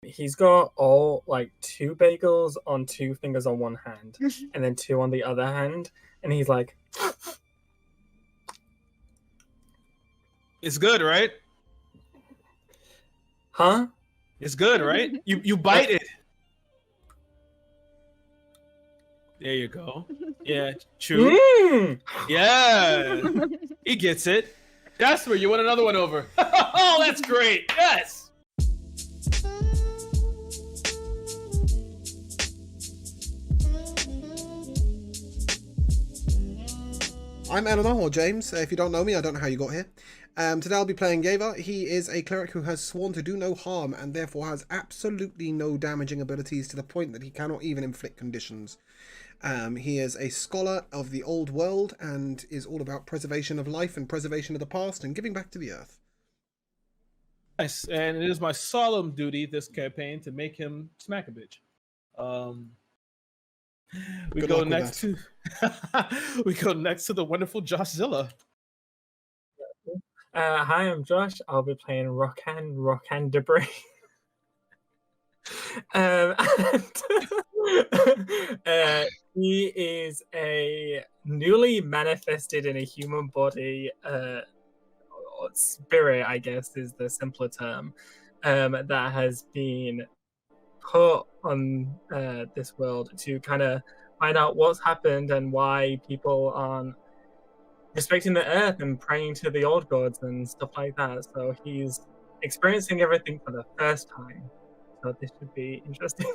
He's got all like 2 bagels on 2 fingers on one hand, and then 2 on the other hand, and he's like, It's good, right? huh? It's good, right? You bite it. There you go. Yeah, true. Mm! Yeah, he gets it. Jasper, you want another one over? Oh, that's great. Yes. I'm Eleanor, or James. If you don't know me, I don't know how you got here. Today I'll be playing Yeva. He is a cleric who has sworn to do no harm and therefore has absolutely no damaging abilities to the point that he cannot even inflict conditions. He is a scholar of the old world and is all about preservation of life and preservation of the past and giving back to the earth. Nice. And it is my solemn duty this campaign to make him smack a bitch. We Good go luck with next to we go next to the wonderful Joshzilla. Hi, I'm Josh. I'll be playing Rokan Debris. He is a newly manifested in a human body spirit, I guess is the simpler term, that has been put on this world to kind of find out what's happened and why people aren't respecting the earth and praying to the old gods and stuff like that. So he's experiencing everything for the first time. So this should be interesting.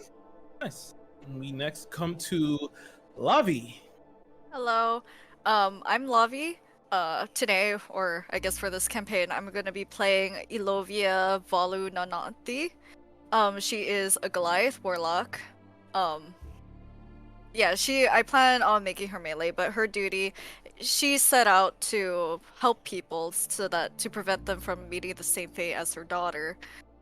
Nice. And we next come to Lavi. Hello, I'm Lavi. Today, or I guess for this campaign, I'm going to be playing Ilovia Valu Nananthi. She is a Goliath warlock. Yeah, I plan on making her melee, but her duty, she set out to help people to prevent them from meeting the same fate as her daughter,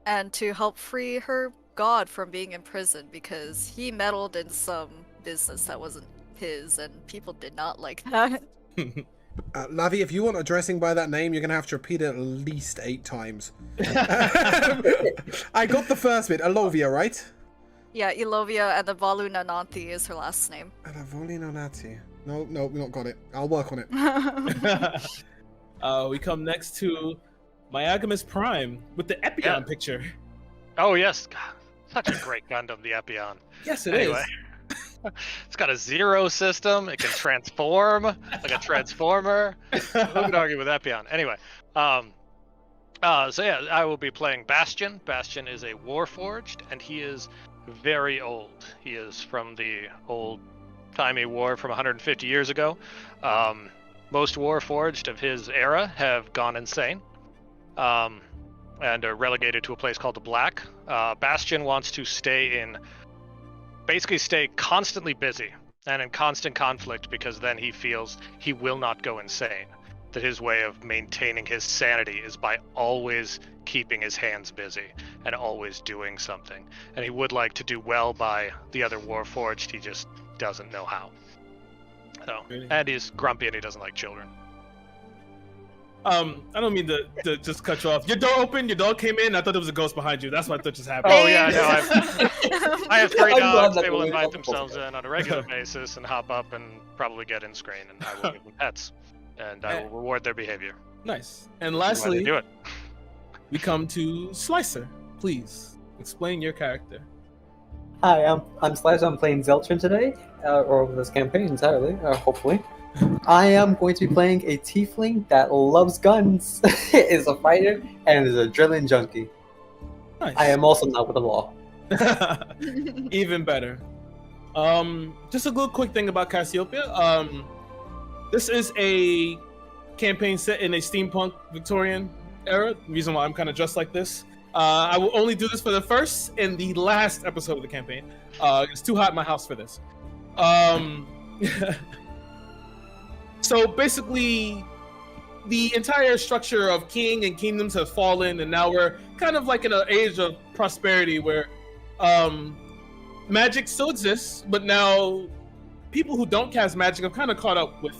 and to help free her god from being imprisoned because he meddled in some business that wasn't his, and people did not like that. Lavi, if you want addressing by that name, you're going to have to repeat it at least 8 times. I got the first bit, Ilovia, right? Yeah, Ilovia, and the Valu Nananthi is her last name. Valu Nananthi. No, we not got it. I'll work on it. We come next to Myagamus Prime with the Epion picture. Oh, yes. God, such a great Gundam, the Epion. Yes, it is. It's got a 0 system. It can transform like a transformer. Who can argue with Epion? Anyway, so yeah, I will be playing Bastion. Bastion is a Warforged, and he is very old. He is from the old-timey war from 150 years ago. Most Warforged of his era have gone insane. And are relegated to a place called the Black. Bastion wants to stay constantly busy and in constant conflict, because then he feels he will not go insane. That his way of maintaining his sanity is by always keeping his hands busy and always doing something. And he would like to do well by the other Warforged, he just doesn't know how. So, and he's grumpy and he doesn't like children. I don't mean to just cut you off. Your door opened, your dog came in, I thought there was a ghost behind you. That's what I thought just happened. Oh yeah, no, I have 3 dogs. They will invite themselves in on a regular basis and hop up and probably get in screen, and I will give them pets. And I will reward their behavior. Nice. And lastly, do it. We come to Slicer. Please, explain your character. Hi, I'm Slicer. I'm playing Zeltrin today, or over this campaign entirely, hopefully. I am going to be playing a tiefling that loves guns, is a fighter, and is an adrenaline junkie. Nice. I am also not with the law. Even better. Just a little quick thing about Cassiopeia. This is a campaign set in a steampunk Victorian era. The reason why I'm kind of dressed like this. I will only do this for the first and the last episode of the campaign. It's too hot in my house for this. So basically, the entire structure of king and kingdoms have fallen, and now we're kind of like in an age of prosperity where magic still exists, but now people who don't cast magic have kind of caught up with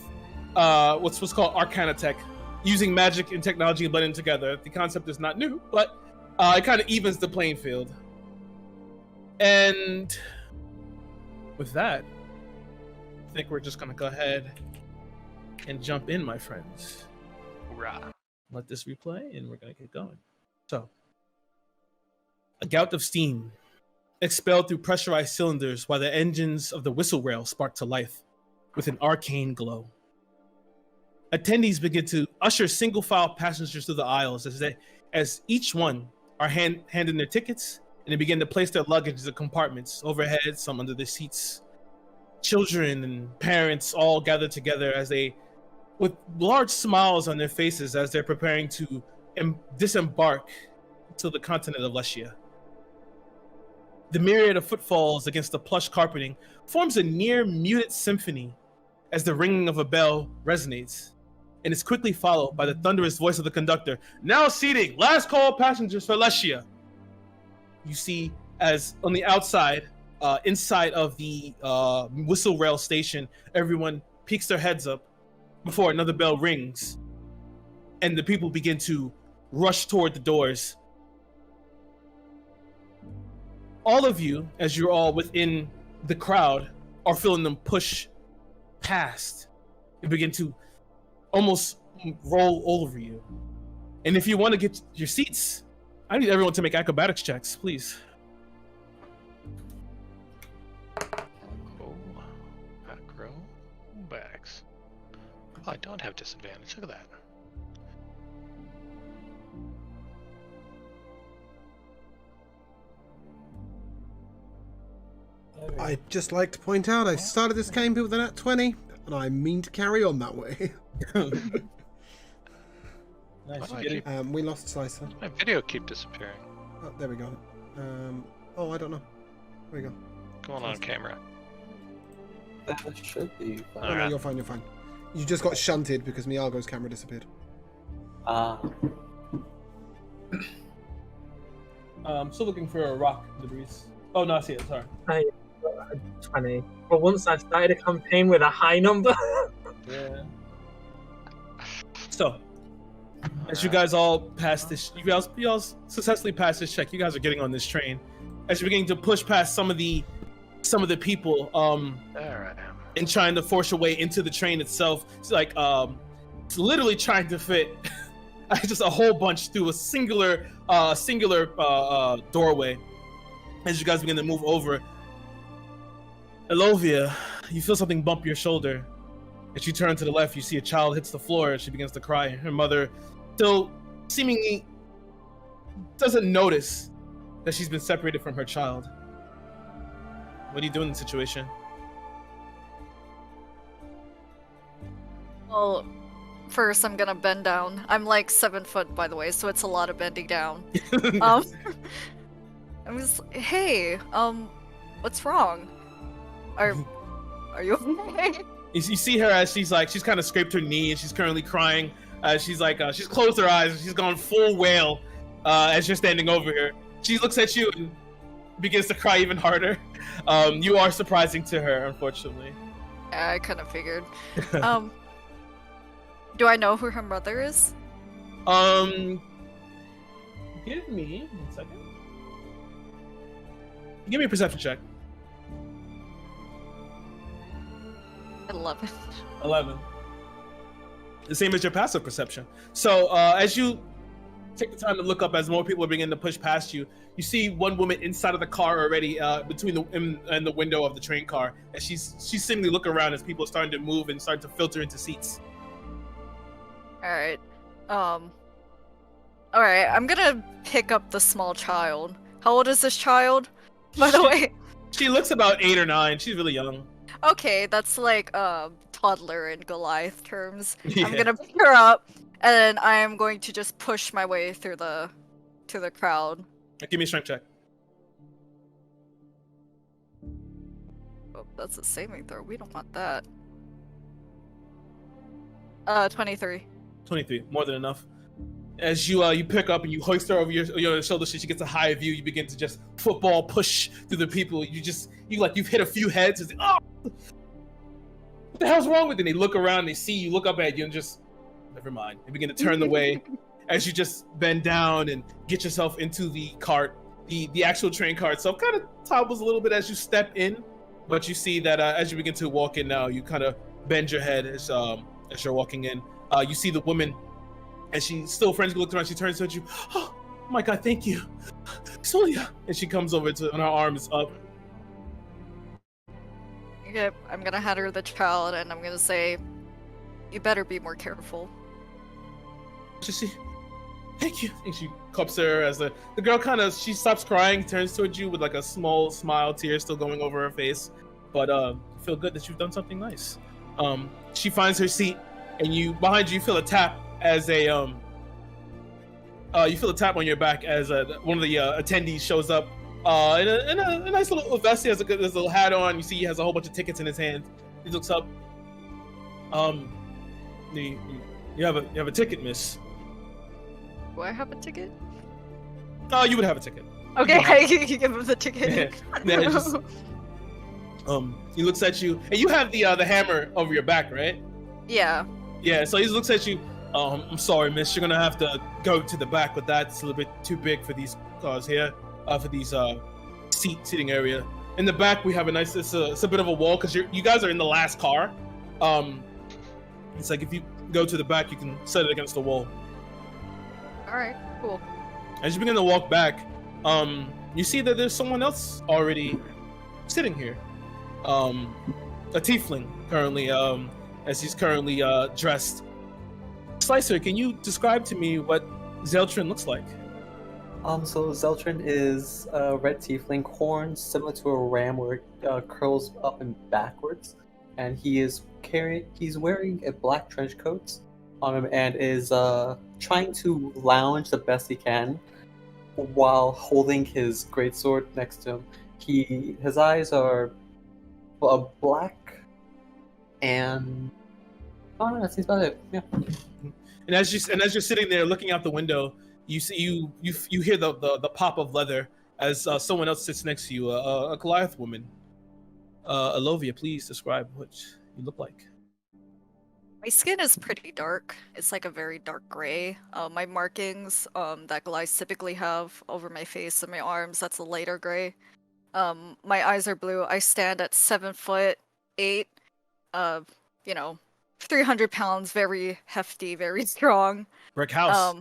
what's called arcana tech, using magic and technology blending together. The concept is not new, but it kind of evens the playing field. And with that, I think we're just gonna go ahead and jump in, my friends. Hoorah. Let this replay, and we're gonna get going. So, a gout of steam expelled through pressurized cylinders while the engines of the whistle rail spark to life with an arcane glow. Attendees begin to usher single file passengers through the aisles as each one are handing their tickets, and they begin to place their luggage in the compartments overhead, some under the seats. Children and parents all gather together as they, with large smiles on their faces, as they're preparing to disembark to the continent of Lesia. The myriad of footfalls against the plush carpeting forms a near muted symphony as the ringing of a bell resonates, and is quickly followed by the thunderous voice of the conductor. Now seating, last call passengers for Lesia. You see, as on the outside, inside of the whistle rail station, everyone peeks their heads up before another bell rings, and the people begin to rush toward the doors. All of you, as you're all within the crowd, are feeling them push past and begin to almost roll over you. And if you want to get your seats, I need everyone to make acrobatics checks, please. Oh, acrobatics. Oh, I don't have disadvantage. Look at that. I'd just like to point out I started this game with a nat 20, and I mean to carry on that way. Nice. Oh, You get it? We lost Slicer. My video keep disappearing. Oh, there we go. Oh, I don't know. There we go. Going on camera. That should be fine. Oh, no, Alright. you're fine, you're fine. You just got shunted because Miyago's camera disappeared. I'm still looking for a rock debris. Oh, no, I see it. Sorry. 20. But once I started a campaign with a high number. Yeah. So, as you guys all pass this, you all successfully pass this check. You guys are getting on this train. As you're beginning to push past some of the people, Alright. and trying to force your way into the train itself. It's like it's literally trying to fit just a whole bunch through a singular doorway. As you guys begin to move over, Elovia, you feel something bump your shoulder. As you turn to the left, you see a child hits the floor and she begins to cry. Her mother still seemingly doesn't notice that she's been separated from her child. What do you do in the situation? Well, first I'm gonna bend down. I'm like 7 foot, by the way, so it's a lot of bending down. I was, hey, what's wrong? Are you okay? You see her as she's kind of scraped her knee and she's currently crying. She's closed her eyes and she's gone full wail as you're standing over her. She looks at you and begins to cry even harder. You are surprising to her, unfortunately. I kind of figured. Do I know who her mother is? Give me 1 second. Give me a perception check. 11. 11. The same as your passive perception. So as you take the time to look up, as more people are beginning to push past you, you see one woman inside of the car already, between the window of the train car, and she's seemingly looking around as people are starting to move and start to filter into seats. Alright. Alright, I'm gonna pick up the small child. How old is this child, by the way? She looks about 8 or 9. She's really young. Okay, that's like toddler in Goliath terms. Yeah. I'm gonna pick her up, and then I'm going to just push my way through to the crowd. Give me a strength check. Oh, that's a saving throw. We don't want that. 23. 23, more than enough. As you pick up and you hoist her over your shoulder so she gets a high view, you begin to just football push through the people. You've hit a few heads. It's like, oh, what the hell's wrong with you? And they look around, they see you, look up at you, and just, never mind. They begin to turn the way as you just bend down and get yourself into the cart. the actual train car itself kind of topbles a little bit as you step in, but you see that as you begin to walk in now, you kind of bend your head as you're walking in. You see the woman, and she still frantically looks around. She turns towards you. Oh my God, thank you, Sonia. And she comes over and her arm is up. Yep, I'm gonna hand her the child, and I'm gonna say, "You better be more careful." She, thank you. And she cups her as the girl she stops crying, turns towards you with like a small smile, tears still going over her face. But feel good that you've done something nice. She finds her seat, and behind you feel a tap as you feel a tap on your back as one of the attendees shows up in a nice little vest. He has a little hat on. You see he has a whole bunch of tickets in his hand. He looks up. You have a ticket, miss. Do I have a ticket? Oh, you would have a ticket. Okay, you give him the ticket. He looks at you, and you have the hammer over your back, right? Yeah. Yeah. So he looks at you. I'm sorry, miss. You're gonna have to go to the back with that. It's a little bit too big for these cars here. For these seating area. In the back, we have a nice. It's a bit of a wall because you guys are in the last car. It's like if you go to the back, you can set it against the wall. All right. Cool. As you begin to walk back, you see that there's someone else already sitting here. A tiefling currently, as he's currently dressed. Slicer, can you describe to me what Zeltrin looks like? So Zeltrin is a red tiefling, horns similar to a ram where it curls up and backwards, and he's wearing a black trench coat on him and is trying to lounge the best he can while holding his greatsword next to him. His eyes are black, and that seems about it. Yeah. And as you're sitting there looking out the window, you see you hear the pop of leather as someone else sits next to you, a Goliath woman. Alovia, please describe what you look like. My skin is pretty dark. It's like a very dark gray. My markings that Goliaths typically have over my face and my arms, that's a lighter gray. My eyes are blue. I stand at 7'8", 300 pounds, very hefty, very strong. Brick house.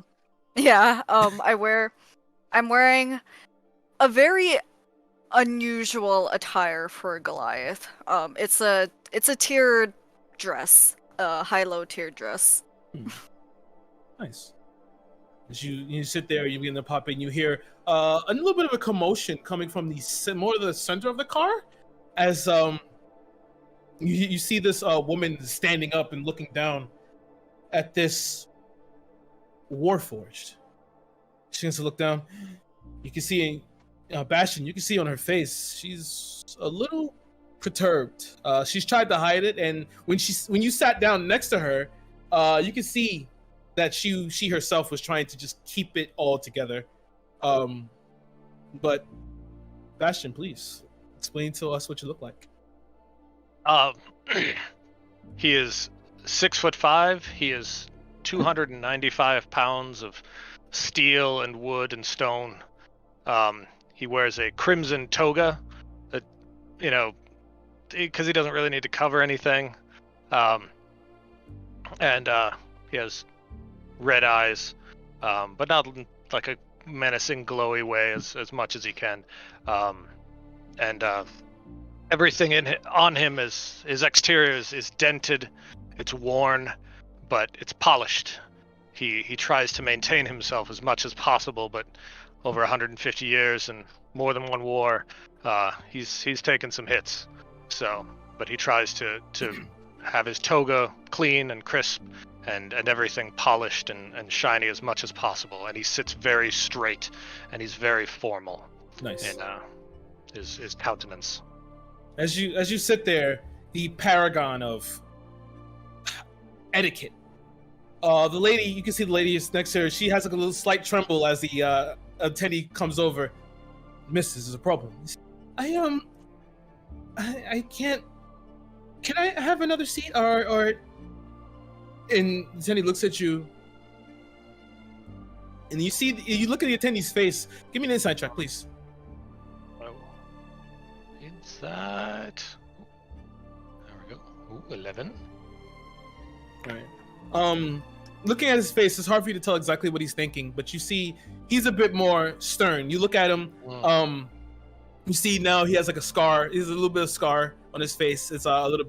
Yeah. I'm wearing a very unusual attire for a Goliath. It's a tiered dress, a high-low tiered dress. Nice. As you sit there, you begin to pop in. You hear a little bit of a commotion coming from more of the center of the car, as you see this woman standing up and looking down at this Warforged. She begins to look down. You can see Bastion. You can see on her face she's a little perturbed. She's tried to hide it, and when you sat down next to her, you can see that she herself was trying to just keep it all together. But Bastion, please explain to us what you look like. He is 6'5". He is 295 pounds of steel and wood and stone. He wears a crimson toga, that, because he doesn't really need to cover anything. And he has red eyes, but not like a menacing, glowy way as much as he can. And everything on him his exterior is dented, it's worn, but it's polished. He tries to maintain himself as much as possible, but over 150 years and more than one war, he's taken some hits. So, but he tries to have his toga clean and crisp and everything polished and shiny as much as possible. And he sits very straight and he's very formal. Nice. In his countenance. As you sit there, the paragon of etiquette. The lady, you can see the lady is next to her. She has like a little slight tremble as the attendee comes over. Miss, this is a problem. I can't. Can I have another seat? Or and the attendee looks at you, and you look at the attendee's face. Give me an insight check, please. Insight. There we go. Ooh, 11. All right. Looking at his face, it's hard for you to tell exactly what he's thinking, but you see he's a bit more stern. You look at him. You see now he has like a scar. He has a little bit of scar on his face. It's a little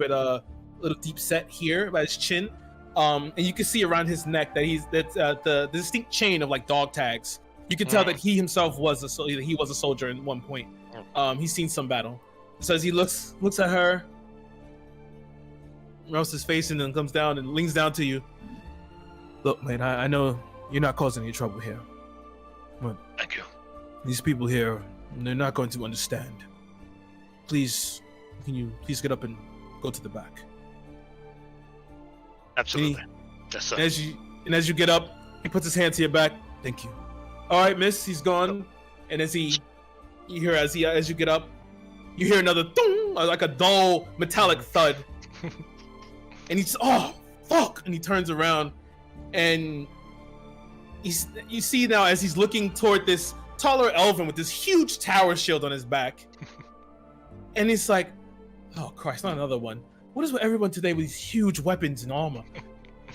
deep set here by his chin. And you can see around his neck that that's the distinct chain of like dog tags. You can tell that he himself was a soldier at one point. He's seen some battle. So as he looks at her, rubs his face, and then comes down and leans down to you. Look, man, I know you're not causing any trouble here, but Thank you. these people here, they're not going to understand. Please, can you please get up and go to the back? Absolutely. Yes, sir. And as you get up, he puts his hand to your back. Thank you. All right, miss, he's gone. And as you get up, you hear another thung, like a dull metallic thud. And he's, oh, fuck! And he turns around, and you see now as he's looking toward this taller elven with this huge tower shield on his back. And he's like, oh Christ, not another one. What is with everyone today with these huge weapons and armor?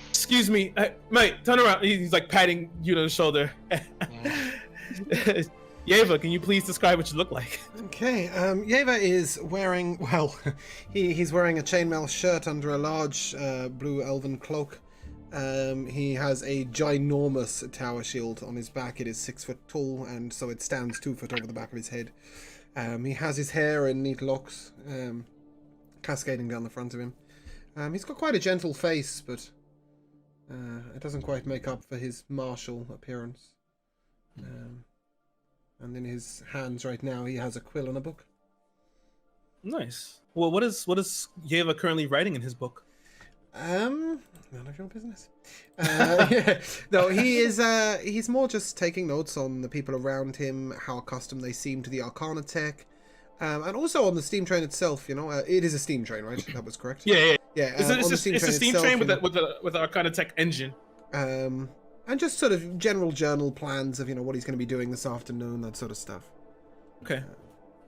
Excuse me, mate, turn around. He's like patting you on the shoulder. Yeva, can you please describe what you look like? Okay, Yeva is wearing, well, he's wearing a chainmail shirt under a large blue elven cloak. He has a ginormous tower shield on his back. It is 6 foot tall, and so it stands 2 foot over the back of his head. He has his hair in neat locks, cascading down the front of him. He's got quite a gentle face, but it doesn't quite make up for his martial appearance. And in his hands right now, he has a quill and a book. Nice. Well, what is Yeva currently writing in his book? None of your business. Yeah. No, he's more just taking notes on the people around him, how accustomed they seem to the Arcana tech, and also on the steam train itself. You know, it is a steam train, right? That was correct. Yeah. It's a steam train with the Arcana tech engine. And just sort of general journal plans of, what he's going to be doing this afternoon, that sort of stuff. Okay.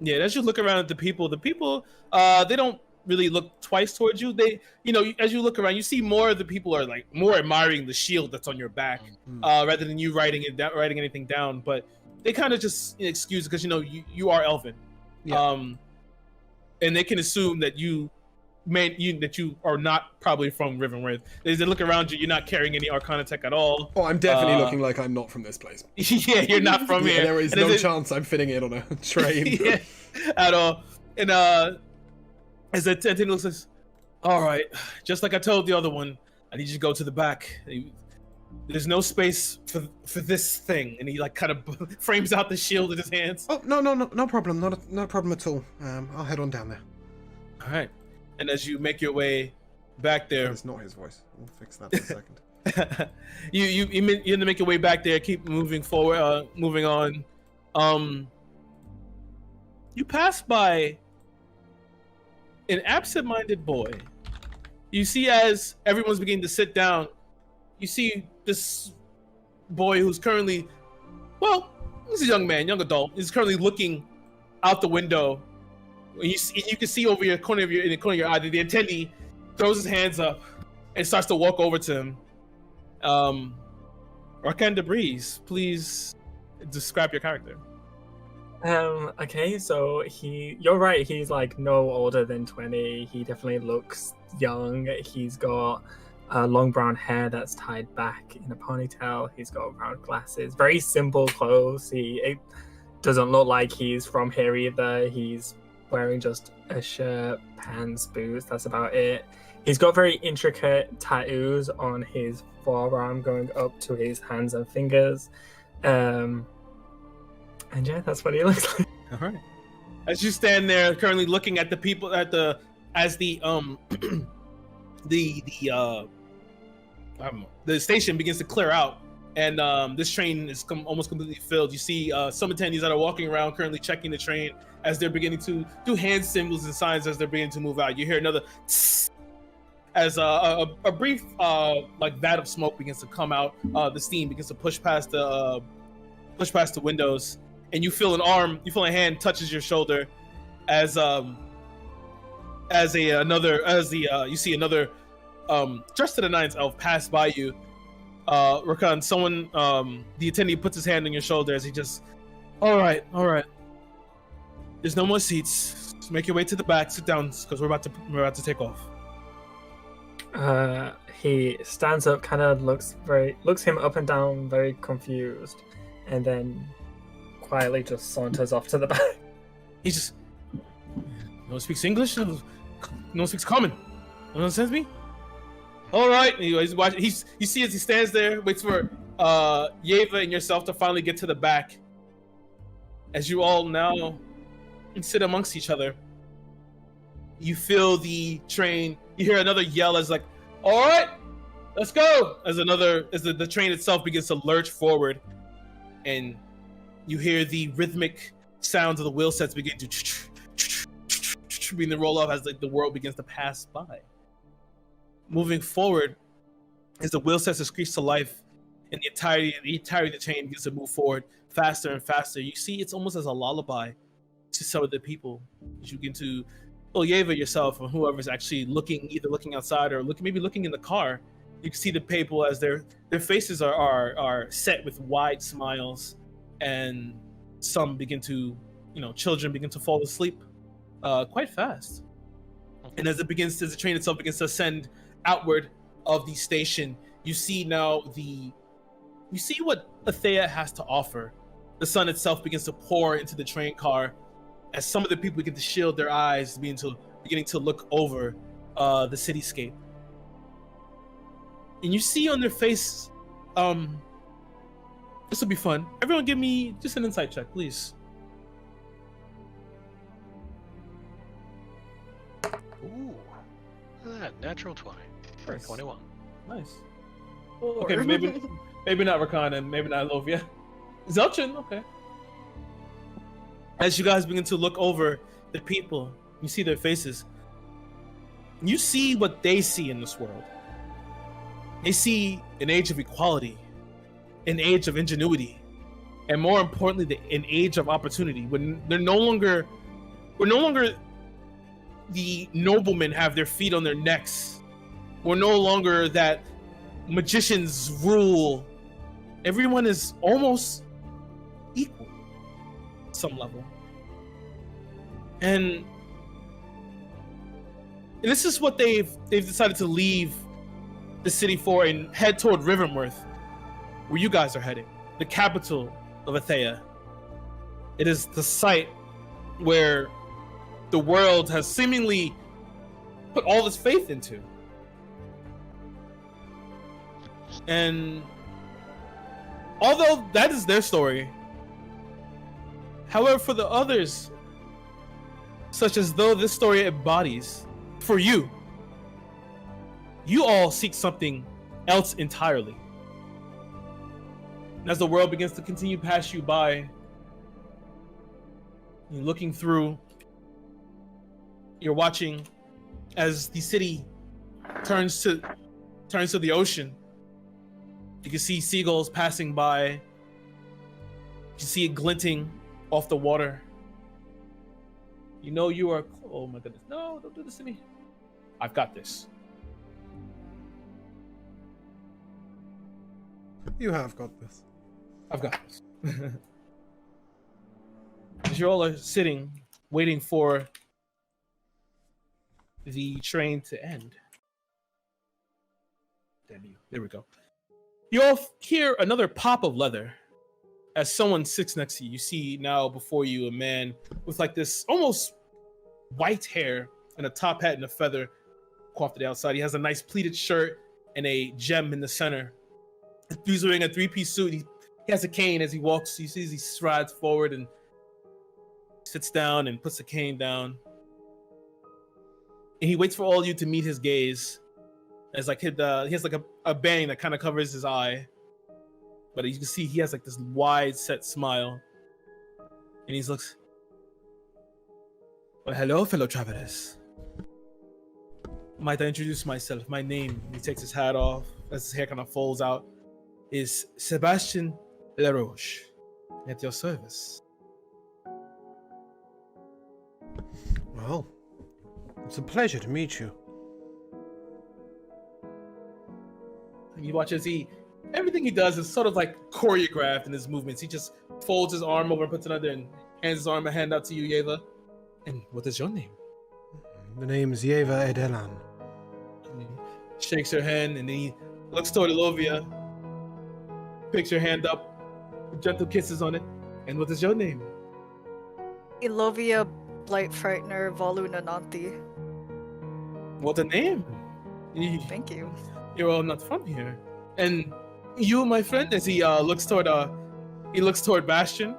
Yeah, as you look around at the people, they don't really look twice towards you. They, as you look around, you see more of the people are like more admiring the shield that's on your back, rather than you writing anything down. But they kind of just excuse it because you are elven, and they can assume that you are not probably from Rivenworth. They look around you, you're not carrying any Arcana tech at all. Oh, I'm definitely looking like I'm not from this place. Yeah, you're not from here. There is no chance I'm fitting in on a train. Yeah, at all. And as the attendant looks, says, all right, just like I told the other one, I need you to go to the back. There's no space for this thing. And he like kind of frames out the shield in his hands. Oh, no problem. No problem at all. I'll head on down there. All right. And as you make your way back there, it's not his voice. We'll fix that in a second. you make your way back there. Keep moving forward. Moving on. You pass by an absent-minded boy. You see, as everyone's beginning to sit down, you see this boy who's currently, he's a young man, young adult. He's currently looking out the window. You can see over in the corner of your eye that the attendee throws his hands up and starts to walk over to him. Arcane Debris, please describe your character. Okay, so you're right, he's like no older than 20. He definitely looks young. He's got long brown hair that's tied back in a ponytail. He's got round glasses, very simple clothes. It doesn't look like he's from here either. He's wearing just a shirt, pants, boots, that's about it. He's got very intricate tattoos on his forearm going up to his hands and fingers. And yeah, that's what he looks like. All right. As you stand there currently looking at the people the station begins to clear out, and this train is almost completely filled. You see some attendees that are walking around currently checking the train as they're beginning to do hand symbols and signs as they're beginning to move out. You hear another tss, as a brief like vat of smoke begins to come out. The steam begins to push past the windows, and you feel a hand touches your shoulder, you see another dressed to the nines elf pass by you. Rakan, someone the attendee puts his hand on your shoulder as he just, all right. There's no more seats. Just make your way to the back. Sit down, because we're about to take off. He stands up, kind of looks him up and down, very confused, and then quietly just saunters off to the back. He just, no one speaks English. No one speaks common. No one understands me. All right. He's watching. You see as he stands there, waits for Yeva and yourself to finally get to the back. As you all now sit amongst each other, you feel the train. You hear another yell as like, "All right, let's go!" As the train itself begins to lurch forward, and you hear the rhythmic sounds of the wheel sets begin to begin to roll off as the world begins to pass by. Moving forward, as the wheel sets to screech to life, and the entirety of the train begins to move forward faster and faster. You see, it's almost as a lullaby to some of the people. As you begin to, Yeva yourself, or whoever's actually either looking outside or maybe looking in the car, you can see the people as their faces are set with wide smiles, and some begin to, children begin to fall asleep quite fast. And as the train itself begins to ascend outward of the station, you see what Athea has to offer. The sun itself begins to pour into the train car as some of the people begin to shield their eyes, beginning to look over the cityscape. And you see on their face, this will be fun. Everyone give me just an insight check, please. Ooh. Look at that. Natural 20. Nice. 21. Nice. Okay, maybe not Rakan and maybe not Lovia. Zelchin, okay. As you guys begin to look over the people, you see their faces. You see what they see in this world. They see an age of equality, an age of ingenuity, and more importantly, an age of opportunity. When we're no longer the noblemen have their feet on their necks. We're no longer that magicians rule. Everyone is almost equal at some level. And this is what they've decided to leave the city for and head toward Rivermouth, where you guys are heading, the capital of Athea. It is the site where the world has seemingly put all its faith into. And although that is their story, however, for the others, such as though this story embodies, for you all seek something else entirely. And as the world begins to continue past you by, you're looking through, you're watching as the city turns to the ocean. You can see seagulls passing by. You can see it glinting off the water. You are, oh my goodness, no, don't do this to me. I've got this. You have got this. I've got this. As you all are sitting, waiting for the train to end. Damn you. There we go. You all hear another pop of leather as someone sits next to you. You see now before you a man with like this almost white hair and a top hat and a feather coiffed to the outside. He has a nice pleated shirt and a gem in the center. He's wearing a three-piece suit. He has a cane as he walks. You see he strides forward and sits down and puts the cane down. And he waits for all of you to meet his gaze. As like he has like a bang that kind of covers his eye. But you can see he has like this wide set smile. And he looks, well, hello, fellow travelers. Might I introduce myself? My name, he takes his hat off as his hair kind of folds out, is Sebastian Laroche. At your service. It's a pleasure to meet you. And you watch as everything he does is sort of like choreographed in his movements. He just folds his arm over, puts another, and hands his arm and hand out to you, Yeva. And what is your name? The name's Yeva Edelan. And he shakes her hand, and then he looks toward Elovia, picks her hand up, gentle kisses on it. And what is your name? Ilovia Blight Frightener Volunananti. What a name! Thank you. You're all not from here. And you, my friend, as he looks toward Bastion.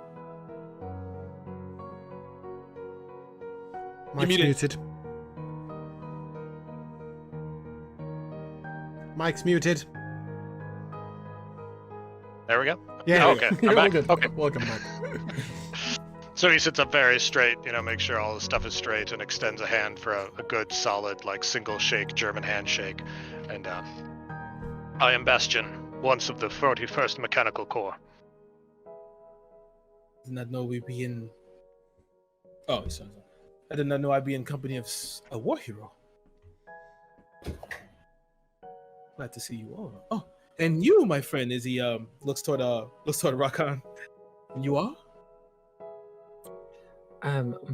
Mike's muted. Mike's muted. There we go. Yeah. Oh, okay. You're I'm all back. good. Okay. Welcome back. So he sits up very straight, make sure all the stuff is straight, and extends a hand for a good, solid, single shake, German handshake. And I am Bastion, once of the 41st Mechanical Corps. Did not know we'd be in. Oh, sorry. I did not know I'd be in company of a war hero. Glad to see you all. Oh, and you, my friend, as he looks toward Rakan. And you are?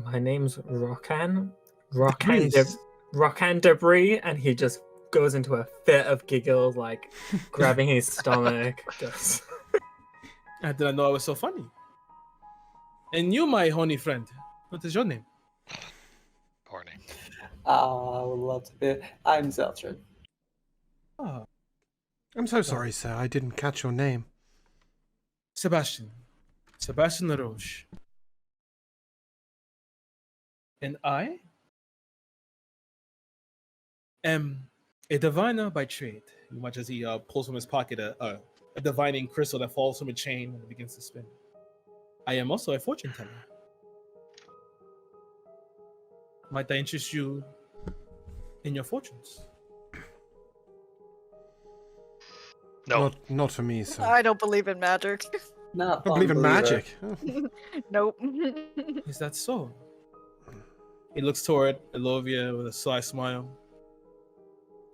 My name's Rokan. Nice. Rokan Debris, and he just goes into a fit of giggles, grabbing his stomach. Just. I did not know I was so funny. And you, my honey friend, what is your name? Horny. I would love to be. I'm Zeltrin. Oh, I'm so sorry, sir. I didn't catch your name. Sebastian LaRoche. And I am a diviner by trade. You watch as he pulls from his pocket a divining crystal that falls from a chain and begins to spin. I am also a fortune teller. Might I interest you in your fortunes? No. Not for me, sir. I don't believe in magic. Not I don't believe in magic. Oh. Nope. Is that so? He looks toward Elovia with a sly smile.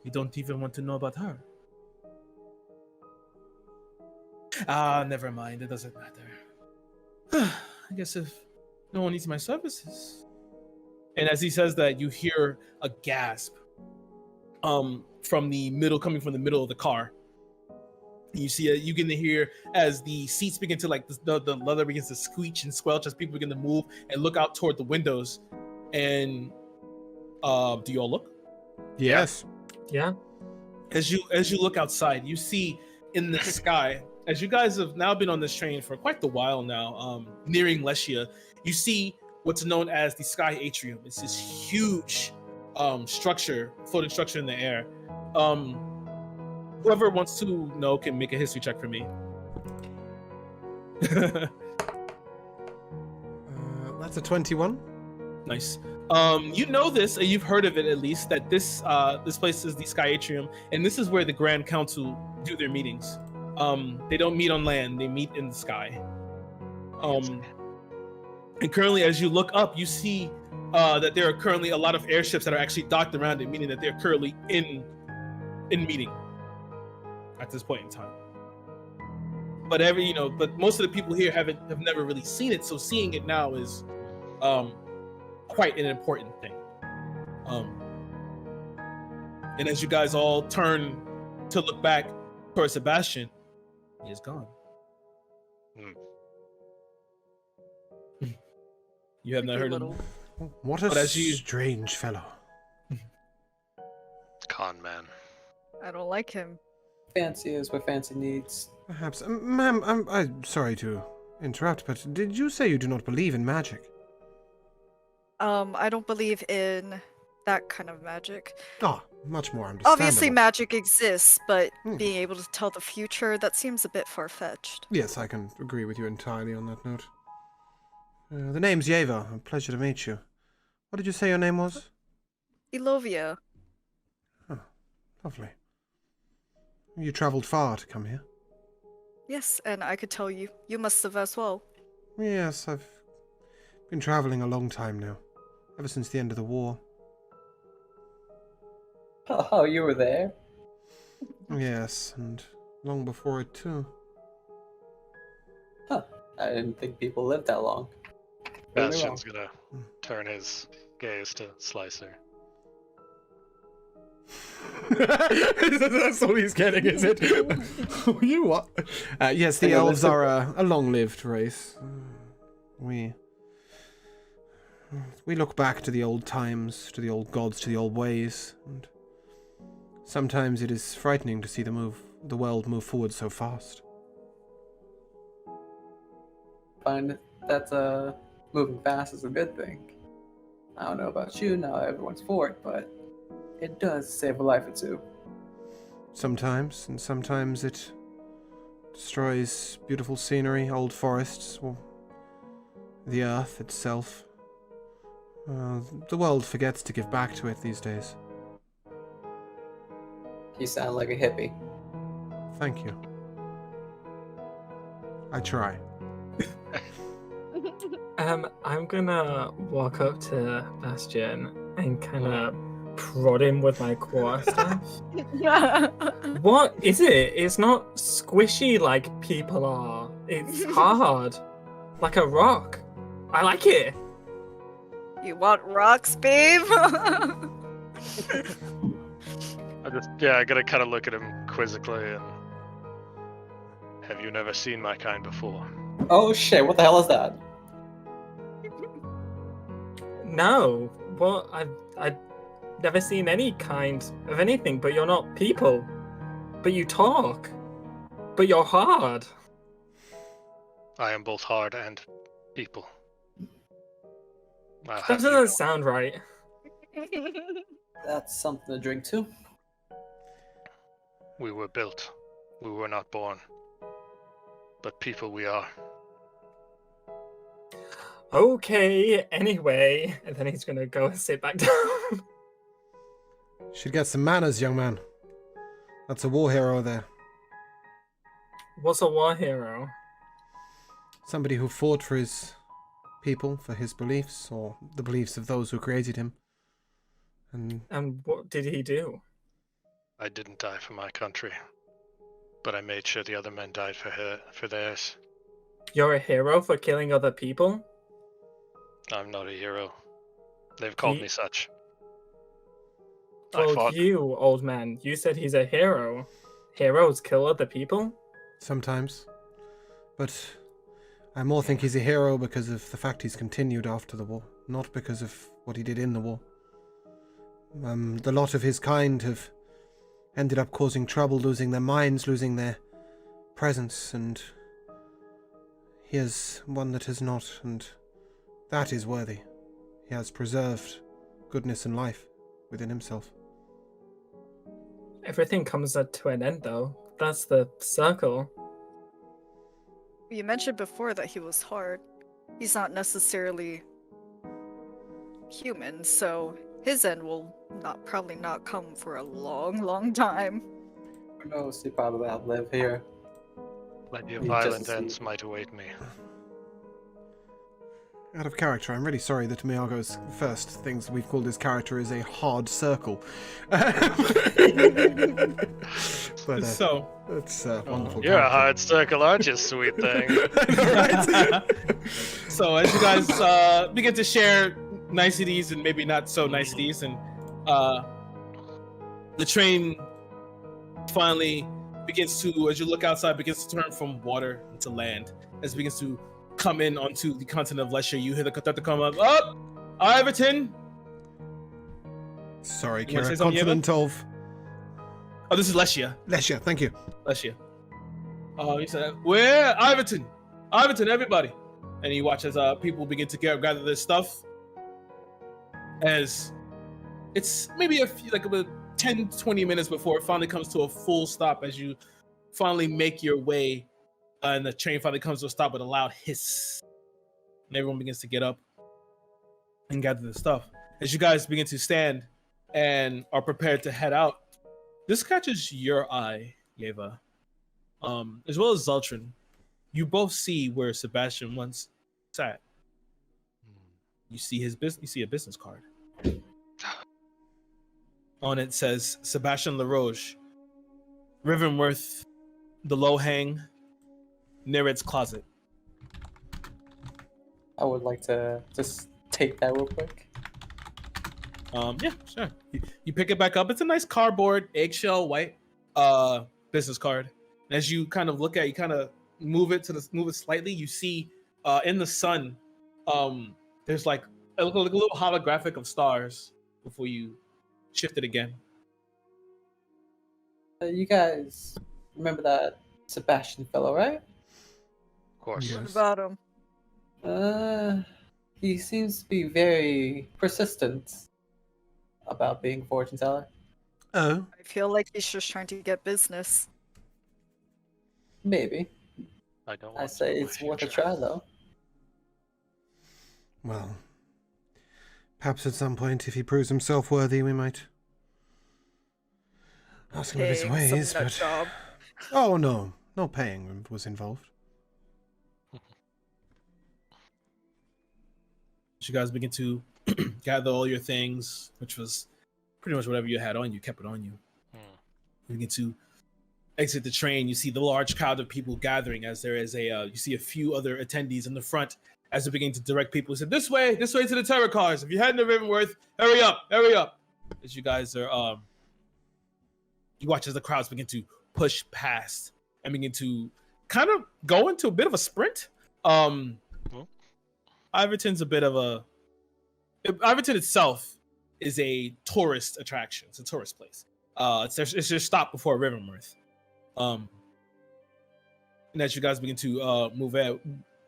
You don't even want to know about her. Ah, never mind. It doesn't matter. I guess if no one needs my services. And as he says that, you hear a gasp coming from the middle of the car. You see you can hear as the seats begin to the leather begins to squeak and squelch as people begin to move and look out toward the windows. And do you all look? Yes. Yeah. As you look outside, you see in the sky, as you guys have now been on this train for quite a while now, nearing Lesia, you see what's known as the Sky Atrium. It's this huge floating structure in the air. Whoever wants to know can make a history check for me. That's a 21. Nice. You know this, and you've heard of it at least, that this place is the Sky Atrium, and this is where the Grand Council do their meetings. They don't meet on land; they meet in the sky. And currently, as you look up, you see that there are currently a lot of airships that are actually docked around it, meaning that they're currently in meeting at this point in time. But most of the people here have never really seen it, so seeing it now is quite an important thing. And as you guys all turn to look back towards Sebastian, he is gone. You have not heard of him. What a strange fellow. Con man. I don't like him. Fancy is what fancy needs. Perhaps. Ma'am, I'm sorry to interrupt, but did you say you do not believe in magic? I don't believe in that kind of magic. Ah, much more understandable. Obviously, magic exists, but being able to tell the future, that seems a bit far-fetched. Yes, I can agree with you entirely on that note. The name's Yeva. A pleasure to meet you. What did you say your name was? Ilovia. Oh, lovely. You travelled far to come here? Yes, and I could tell you must have as well. Yes, I've been travelling a long time now. Ever since the end of the war. Oh, you were there? Yes, and long before it too. Huh. I didn't think people lived that long. Prove me wrong. Bastion's gonna turn his gaze to Slicer. That's all he's getting, is it? You what? Yes, the elves are a long-lived race. We look back to the old times, to the old gods, to the old ways, and sometimes it is frightening to see the world move forward so fast. Find that moving fast is a good thing. I don't know about you, now everyone's for it, but it does save a life or two. Sometimes, and sometimes it destroys beautiful scenery, old forests, or the earth itself. The world forgets to give back to it these days. You sound like a hippie. Thank you. I try. I'm gonna walk up to Bastion and kind of prod him with my quarterstaff. What is it? It's not squishy like people are. It's hard, like a rock. I like it. You want rocks, babe? I gotta kind of look at him quizzically and. Have you never seen my kind before? Oh shit, what the hell is that? No, well, I've never seen any kind of anything, but you're not people. But you talk. But you're hard. I am both hard and people. That doesn't sound right. That's something to drink too. We were built. We were not born. But people we are. Okay, anyway. And then he's gonna go and sit back down. Should get some manners, young man. That's a war hero there. What's a war hero? Somebody who fought for his people, for his beliefs, or the beliefs of those who created him. And what did he do? I didn't die for my country. But I made sure the other men died for theirs. You're a hero for killing other people? I'm not a hero. They've called me such. Well, you, old man, you said he's a hero. Heroes kill other people? Sometimes. But I more think he's a hero because of the fact he's continued after the war, not because of what he did in the war. The lot of his kind have ended up causing trouble, losing their minds, losing their presence, and he is one that has not, and that is worthy. He has preserved goodness and life within himself. Everything comes to an end, though. That's the circle. You mentioned before that he was hard. He's not necessarily human, so his end will probably not come for a long, long time. Who knows? He probably will outlive here. Plenty of violent ends might await me. Out of character, I'm really sorry that Miyago's first things we've called his character is a hard circle. But, so it's wonderful. You're a hard circle, aren't you, sweet thing? So as you guys begin to share niceties and maybe not so niceties, and the train finally begins to, as you look outside, begins to turn from water into land, as it begins to come in onto the continent of Lesher. You hear the conductor come up. Up, Iverton. Sorry, You wanna say Kira. something, Continent of Oh, this is Lesia. Lesia. Thank you. Lesia. Oh, he said, "Where, Iverton? Iverton, everybody!" And you watch as people begin to gather their stuff. As it's maybe about 10, 20 minutes before it finally comes to a full stop, as you finally make your way, and the train finally comes to a stop with a loud hiss, and everyone begins to get up and gather their stuff. As you guys begin to stand and are prepared to head out, this catches your eye, Yeva, as well as Zultrin. You both see where Sebastian once sat. You see his business. You see a business card. On it says Sebastian LaRoche, Rivenworth, the Low Hang, near its closet. I would like to just take that real quick. Yeah, sure. You pick it back up. It's a nice cardboard, eggshell white business card. And as you kind of look at it, you kind of move it slightly. You see in the sun, there's like a little holographic of stars before you shift it again. You guys remember that Sebastian fellow, right? Of course. Yes. What about him? He seems to be very persistent about being a fortune teller. Oh, I feel like he's just trying to get business. Maybe. I don't. I Want say to it's worth a future. try, though. well. Perhaps at some point, if he proves himself worthy, we might ask him of his Paying some ways, nut but... job. Oh, no. No paying was involved. You guys begin to gather all your things, which was pretty much whatever you had on you, kept it on you. You begin to exit the train. You see the large crowd of people gathering as there is you see a few other attendees in the front as they begin to direct people. Said, this way to the terror cars. If you're heading to Rivenworth, hurry up. As you guys are, you watch as the crowds begin to push past and begin to kind of go into a bit of a sprint. Iverton's a bit of a... Iverton itself is a tourist attraction. It's a tourist place. It's just stop before Rivenworth. And as you guys begin to move out,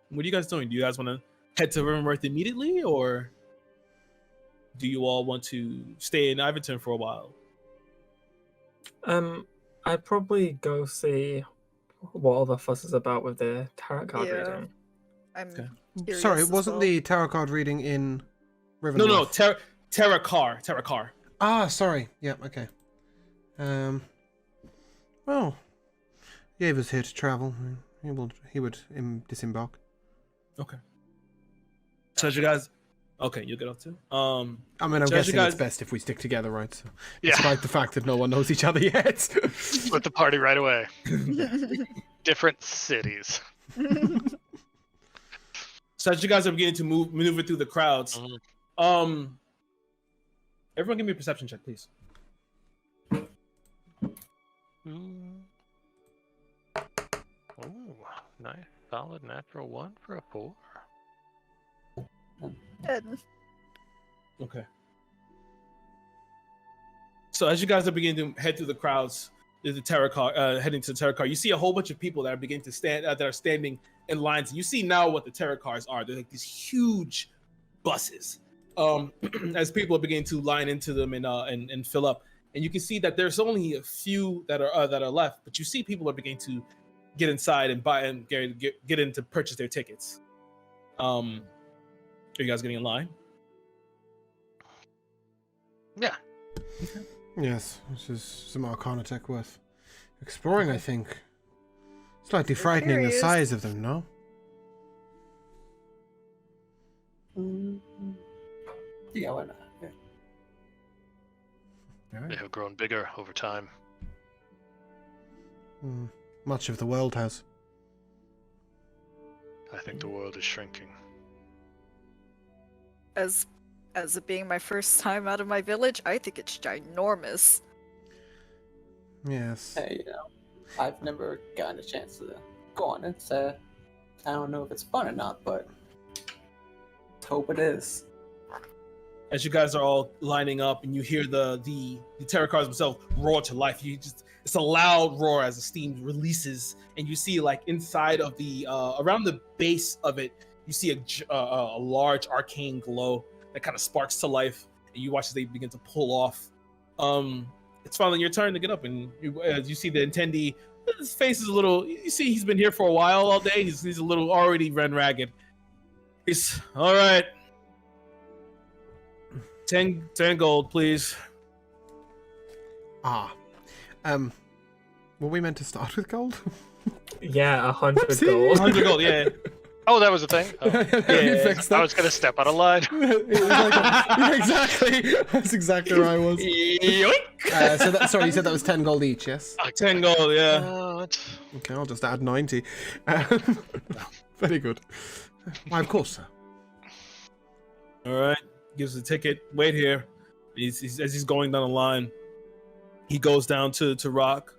what are you guys doing? Do you guys want to head to Rivenworth immediately, or do you all want to stay in Iverton for a while? I'd probably go see what all the fuss is about with the tarot card Yeah. reading. I'm Okay. curious Sorry, as wasn't well. the tarot card reading in Rivenworth? No, Terra Car. Ah, sorry. Yeah, okay. Well, Yeva's here to travel. He would disembark. Okay. So as you guys... Okay, you'll get off too. I mean, I'm So as you guessing guys- it's best if we stick together, right? So, Yeah. despite the fact that no one knows each other yet. Split the party right away. Different cities. So as you guys are beginning to maneuver through the crowds, everyone give me a perception check, please. Ooh, nice, solid natural 1 for a 4. Good. Okay. So as you guys are beginning to head through the crowds, there's the terror car, heading to the terror car. You see a whole bunch of people that are beginning to stand, that are standing in lines. And you see now what the terror cars are. They're like these huge buses. As people are beginning to line into them and fill up, and you can see that there's only a few that are left. But you see people are beginning to get inside and buy and get in to purchase their tickets. Are you guys getting in line? Yeah. Yes, this is some Arcana tech worth exploring, I think. Slightly frightening the curious. size of them, no? Yeah, why not? Yeah. They have grown bigger over time. Much of the world has. I think the world is shrinking. As it being my first time out of my village, I think it's ginormous. Yes. Hey, I've never gotten a chance to go on it, so I don't know if it's fun or not, but let's hope it is. As you guys are all lining up and you hear the terror cars themselves roar to life, it's a loud roar as the steam releases, and you see like inside of the around the base of it, you see a large arcane glow that kind of sparks to life, and you watch as they begin to pull off. It's finally your turn to get up, and you see the attendee. His face is a little. You see, he's been here for a while all day. He's a little already run ragged. He's all right. 10 gold, please. Ah. Were we meant to start with gold? Yeah, 100 Whoopsie. gold. 100 gold, yeah. Oh, that was a thing. Oh. You fixed that. I was gonna step out of line. Yeah, exactly. That's exactly where I was. Sorry, you said that was 10 gold each, yes? 10 gold, yeah. Okay, I'll just add 90. Very good. Why, of course, sir. All right, gives the ticket. Wait here. As he's going down the line, he goes down to Rock.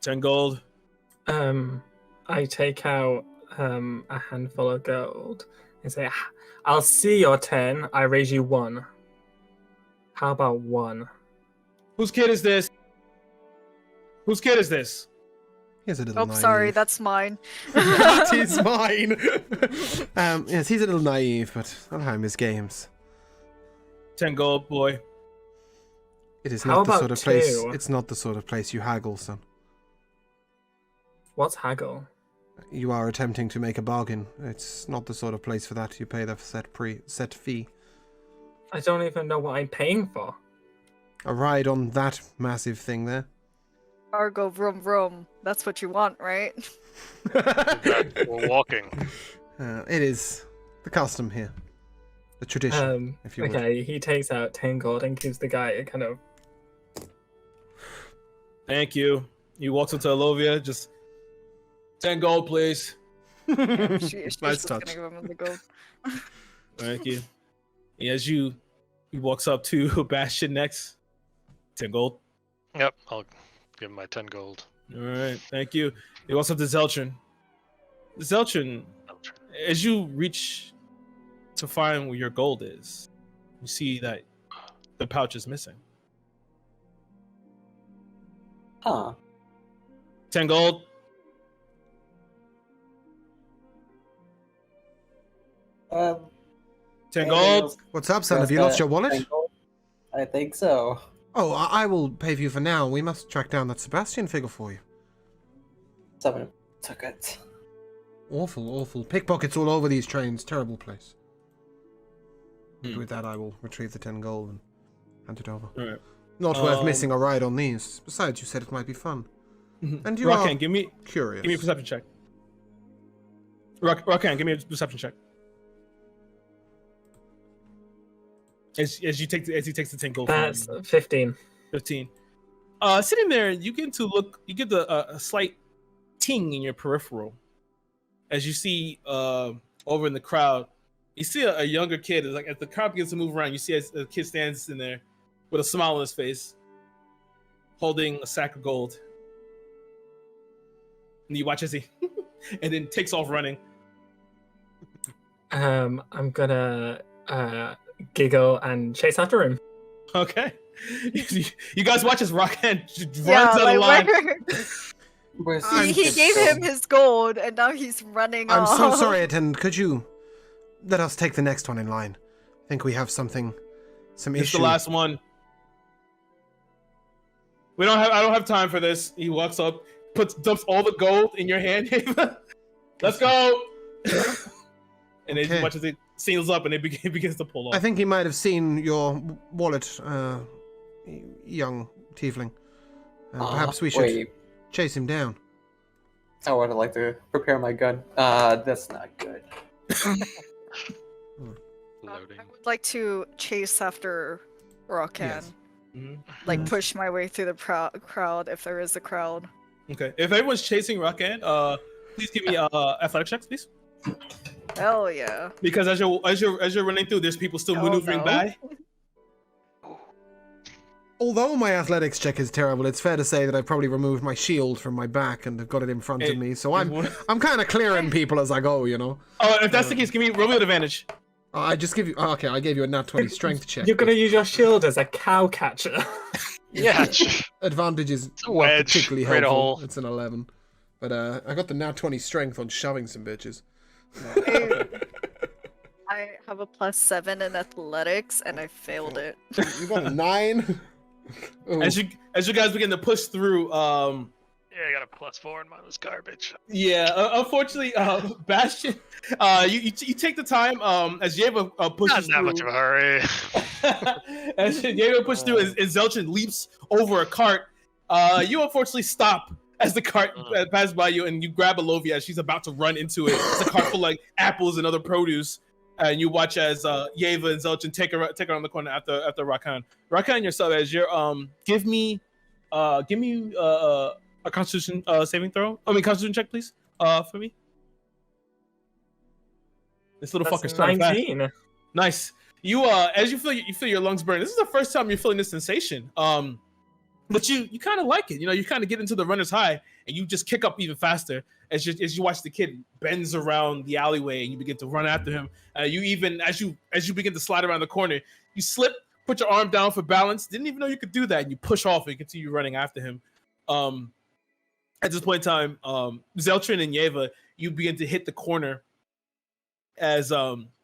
10 gold. I take out a handful of gold and say, I'll see your 10. I raise you 1. How about 1? Whose kid is this? Whose kid is this? He's a little Oh, naive. sorry, that's mine. That is mine. Yes, he's a little naive, but I'll have his games. 10 gold, boy. It is How not the about sort of place. 2? It's not the sort of place you haggle, son. What's haggle? You are attempting to make a bargain. It's not the sort of place for that. You pay the set fee. I don't even know what I'm paying for. A ride on that massive thing there. Cargo vroom vroom. That's what you want, right? We're walking. It is the custom here. The tradition, if you would. Okay, he takes out 10 gold and gives the guy a kind of... Thank you. He walks into Alovia, just 10 gold, please. She's Nice just touch. gonna give him the gold. Thank you. As he walks up to Bastion next. 10 gold. Yep, I'll give him my 10 gold. All right, thank you. He walks up to Zeltrin. Zeltrin, as you reach to find where your gold is, you see that the pouch is missing. Huh. 10 gold. Um, 10 gold. What's up, son? Have you lost your wallet? I think so. Oh, I will pay for you for now. We must track down that Sebastian figure for you. Someone took it. Awful, awful. Pickpockets all over these trains. Terrible place. With that, I will retrieve the 10 gold and hand it over. All right. Not worth missing a ride on these. Besides, you said it might be fun. And you Rockan, are give me curious. a perception check. Rockan, give me a perception check. As he takes the 10 gold. That's 15. 15. Sitting there, you get to look. You get a slight ting in your peripheral as you see over in the crowd. You see a younger kid. Like as the crowd begins to move around, you see a kid stands in there with a smile on his face, holding a sack of gold. And you watch as he and then takes off running. I'm gonna giggle and chase after him. Okay. You guys watch as Rockan runs Yeah, down the line. Where's He gave him his gold, and now he's running I'm off. so sorry, attendant. Could you let us take the next one in line? I think we have some It's issue. the last one. I don't have time for this. He walks up, dumps all the gold in your hand. Let's go. And then Okay. watches it seals up and it begins to pull off. I think he might have seen your wallet, young tiefling. Perhaps we should Wait, chase him down. I would like to prepare my gun. That's not good. Loading. I would like to chase after Rockan. Yes. Mhm. Like push my way through the crowd if there is a crowd. Okay. If everyone's chasing Rockan, please give me athletic checks, please. Hell yeah. Because as you're running through, there's people still Oh, maneuvering no. by. Although my athletics check is terrible, it's fair to say that I've probably removed my shield from my back and have got it in front of me. So I'm kind of clearing people as I go, you know. Oh, if that's the case, roll me with advantage. I just give you. Okay, I gave you a nat 20 strength check. You're gonna use your shield as a cow catcher. Yeah. Advantage is a not wedge, particularly right a helpful. hole. It's an 11. But I got the nat 20 strength on shoving some bitches. I have a +7 in athletics and I failed it. You got a 9? Ooh. As you guys begin to push through, Yeah, I got a +4 and mine was garbage. yeah, unfortunately, Bastion, you take the time as Yeva Not pushes that through. much of a hurry. As Yeva pushes through, as Zelchin leaps over a cart, you unfortunately stop as the cart passes by you, and you grab Alovia as she's about to run into it. It's a cart full of like apples and other produce, and you watch as Yeva and Zelchin take her on the corner after Rakan. Rakan, yourself, as you're give me a Constitution saving throw. I mean Constitution check, please, for me. This little fucker's starting fast. 19. Nice. You as you feel your lungs burn. This is the first time you're feeling this sensation. But you kind of like it. You know, you kind of get into the runner's high, and you just kick up even faster as you watch the kid bends around the alleyway, and you begin to run after him. You even as you begin to slide around the corner, you slip, put your arm down for balance. Didn't even know you could do that, and you push off and continue running after him. At this point in time, Zeltrin and Yeva, you begin to hit the corner as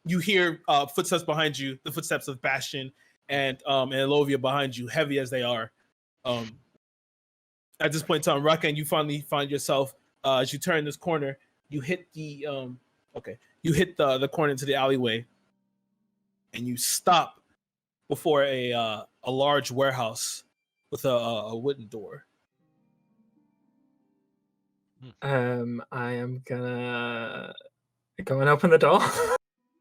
you hear footsteps behind you, the footsteps of Bastion and Elovia behind you, heavy as they are. At this point in time, Rakan, you finally find yourself as you turn this corner. You hit the the corner into the alleyway, and you stop before a large warehouse with a wooden door. I am gonna go and open the door.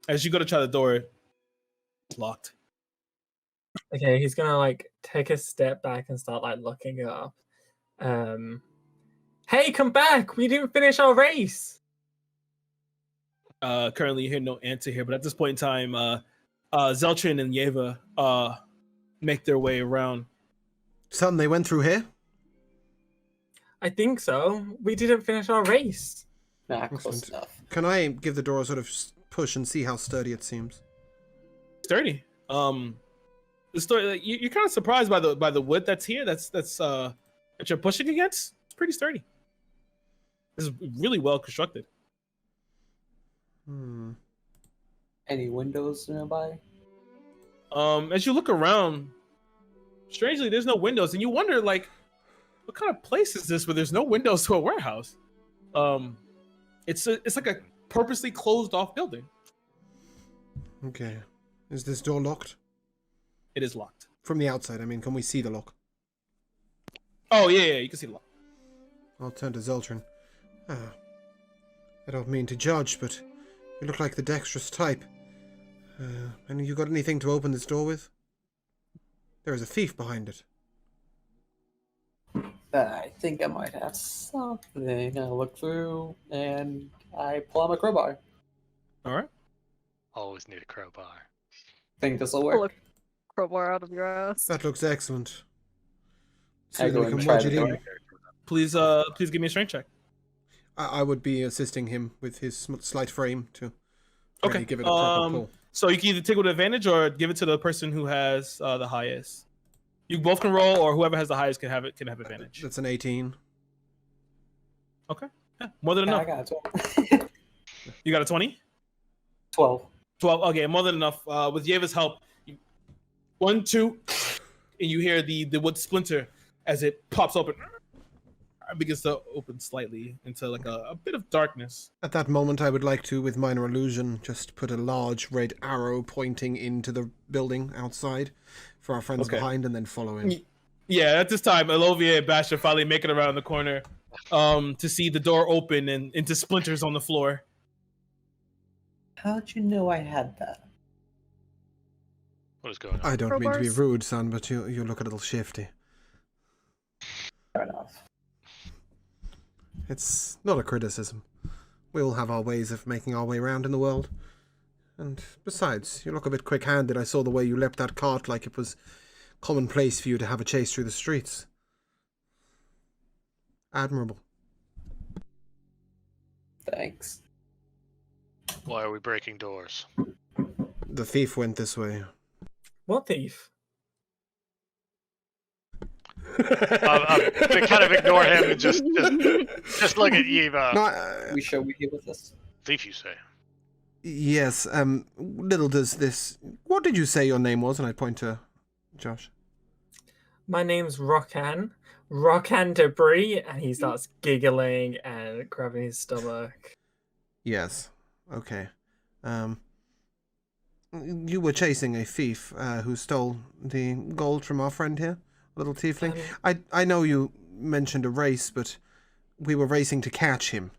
As you go to try the door, it's locked. Okay, he's gonna like take a step back and start like looking up. Hey, come back! We didn't finish our race. Currently, you hear no answer here, but at this point in time, Zeltrin and Yeva make their way around. Son, they went through here? I think so. We didn't finish our race. Nah, close enough. Can I give the door a sort of push and see how sturdy it seems? Sturdy. The story, like, you're kind of surprised by the wood that's here. That you're pushing against. It's pretty sturdy. This is really well constructed. Any windows nearby? As you look around, strangely, there's no windows, and you wonder, like, what kind of place is this where there's no windows to a warehouse? It's like a purposely closed off building. Okay. Is this door locked? It is locked. From the outside, I mean, can we see the lock? Oh, yeah, you can see the lock. I'll turn to Zeltrin. I don't mean to judge, but you look like the dexterous type. And you got anything to open this door with? There is a thief behind it. I think I might have something. I look through, and I pull out my crowbar. All right. Always need a crowbar. Think this will Pull a work? crowbar out of your ass. That looks excellent. I So go we and can try wedge the it in. door. Please give me a strength check. I would be assisting him with his slight frame to really give it a proper pull. So you can either take it with advantage or give it to the person who has the highest. You both can roll, or whoever has the highest can have advantage. That's an 18. Okay, yeah, more than Yeah, enough. I got a 12. You got a 20? 12. 12. Okay, more than enough. With Yeva's help, 1, 2, and you hear the wood splinter as it pops open. It begins to open slightly into like a bit of darkness. At that moment, I would like to, with minor illusion, just put a large red arrow pointing into the building outside for our friends behind, and then follow in. Yeah, at this time, Elovia and Bastion finally make it around the corner to see the door open and into splinters on the floor. How'd you know I had that? What is going on? I don't mean to be Crowbars? rude, son, but you look a little shifty. Fair enough. It's not a criticism. We all have our ways of making our way around in the world. And besides, you look a bit quick-handed. I saw the way you leapt that cart like it was commonplace for you to have a chase through the streets. Admirable. Thanks. Why are we breaking doors? The thief went this way. What thief? To kind of ignore him and just look at Eva. No, We show we here with this. Thief, you say? yes, little does this... What did you say your name was? And I point to Josh. My name's Rokan. Rokan Debris, and he starts giggling and grabbing his stomach. Yes. Okay. You were chasing a thief who stole the gold from our friend here, little tiefling. I know you mentioned a race, but we were racing to catch him.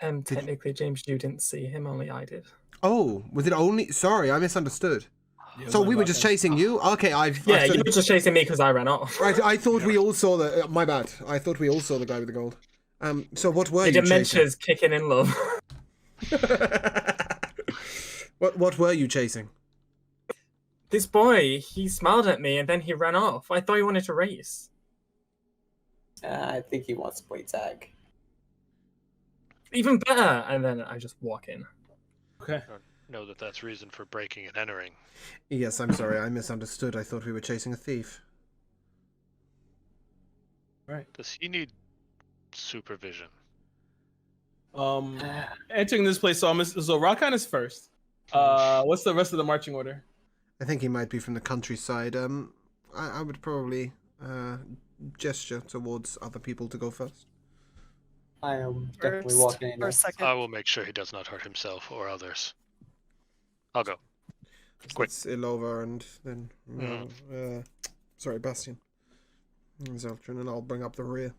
Technically, James, you didn't see him, only I did. Oh, was it only? Sorry, I misunderstood. Yeah, So we were just chasing you? Okay, Yeah, you were just chasing me because I ran off. Right, I thought we all saw the... my bad. I thought we all saw the guy with the gold. So what were The you dementia's kicking in love. chasing? What were you chasing? This boy, he smiled at me and then he ran off. I thought he wanted to race. I think he wants to play tag. Even better! And then I just walk in. Okay. Know that that's reason for breaking and entering. Yes, I'm sorry, I misunderstood. I thought we were chasing a thief. Right. Does he need supervision? Entering this place, so Rakan is first. What's the rest of the marching order? I think he might be from the countryside. I would probably gesture towards other people to go first. I am definitely walking in. For a second. I will make sure he does not hurt himself or others. I'll go. Quick. It's Ilova and then sorry, Bastion. And Zeltrin, and I'll bring up the rear.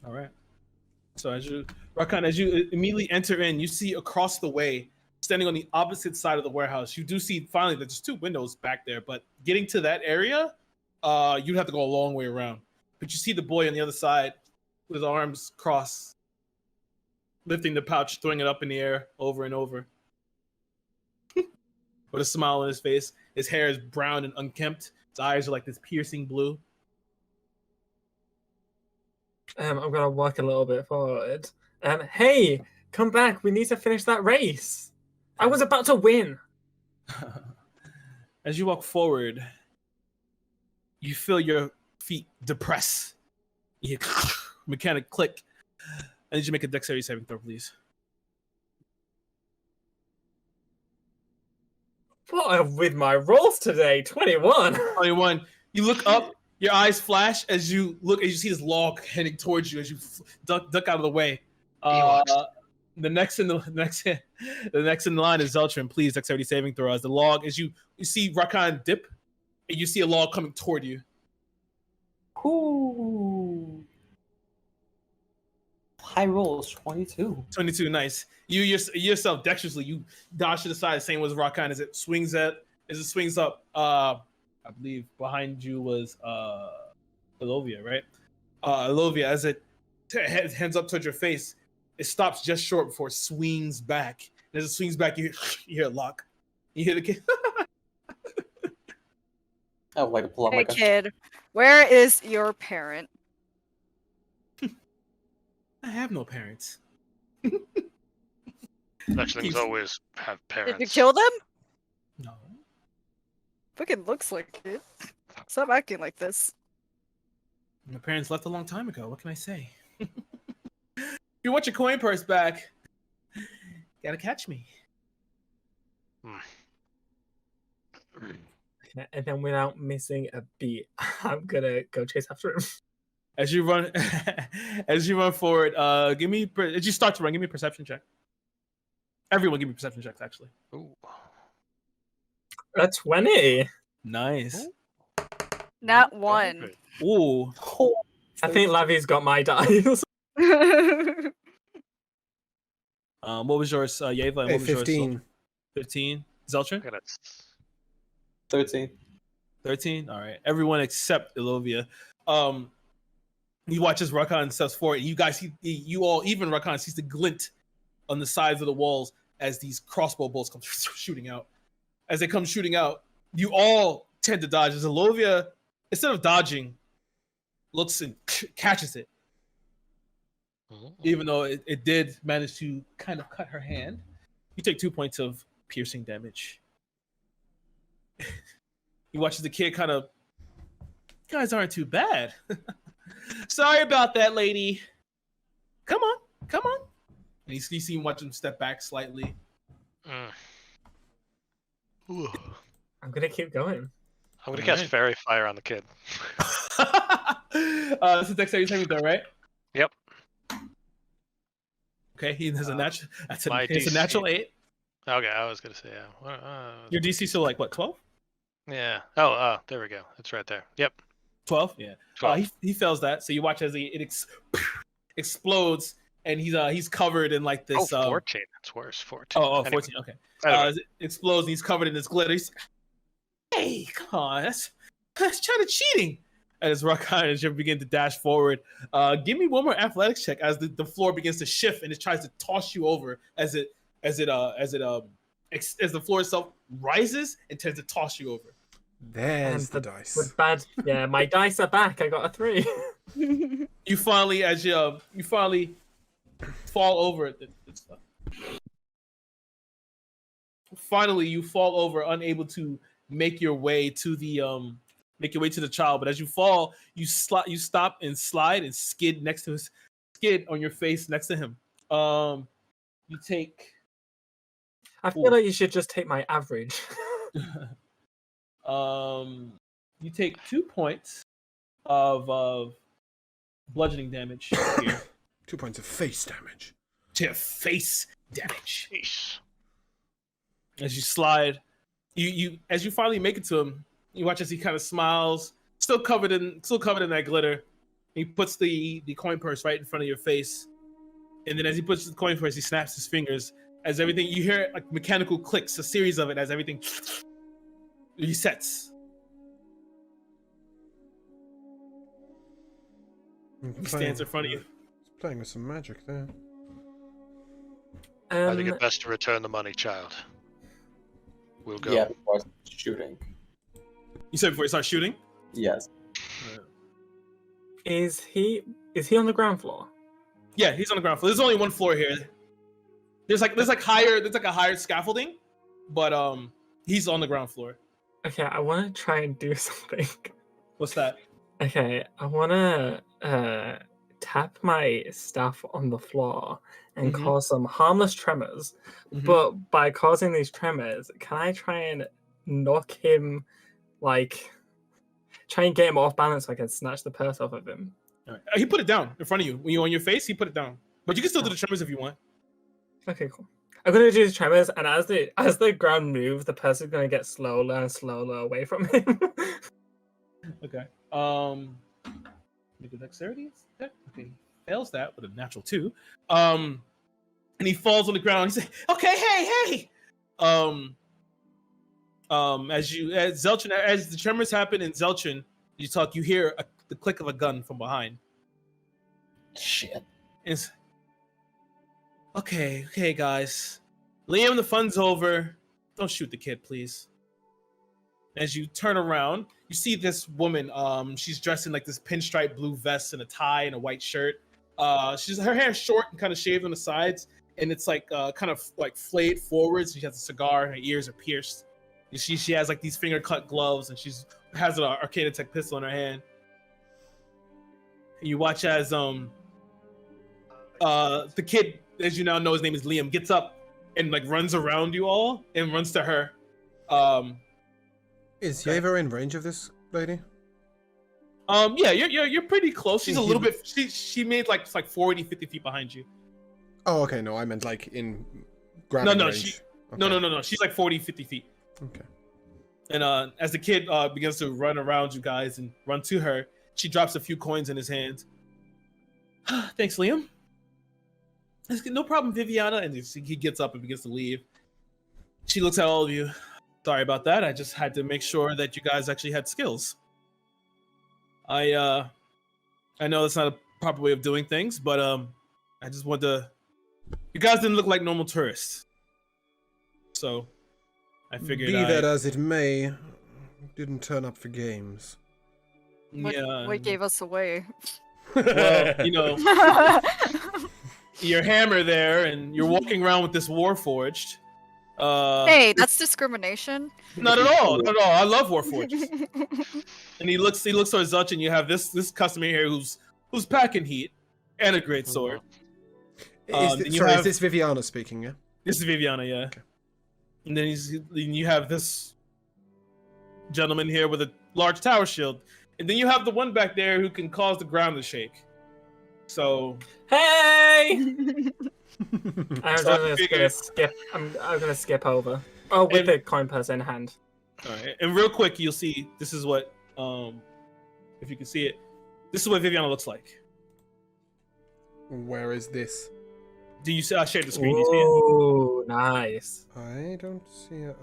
All right. So Rakan, as you immediately enter in, you see across the way, standing on the opposite side of the warehouse, you do see finally that there's 2 windows back there, but getting to that area, you'd have to go a long way around. But you see the boy on the other side with his arms crossed, lifting the pouch, throwing it up in the air over and over. With a smile on his face. His hair is brown and unkempt. His eyes are like this piercing blue. I'm gonna walk a little bit forward. Hey, come back. We need to finish that race. I was about to win. As you walk forward, you feel your feet depress. You hear mechanic click. I need you to make a dexterity saving throw, please. What with my rolls today? 21. 21. You look up, your eyes flash as you see this log heading towards you as you duck out of the way. The next in the line is Zeltrin. Please, dexterity saving throw. As the log, as you see Rakan dip, and you see a log coming toward you. Ooh. High rolls, 22. 22, nice. You yourself dexterously, you dodge to the side, same as Rakan as it swings up. I believe behind you was Elovia, right? Elovia, as it heads up towards your face, it stops just short before it swings back. And as it swings back, you hear a lock. You hear the kid. I would like to pull out Hey my gun. kid, where is your parent? I have no parents. Such things always have parents. Did you kill them? No. Fucking looks like it. Stop acting like this. My parents left a long time ago. What can I say? If you want your coin purse back, gotta catch me. And then without missing a beat, I'm gonna go chase after him. As you run, forward, as you start to run, give me a perception check. Everyone, give me perception checks. Actually. Ooh. A 20. Nice. Not one. Ooh. I think Lavi's got my dice. What was yours, Yeva? What was 15. yours? 15. Zeltrin? 13. 13. All right. Everyone except Elovia. You watch as Rakan steps forward, and you guys see, even Rakan sees the glint on the sides of the walls as these crossbow bolts come shooting out. As they come shooting out, you all tend to dodge. As Elovia, instead of dodging, looks and catches it. Even though it did manage to kind of cut her hand, you take 2 points of piercing damage. You watch as the kid kind of, you guys aren't too bad. Sorry about that, lady. Come on. And you see him watch him step back slightly. I'm gonna keep going. I'm gonna cast Fairy Fire on the kid. This is dexterity saving throw, right? Yep. Okay, he has a natural. It's DC. a natural 8. Okay, I was gonna say yeah. Your DC still like what, 12? Yeah. Oh, there we go. It's right there. Yep. 12. Yeah. 12. He fails that. So you watch as it explodes, and he's covered in like this. 14. That's worse. 14. Oh, Anyway. 14. Okay. Anyway. It explodes, and he's covered in this glitter. He's like, hey, come on, that's kind of cheating. And as Rakan and Jim begin to dash forward, give me one more athletics check as the floor begins to shift and it tries to toss you over as the floor itself rises and tends to toss you over. There's the dice. With bad, yeah, my dice are back. I got a 3. You finally fall over. Finally, you fall over, unable to make your way to the child. But as you fall, you stop and slide and skid on your face next to him. You take. I feel like you should just take my average. You take 2 points of bludgeoning damage here. 2 points of face damage. Face damage. Jeez. As you slide, as you finally make it to him, you watch as he kind of smiles, still covered in that glitter. He puts the coin purse right in front of your face, and then as he puts the coin purse, he snaps his fingers. As everything, you hear like mechanical clicks, a series of it as everything resets. He stands in front of you. He's playing with some magic there. I think it's best to return the money, child. We'll go. Yeah, before shooting. You said before you start shooting? Yes. Is he on the ground floor? Yeah, he's on the ground floor. There's only one floor here. There's like a higher scaffolding, but he's on the ground floor. Okay, I want to try and do something. What's that? Okay, I want to tap my staff on the floor and cause some harmless tremors. But by causing these tremors, can I try and knock him, try and get him off balance so I can snatch the purse off of him? All right. He put it down in front of you. When you're on your face, he put it down. But you can still do the tremors if you want. Okay, cool. I'm gonna do the tremors, and as the ground moves, the purse is gonna get slower and slower away from him. Okay. Make a dexterity. Okay. Fails that with a natural 2. And he falls on the ground. He's like, "Okay, hey." As the tremors happen in Zeltrin, you hear the click of a gun from behind. Shit. It's okay, guys. Liam, the fun's over. Don't shoot the kid, please. As you turn around, you see this woman. She's dressed in like this pinstripe blue vest and a tie and a white shirt. Her hair is short and kind of shaved on the sides, and it's like kind of like flayed forwards. She has a cigar, and her ears are pierced. And she has like these finger cut gloves, and has an Arcana Tech pistol in her hand. And you watch as the kid, as you now know, his name is Liam, gets up and like runs around you all and runs to her. Is Yeva in range of this lady? Yeah, you're pretty close. She's a little bit. She made like 40, 50 feet behind you. Oh, okay. No, I meant like in grabbing range. No. She's like 40, 50 feet. Okay. And as the kid begins to run around you guys and run to her, she drops a few coins in his hand. Thanks, Liam. No problem, Viviana. And he gets up and begins to leave. She looks at all of you. Sorry about that. I just had to make sure that you guys actually had skills. I know that's not a proper way of doing things, but I just wanted to. You guys didn't look like normal tourists, so I figured. Be that as it may, didn't turn up for games. What gave us away? Well, your hammer there, and you're walking around with this Warforged. Hey, that's discrimination. Not at all. I love Warforged. And he looks towards Zutch, and you have this customer here who's packing heat and a great sword. Is this Viviana speaking? Yeah. This is Viviana, yeah. Okay. And then you have this gentleman here with a large tower shield, and then you have the one back there who can cause the ground to shake. So hey. I'm gonna skip. I'm gonna skip over. Oh, with the coin purse in hand. All right, and real quick, you'll see this is what if you can see it. This is what Viviana looks like. Where is this? Do you see? I shared the screen. Do you see it? Oh, nice. I don't see it.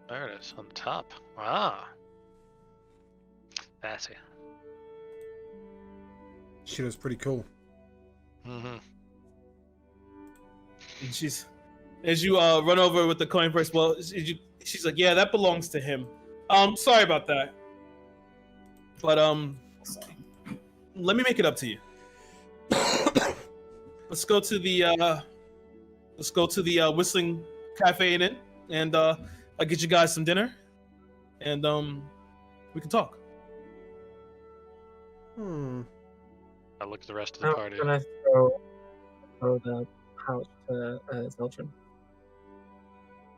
There it is on the top. Ah. Fancy. She was pretty cool. Mm-hmm. And she's, as you run over with the coin purse, well, she's like, yeah, that belongs to him. Sorry about that. But let me make it up to you. Let's go to the Whistling Cafe and Inn, and I'll get you guys some dinner, and we can talk. I look at the rest of the party. I'm gonna throw the pouch to Zeltron.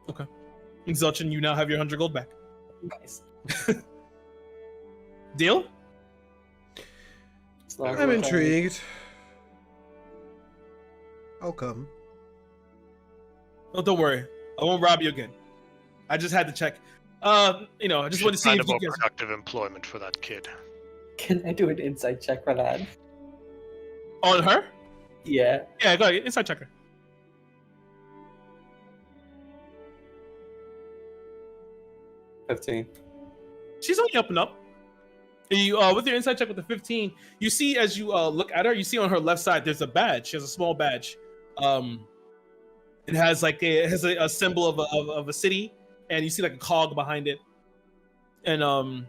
Okay. And Zeltron, you now have your 100 gold back. Nice. Deal? I'm intrigued. I'll come. Oh, don't worry. I won't rob you again. I just had to check. I just wanted to see find if a more you guys... productive employment for that kid. Can I do an insight check for that? On her? Yeah. Yeah, go ahead. Inside checker. $15. She's only up and up. You, with your inside check with the 15, you see as you look at her, you see on her left side there's a badge. She has a small badge. It has like a symbol of a city, and you see like a cog behind it. And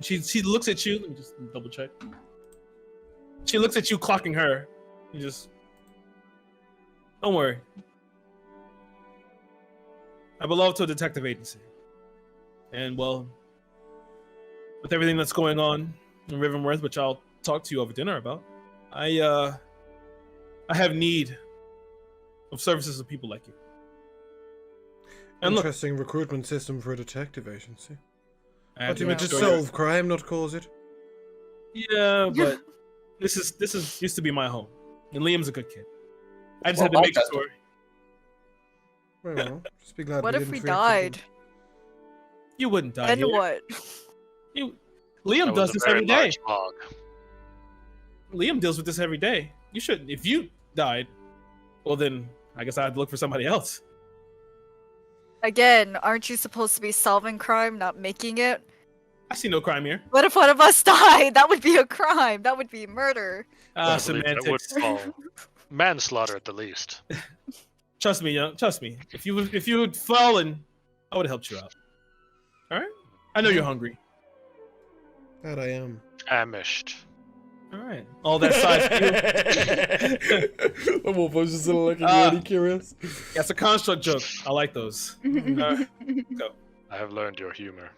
she looks at you. Let me just double check. She looks at you, clocking her. You just don't worry. I belong to a detective agency, and well, with everything that's going on in Rivenworth, which I'll talk to you over dinner about, I have need of services of people like you. And Interesting recruitment system for a detective agency. What do you mean to sure solve crime, not cause it? Yeah, but this is used to be my home, and Liam's a good kid. I just had to make sure. Well, just be glad. What if didn't we preempt died? You wouldn't die. Then here. what? Liam That does was a this very every day. large log. Liam deals with this every day. You shouldn't. If you died, well then I guess I have to look for somebody else. Again, aren't you supposed to be solving crime, not making it? I see no crime here. What if one of us died? That would be a crime. That would be murder. I believe that would Semantics. fall manslaughter at the least. Trust me, young. Trust me. If you had fallen, I would have helped you out. All right. I know you're hungry. That I am. Famished. All right. All that size. The wolf was just looking really curious. That's a construct joke. I like those. Go. I have learned your humor.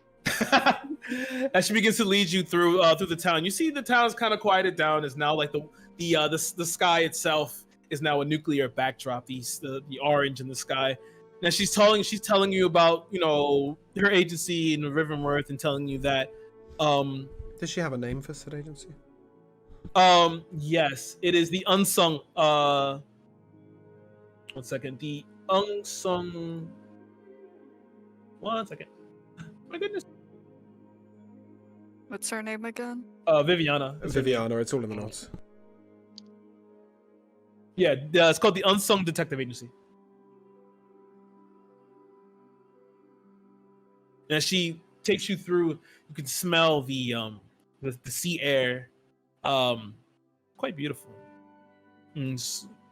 As she begins to lead you through the town, you see the town's kind of quieted down. It's now like the sky itself is now a nuclear backdrop. The orange in the sky. Now she's telling you about her agency in Rivenworth, and telling you that Does she have a name for said agency? Yes, it is the unsung. 1 second. The unsung. 1 second. My goodness. What's her name again? Viviana. Viviana, it's all in the notes. Yeah, it's called the Unsung Detective Agency. And as she takes you through, you can smell the sea air. Quite beautiful. And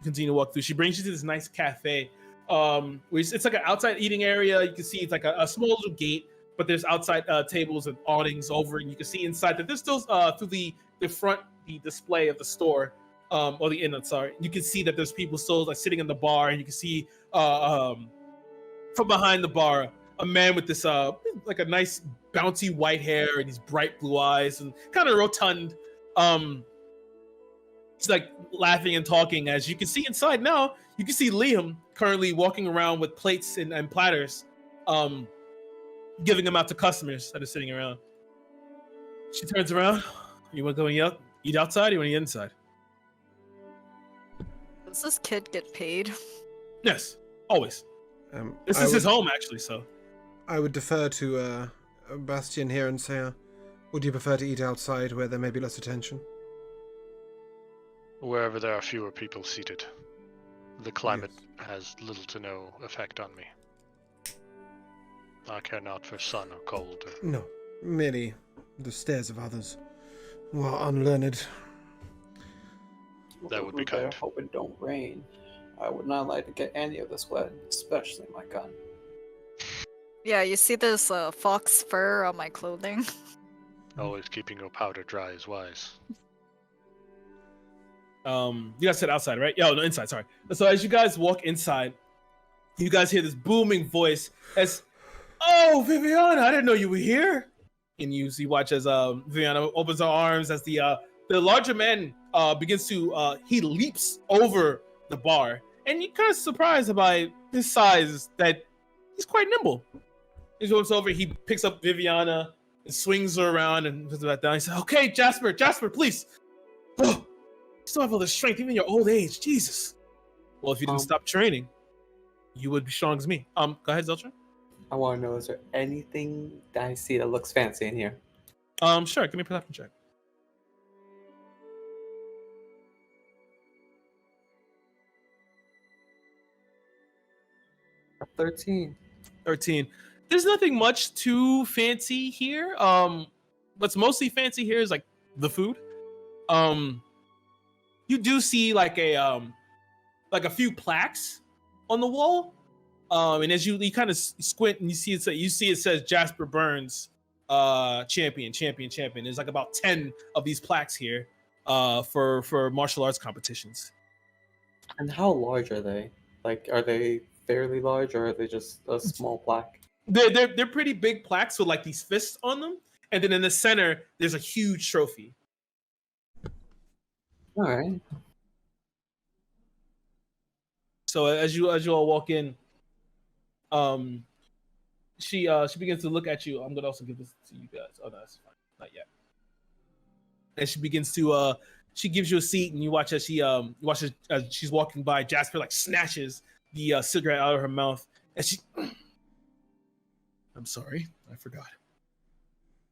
continue to walk through. She brings you to this nice cafe. It's like an outside eating area. You can see it's like a small little gate, but there's outside tables and awnings over, and you can see inside that there's still through the front, the display of the store, or the inn. I'm sorry. You can see that there's people still like sitting in the bar, and you can see from behind the bar a man with this like a nice bouncy white hair and these bright blue eyes and kind of rotund. He's like laughing and talking. As you can see inside now, you can see Liam currently walking around with plates and platters, giving them out to customers that are sitting around. She turns around. You want to go eat outside, or you want to eat inside? Does this kid get paid? Yes, always. This is his home, actually. So I would defer to Bastian here and say, Would you prefer to eat outside where there may be less attention? Wherever there are fewer people seated. The climate has little to no effect on me. I care not for sun or cold. No, merely the stares of others who are unlearned. That would be Over there, kind. hope it don't rain. I would not like to get any of this wet, especially my gun. Yeah, you see this fox fur on my clothing? Always keeping your powder dry is wise. You guys said outside, right? Yeah, no, inside. Sorry. So as you guys walk inside, you guys hear this booming voice as, "Oh, Viviana, I didn't know you were here." And you watch as Viviana opens her arms as the larger man begins to he leaps over the bar, and you're kind of surprised by his size that he's quite nimble. He goes over, he picks up Viviana and swings her around and puts her back down. He says, "Okay, Jasper, please. Oh, you still have all this strength, even in your old age. Jesus." Well, if you didn't stop training, you would be strong as me. Go ahead, Zeltron. I want to know, is there anything that I see that looks fancy in here? Sure. Give me a perception check. 13. 13. There's nothing much too fancy here. What's mostly fancy here is like the food. You do see like a few plaques on the wall. And as you kind of squint and you see it says Jasper Burns, champion. There's like about 10 of these plaques here, for martial arts competitions. And how large are they? Like, are they fairly large, or are they just a small plaque? They're pretty big plaques with like these fists on them, and then in the center there's a huge trophy. All right. So as you all walk in, she begins to look at you. I'm gonna also give this to you guys. Oh no, that's fine, not yet. And she begins to she gives you a seat, and you watch as she's walking by. Jasper like snatches the cigarette out of her mouth, and she. I'm sorry, I forgot.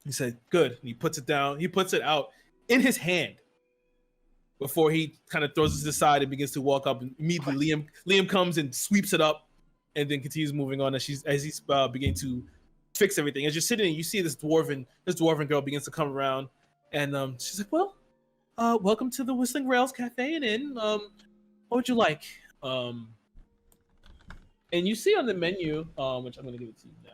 He said, "Good." And he puts it down. He puts it out in his hand before he kind of throws it aside and begins to walk up. And immediately, Liam comes and sweeps it up, and then continues moving on as he's beginning to fix everything. As you're sitting, there, you see this dwarven girl begins to come around, and she's like, "Well, welcome to the Whistling Rails Cafe and Inn. What would you like?" And you see on the menu, which I'm going to give it to you now.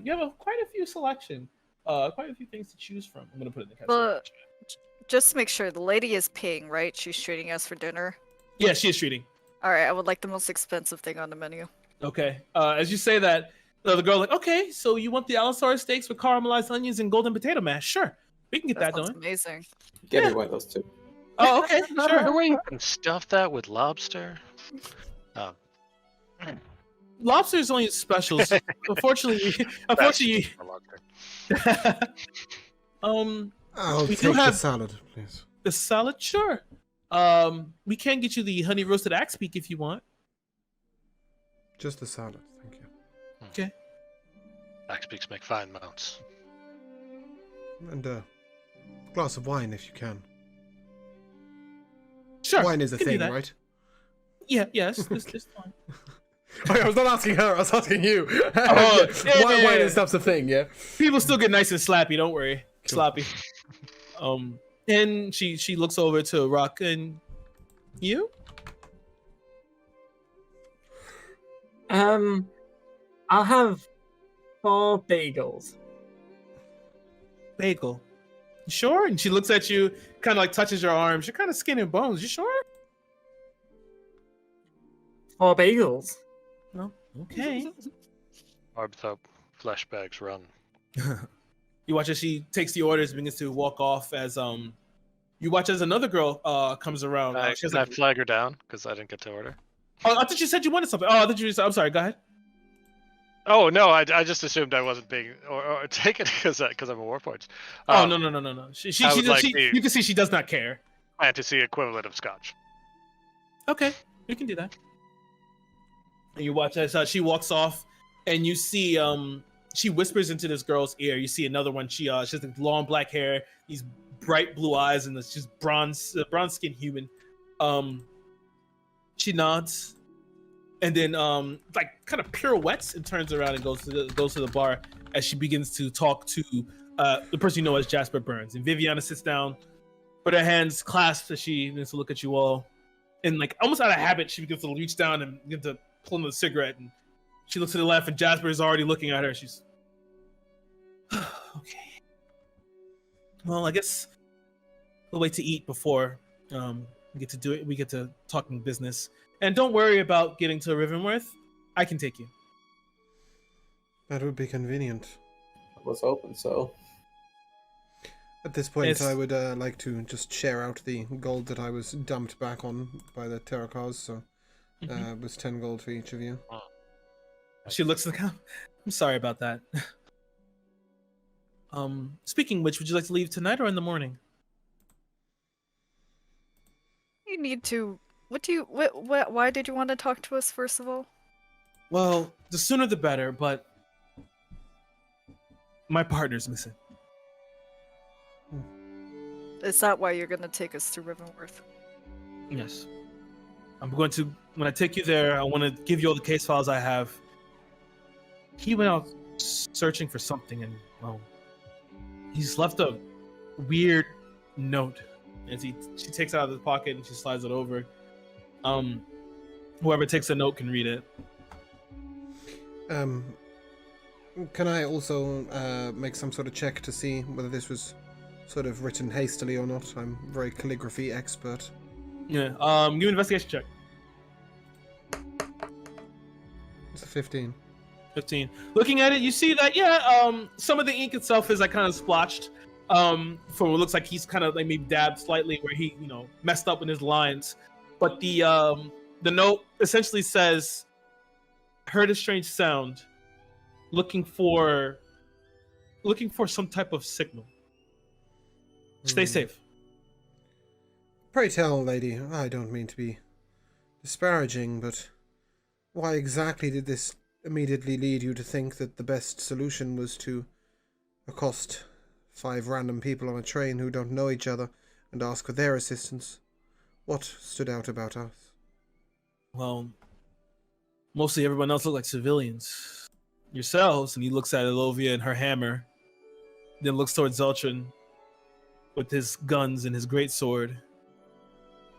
You have quite a few selection, quite a few things to choose from. I'm gonna put it in the category. But just to make sure, the lady is paying, right? She's treating us for dinner. Yeah, she is treating. All right, I would like the most expensive thing on the menu. Okay. As you say that, the girl like, "Okay, so you want the Allosaurus steaks with caramelized onions and golden potato mash? Sure, we can get that Sounds done." amazing. Give me one of those two. Oh, okay, sure. The way you can stuff that with lobster. Lobster is only specials. Unfortunately. I'll We take do the have- salad, please. The salad, sure. We can get you the honey roasted axe beak if you want. Just the salad, thank you. Okay. Axe beaks make fine mounts. And a glass of wine if you can. Sure. Wine is a can do thing, that. right? Yeah. Yes. This fine. I was not asking her, I was asking you. Oh, yeah, Wine and stuff's a thing, yeah? People still get nice and slappy. Don't worry. Cool. Sloppy. And she looks over to Rock and you. I'll have 4 bagels. Bagel. You sure? And she looks at you, kind of like touches your arms. You're kind of skin and bones. You sure? 4 bagels. No. Okay. Arbthop flesh bags run. You watch as she takes the orders and begins to walk off. As you watch as another girl comes around. She has Can I like, flag her down because I didn't get to order? oh, I thought you said you wanted something. Oh, I thought you said. I'm sorry. Go ahead. Oh no, I just assumed I wasn't being or taken because I'm a Warforged. Oh no. She I would like you can see she does not care. Fantasy equivalent of Scotch. Okay, you can do that. And you watch as she walks off, and you see she whispers into this girl's ear. You see another one. She has like long black hair, these bright blue eyes, and it's just bronze skin human. She nods, and then like kind of pirouettes and turns around and goes to the bar as she begins to talk to the person you know as Jasper Burns. And Viviana sits down, with her hands clasped as she begins to look at you all, and like almost out of habit, she begins to reach down and begin to pull another cigarette. And she looks to the left, and Jasper is already looking at her. She's okay. Well, I guess we'll wait to eat before we get to do it. We get to talking business. And don't worry about getting to Rivenworth. I can take you. That would be convenient. I was hoping so. At this point, I would like to just share out the gold that I was dumped back on by the Terakars, so it was 10 gold for each of you. She looks like, I'm sorry about that. Speaking of which, would you like to leave tonight or in the morning? You need to. Why did you want to talk to us first of all? Well, the sooner the better, but my partner's missing. Is that why you're gonna take us to Rivenworth? Yes. When I take you there, I want to give you all the case files I have. He went out searching for something, and well, he's left a weird note. As she takes it out of his pocket and she slides it over. Whoever takes the note can read it. Can I also make some sort of check to see whether this was sort of written hastily or not? I'm a very calligraphy expert. Yeah. Give an investigation check. It's a 15. 15. Looking at it, you see that some of the ink itself is like kind of splotched. For what looks like he's kind of like maybe dabbed slightly where he messed up in his lines. But the note essentially says, "Heard a strange sound, looking for some type of signal. Stay safe." Pray tell, lady, I don't mean to be disparaging, but why exactly did this immediately lead you to think that the best solution was to accost 5 random people on a train who don't know each other and ask for their assistance? What stood out about us? Well, mostly everyone else looked like civilians. Yourselves, and he looks at Elovia and her hammer, then looks towards Zeltrin with his guns and his greatsword,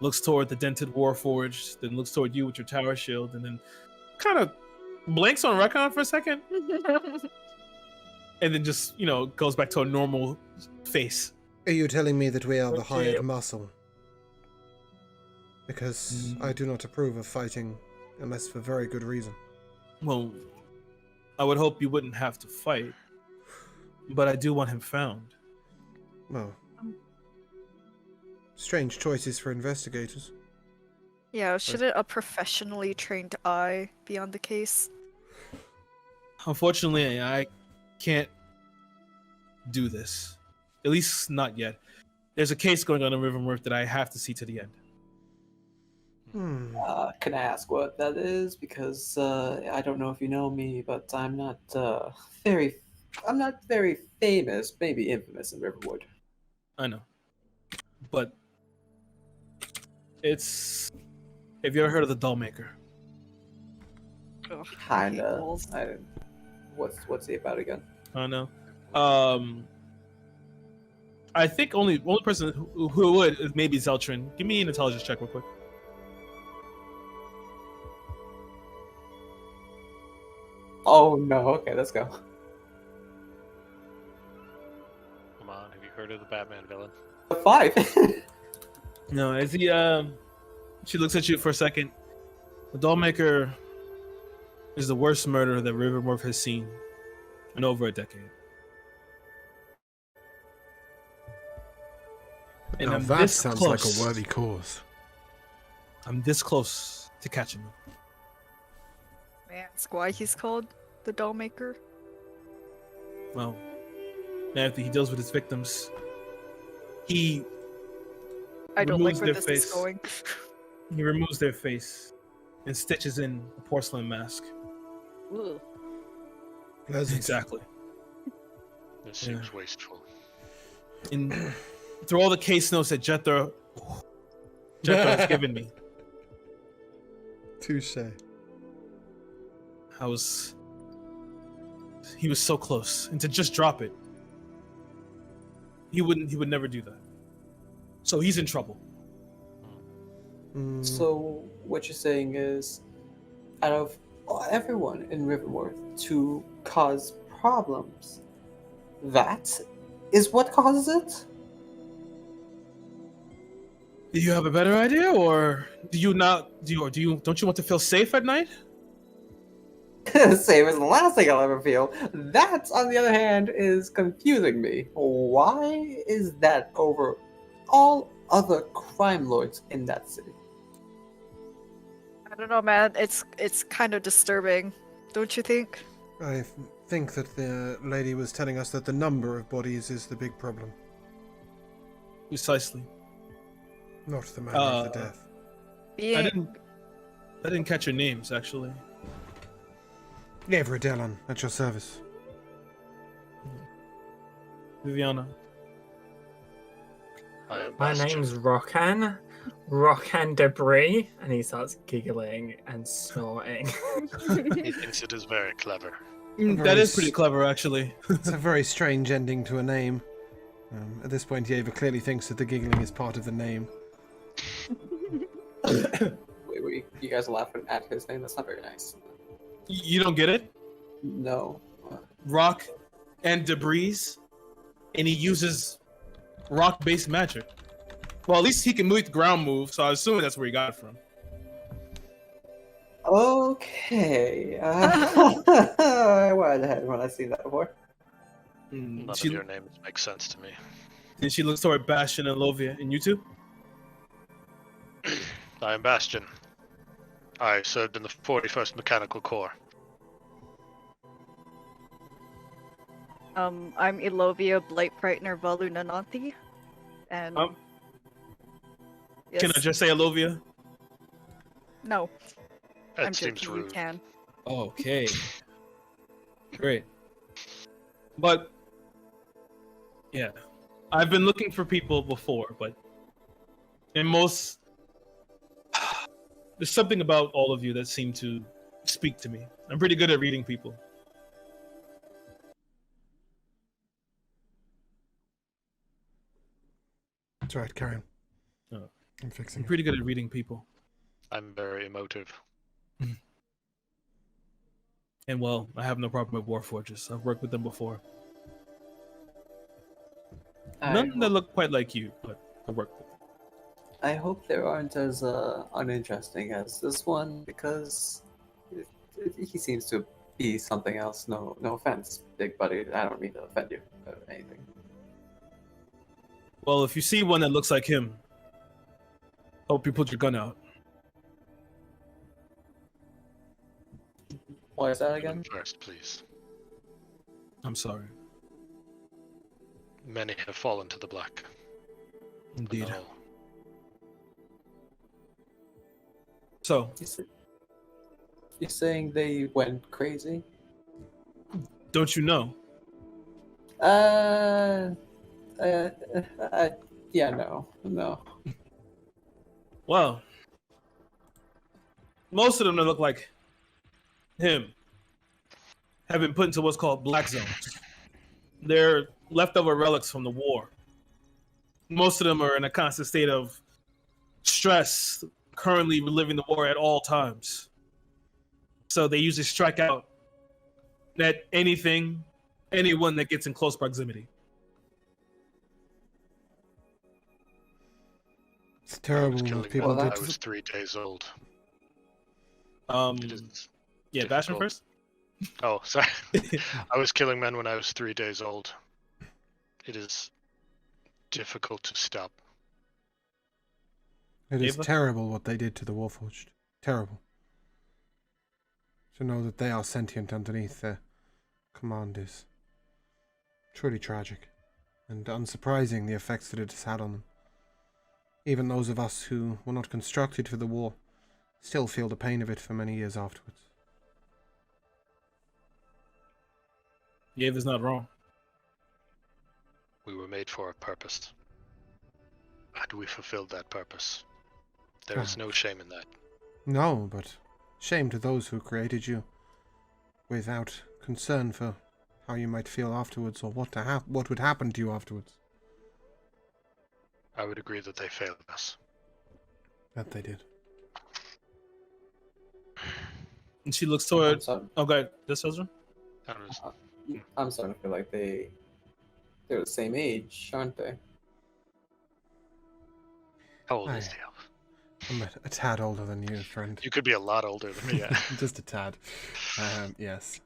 looks toward the dented Warforged, then looks toward you with your tower shield, and then kind of blanks on Rekon for a second. And then just, goes back to a normal face. Are you telling me that we are the hired muscle? Because I do not approve of fighting unless for very good reason. Well, I would hope you wouldn't have to fight, but I do want him found. Well, strange choices for investigators. Yeah, shouldn't a professionally trained eye be on the case? Unfortunately, I can't do this. At least not yet. There's a case going on in Rivenworth that I have to see to the end. Can I ask what that is? Because I don't know if you know me, but I'm not very famous, maybe infamous in Riverwood. I know, but it's. Have you ever heard of the Doll Maker? Ugh, Kinda. dolls. What's he about again? I know. I think only person who would is maybe Zeltrin. Give me an intelligence check real quick. Oh no! Okay, let's go. Come on, have you heard of the Batman villain? 5. No, as he she looks at you for a second. The Dollmaker is the worst murder that Riverworth has seen in over a decade. And Now I'm that this sounds close. like a worthy cause. I'm this close to catching him. Man, that's why he's called the Dollmaker. Well, after he deals with his victims, he I don't like removes where their this is face. going. He removes their face and stitches in a porcelain mask. Ooh. Exactly. This seems wasteful. And through all the case notes that Jethro has given me, Touche. he was so close, and to just drop it, he would never do that. So he's in trouble. So what you're saying is, out of everyone in Riverworth to cause problems, that is what causes it? Do you have a better idea, or do you not? Don't you want to feel safe at night? Same as the last thing I'll ever feel. That, on the other hand, is confusing me. Why is that over all other crime lords in that city? I don't know, man. It's kind of disturbing, don't you think? I think that the lady was telling us that the number of bodies is the big problem, Precisely. not the manner of the death. I didn't catch your names, actually. Nevra Delon, at your service. Viviana. My name's Rockan Debris, and he starts giggling and snorting. He thinks it is very clever. That is pretty clever, actually. It's a very strange ending to a name. At this point, Yeva clearly thinks that the giggling is part of the name. Wait, you guys are laughing at his name? That's not very nice. You don't get it? No. Rock and debris, and he uses rock-based magic. Well, at least he can move the ground move, so I assume that's where he got it from. Okay. I went ahead when I seen that before. None of your names make sense to me. And she looks toward Bastion and Lovia. And you two? I am Bastion. I served in the 41st Mechanical Corps. I'm Ilovia Blightbrightener Valunananthi, and yes. Can I just say Alovia? No, That I'm seems joking. You rude. can. Okay. Great. But yeah, I've been looking for people before, but in most, there's something about all of you that seem to speak to me. I'm pretty good at reading people. That's right, Karen. Oh. I'm fixing I'm pretty good at reading people. I'm very emotive. And well, I have no problem with Warforges. I've worked with them before. None that look quite like you, but I worked with them. I hope they aren't as uninteresting as this one, because he seems to be something else. No offense, big buddy. I don't mean to offend you or anything. Well, if you see one that looks like him, hope you put your gun out. What is that again? First, please. I'm sorry. Many have fallen to the black. but Indeed. not all. So, You're saying they went crazy? don't you know? Yeah, no. Well, most of them that look like him have been put into what's called black zones. They're leftover relics from the war. Most of them are in a constant state of stress, currently reliving the war at all times. So they usually strike out at anyone that gets in close proximity. It's I terrible was what killing people men when do I to was 3 days old. It is Yeah, Bastion difficult. first. Oh, sorry. I was killing men when I was 3 days old. It is difficult to stop. It is Ava? terrible what they did to the Warforged. Terrible. To know that they are sentient underneath their command is truly tragic, and unsurprising the effects that it has had on them. Even those of us who were not constructed for the war still feel the pain of it for many years afterwards. Yava's not wrong. We were made for a purpose. And we fulfilled that purpose. There is no shame in that. No, but shame to those who created you, without concern for how you might feel afterwards or what would happen to you afterwards. I would agree that they failed us. That they did. And she looks toward. I'm sorry. Oh, go ahead. This Ezra? I'm starting to feel like they're the same age, aren't they? How old is the elf? I'm a tad older than you, friend. You could be a lot older than me, yeah. Just a tad. Yes.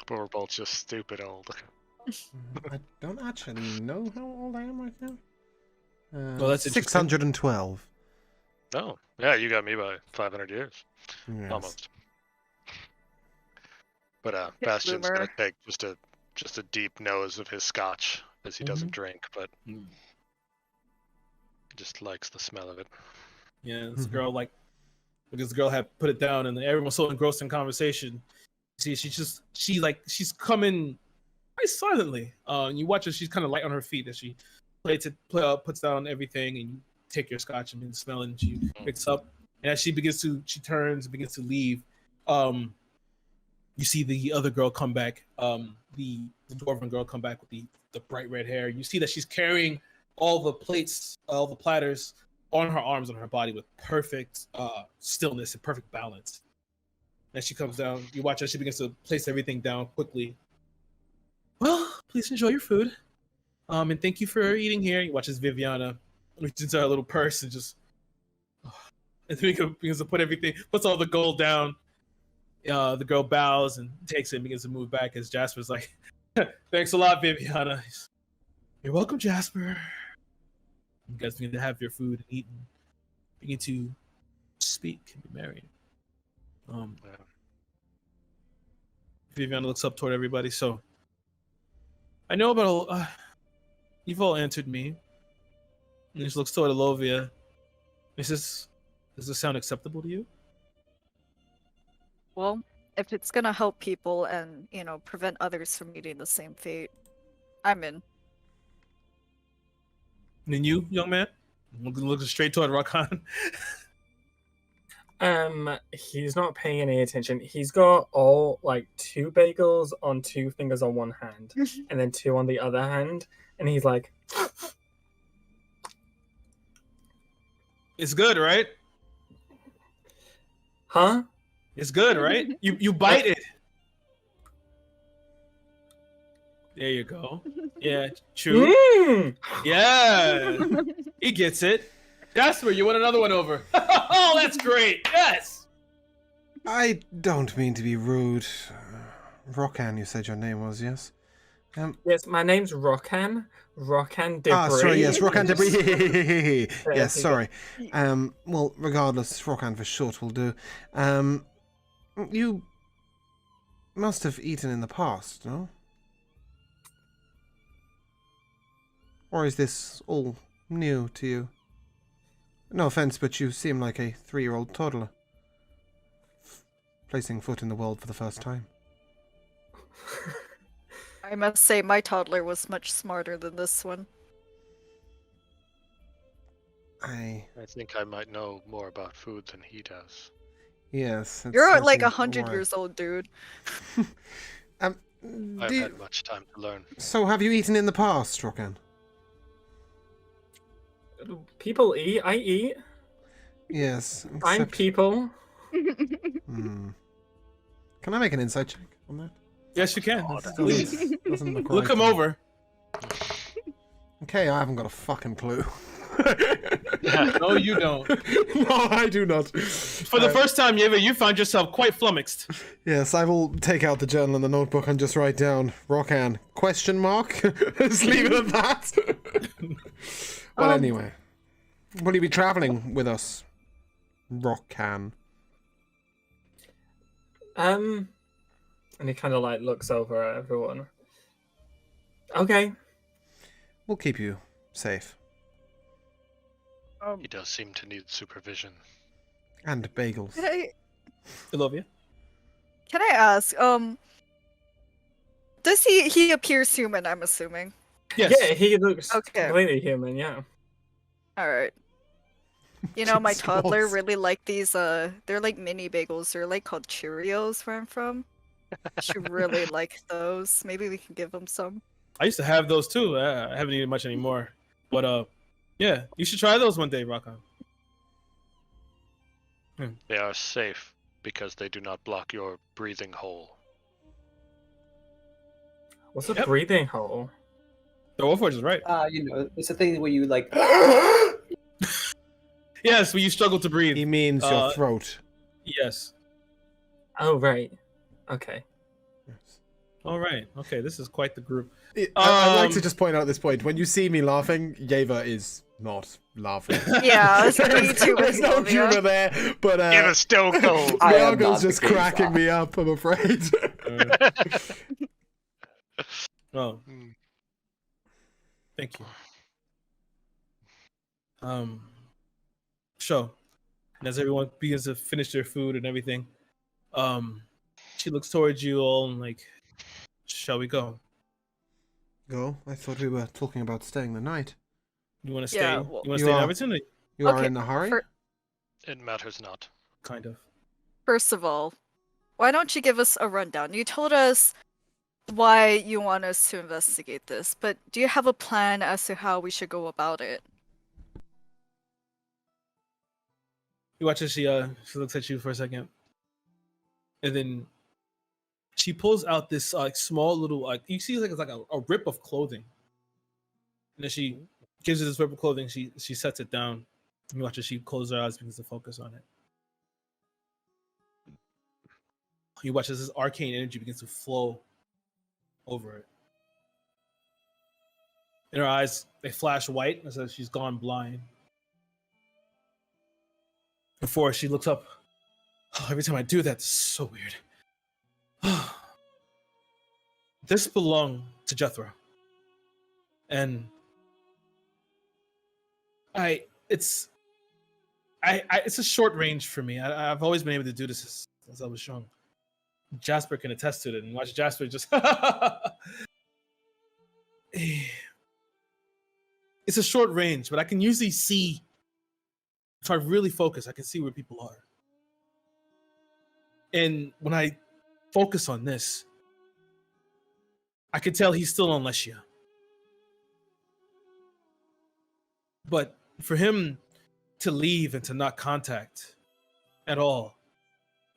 But we're both just stupid old. I don't actually know how old I am right now. Well, that's interesting. 612. Oh, yeah, you got me by 500 years. Yes. Almost. But Bastion's boomer. gonna take just a deep nose of his scotch, as he doesn't drink, but he just likes the smell of it. Yeah, this girl because the girl had put it down, and everyone was so engrossed in conversation. See, she's coming very silently. And you watch her; she's kind of light on her feet as she puts down everything, and you take your scotch and smell it, and she picks up. And as she turns and begins to leave, you see the other girl come back, the dwarven girl come back with the bright red hair. You see that she's carrying all the plates, all the platters on her arms, on her body with perfect stillness and perfect balance. As she comes down, you watch as she begins to place everything down quickly. Well, please enjoy your food. And thank you for eating here. You watch as Viviana reaches into her little purse and just and begins to puts all the gold down. The girl bows and takes it and begins to move back as Jasper's like, thanks a lot, Viviana. You're welcome, Jasper. You guys begin to have your food and eat and begin to speak and be merry. Viviana looks up toward everybody. So, I know about you've all answered me. And she looks toward Elovia. Does this sound acceptable to you? Well, if it's gonna help people and, prevent others from meeting the same fate, I'm in. And then you, young man, looking straight toward Rakan. He's not paying any attention. He's got all 2 bagels on 2 fingers on one hand, and then 2 on the other hand, and he's like, It's good, right? huh? It's good, right? You bite it. There you go. Yeah, true. Yeah, he gets it. Jasper, you want another one over? Oh, that's great. Yes. I don't mean to be rude. Rokan, you said your name was, yes? Yes, my name's Rokan. Rokan Debris. Sorry, yes, Rokan Debris. Yeah, Yes, okay, sorry. Well, regardless, Rokan for short will do. You must have eaten in the past, no? Or is this all new to you? No offense, but you seem like a 3-year-old toddler. Placing foot in the world for the first time. I must say, my toddler was much smarter than this one. I think I might know more about food than he does. Yes. You're like 100 years old, dude. I've had much time to learn. So have you eaten in the past, Rokan? People eat. I eat. Yes. I'm except- people. Can I make an insight check on that? Yes, you can. Please. Doesn't look Look right him to me. over. Okay, I haven't got a fucking clue. No, you don't. No, I do not. For the first time ever, you found yourself quite flummoxed. Yes, I will take out the journal and the notebook and just write down Rokan ? Just leave it at that. Well, anyway, will you be traveling with us, Rokan? And he kind of looks over at everyone. Okay. We'll keep you safe. He does seem to need supervision. And bagels. I love you. Can I ask, Does he appears human, I'm assuming. Yes. Yeah, he looks Okay. completely human. Yeah. All right. You know, my Jeez, toddler balls. really like these. They're like mini bagels. They're like called Cheerios where I'm from. She really likes those. Maybe we can give him some. I used to have those too. I haven't eaten much anymore. But yeah, you should try those one day, Rocco. They are safe because they do not block your breathing hole. What's a Yep. breathing hole? The Warforged is right. You know, it's a thing where you like. Yes, when you struggle to breathe. He means your throat. Yes. Oh right. Okay. All right. Okay, this is quite the group. I'd like to just point out at this point, when you see me laughing, Yeva is not laughing. Yeah, me too. There's no humor there, but Give us stone cold. I am Iago's not just the case, cracking me up, I'm afraid. Oh, Hmm. thank you. So, and as everyone begins to finish their food and everything, she looks towards you all and like, shall we go? Go? I thought we were talking about staying the night. You want to stay? Yeah, well- you want to You stay in are- Everton? You are Okay, in a hurry? It matters not. Kind of. First of all, why don't you give us a rundown? You told us why you want us to investigate this, but do you have a plan as to how we should go about it? You watch as she looks at you for a second, and then she pulls out this small little you see it's like a rip of clothing, and then she gives you this rip of clothing. She sets it down. You watch as she closes her eyes, begins to focus on it. You watch as this arcane energy begins to flow over it. In her eyes, they flash white as if she's gone blind. Before she looks up, oh, every time I do that, it's so weird. This belonged to Jethro, and it's a short range for me. I've always been able to do this since I was young. Jasper can attest to it, and watch Jasper just. It's a short range, but I can usually see. If I really focus, I can see where people are. And when I focus on this, I can tell he's still on Lesia. But for him to leave and to not contact at all,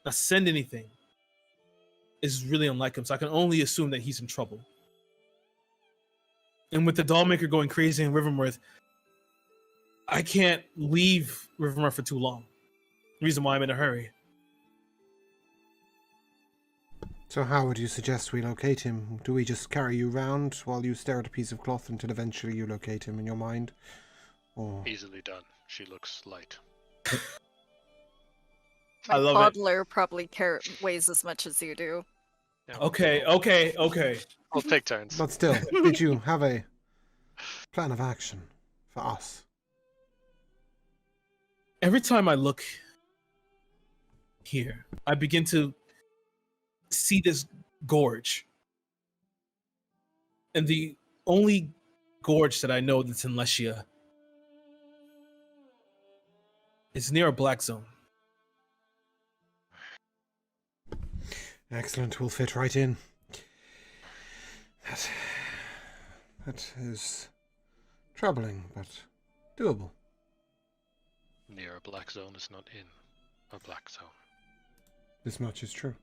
not send anything, is really unlike him. So I can only assume that he's in trouble. And with the Dollmaker going crazy in Rivermouth, I can't leave Rivermouth for too long. The reason why I'm in a hurry. So how would you suggest we locate him? Do we just carry you round while you stare at a piece of cloth until eventually you locate him in your mind? Or... Easily done. She looks light. I love it. Toddler probably weighs as much as you do. Yeah, Okay. We'll take turns. But still, did you have a plan of action for us? Every time I look here, I begin to see this gorge. And the only gorge that I know that's in Lesia is near a black zone. Excellent, we'll fit right in. That is troubling, but doable. Near a black zone is not in a black zone. This much is true.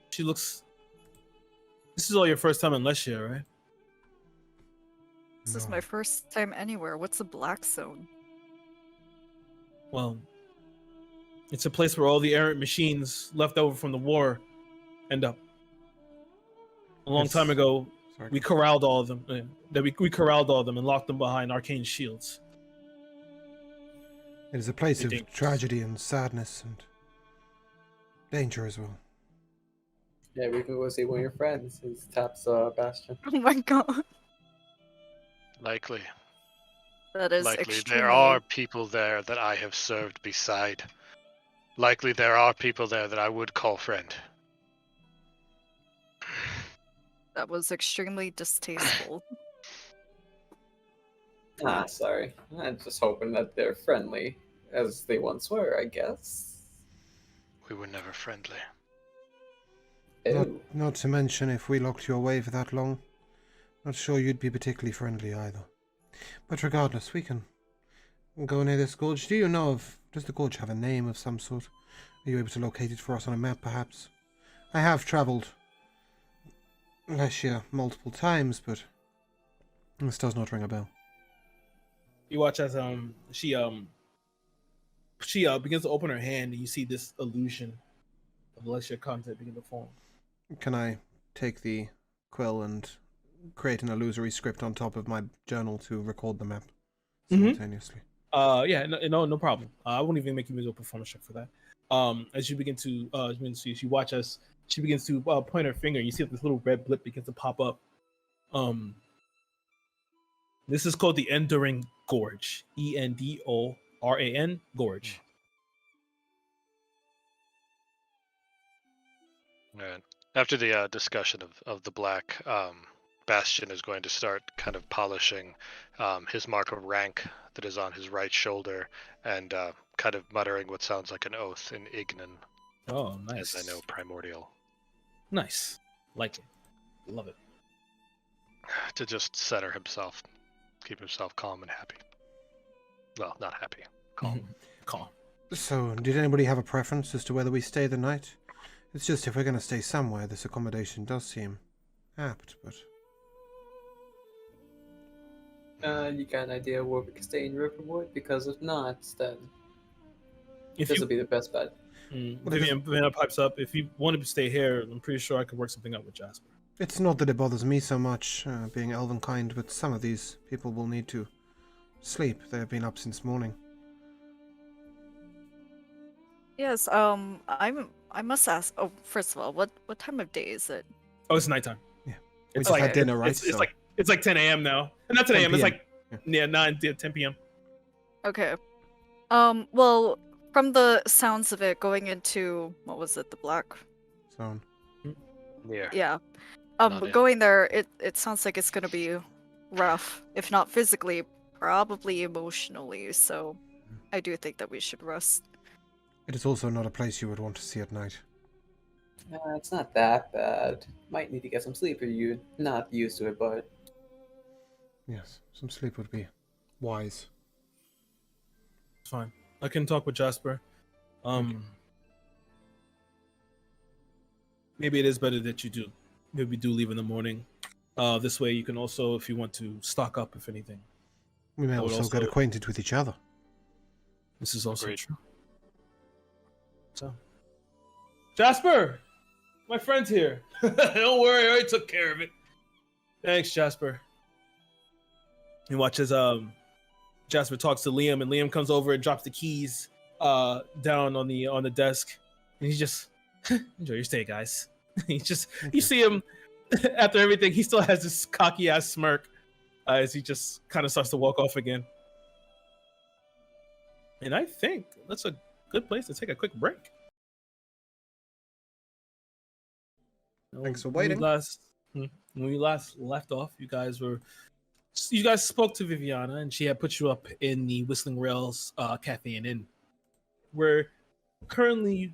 She looks. This is all your first time in Lesia, right? This is No. my first time anywhere. What's a black zone? Well, it's a place where all the errant machines left over from the war end up. A long Yes. time ago, Sorry. we corralled all of them. We corralled all of them and locked them behind arcane shields. It is a place of Ridiculous. tragedy and sadness and danger as well. Yeah, we can go see one of your friends. His taps Bastion. Oh my god. Likely. That is Likely. extremely... There are people there that I have served beside. Likely there are people there that I would call friend. That was extremely distasteful. Sorry. I'm just hoping that they're friendly, as they once were, I guess. We were never friendly. Ew. Not to mention, if we locked you away for that long, not sure you'd be particularly friendly either. But regardless, we can go near this gorge. Does the gorge have a name of some sort? Are you able to locate it for us on a map, perhaps? I have travelled Leshia multiple times, but this does not ring a bell. You watch as she begins to open her hand, and you see this illusion of Leshia content begin to form. Can I take the quill and create an illusory script on top of my journal to record the map simultaneously? No problem. I won't even make you do a performance check for that. As you begin to you watch as she begins to point her finger, you see that this little red blip begins to pop up. This is called the Enduring Gorge. ENDORAN Gorge. Right. After the discussion of the black, Bastion is going to start kind of polishing his mark of rank that is on his right shoulder, and kind of muttering what sounds like an oath in Ignan. Oh, nice. As I know, primordial. Nice. Like it. Love it. To just center himself, keep himself calm and happy. Well, not happy. Calm. Calm. So, did anybody have a preference as to whether we stay the night? It's just if we're going to stay somewhere, this accommodation does seem apt, but... You got an idea where we can stay in Riverwood? Because if not, then If this you will be the best bet. Vivian pipes up. If you wanted to stay here, I'm pretty sure I could work something out with Jasper. It's not that it bothers me so much, being elvenkind, but some of these people will need to sleep. They have been up since morning. Yes, I must ask. Oh, first of all, what time of day is it? Oh, it's nighttime. Yeah. It's just like had dinner, right? It's like 10 a.m. now. Not 10 a.m. It's 10 like 10 p.m. Okay. Well, from the sounds of it, going into what was it, the black? Zone. Yeah. Yeah. Not in. Going there, it sounds like it's gonna be rough, if not physically, probably emotionally. So, I do think that we should rest. It is also not a place you would want to see at night. It's not that bad. Might need to get some sleep if you're not used to it, but Yes, some sleep would be wise. It's fine. I can talk with Jasper. Maybe it is better that you do. Maybe do leave in the morning. This way you can also, if you want to, stock up if anything. We may I would also get acquainted with each other. This is also Agreed. true. So, Jasper, my friend's here. Don't worry, I already took care of it. Thanks, Jasper. You watch as Jasper talks to Liam, and Liam comes over and drops the keys down on the desk, and he's just enjoy your stay, guys. You see him after everything, he still has this cocky ass smirk as he just kind of starts to walk off again. And I think that's a good place to take a quick break. Thanks for waiting. When we last left off, you guys spoke to Viviana, and she had put you up in the Whistling Rails Cafe and Inn, where currently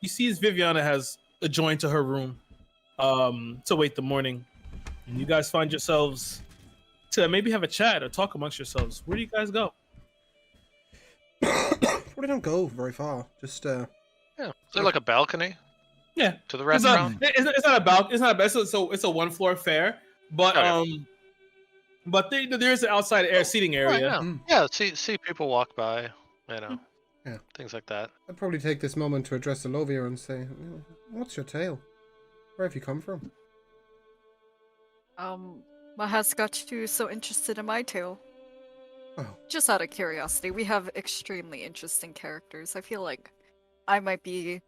you see as Viviana has adjoined to her room to wait the morning, and you guys find yourselves to maybe have a chat or talk amongst yourselves. Where do you guys go? We don't go very far. Just Yeah. Is there like a balcony Yeah, to the restaurant? it's not a balcony. It's not a balcony. So it's a 1-floor fare, but Okay. but there's an outside air seating area. Right, yeah. See people walk by, Yeah. things like that. I'd probably take this moment to address Olovia and say, "What's your tale? Where have you come from?" What has got you so interested in my tale? Oh, Just out of curiosity, we have extremely interesting characters. I feel like I might be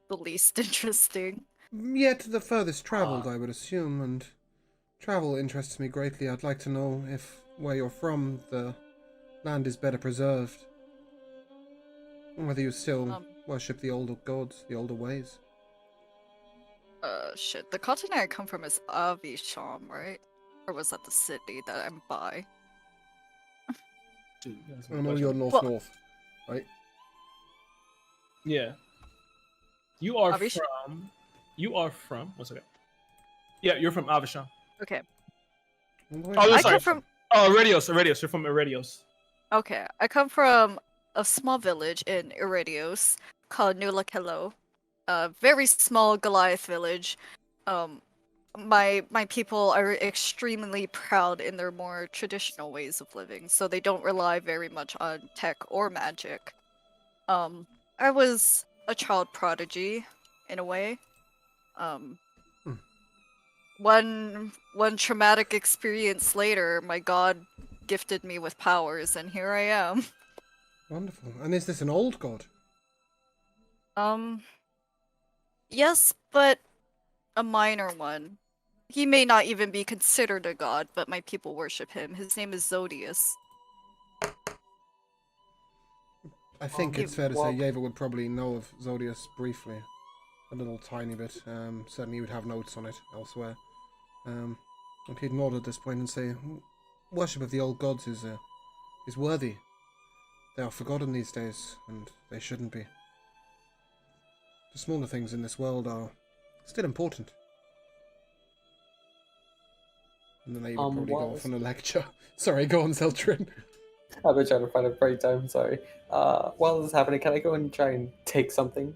the least interesting. yet the furthest travelled, I would assume, and travel interests me greatly. I'd like to know if where you're from, the land is better preserved. And whether you still worship the older gods, the older ways. Shit. The continent I come from is Avisham, right? Or was that the city that I'm by? Dude, that's I my know question. you're north, right? Yeah. You are Avish- from. One second. Yeah, you're from Avisham. Okay. Oh, I sorry. come from. Oh, Iredios. You're from Iredios. Okay, I come from a small village in Iredios called Nulakelo. A very small Goliath village. My people are extremely proud in their more traditional ways of living, so they don't rely very much on tech or magic. I was a child prodigy, in a way. One traumatic experience later, my god gifted me with powers, and here I am. Wonderful. And is this an old god? Yes, but a minor one. He may not even be considered a god, but my people worship him. His name is Zodius. I think it's fair to say Yeva would probably know of Zodius briefly. A little tiny bit. Certainly you would have notes on it elsewhere. And he'd nod at this point and say, worship of the old gods is worthy. They are forgotten these days, and they shouldn't be. The smaller things in this world are still important. And then they would probably go off on a lecture. Sorry, go on, Zeltrin. I've been trying to find a break time, sorry. While this is happening, can I go and try and take something?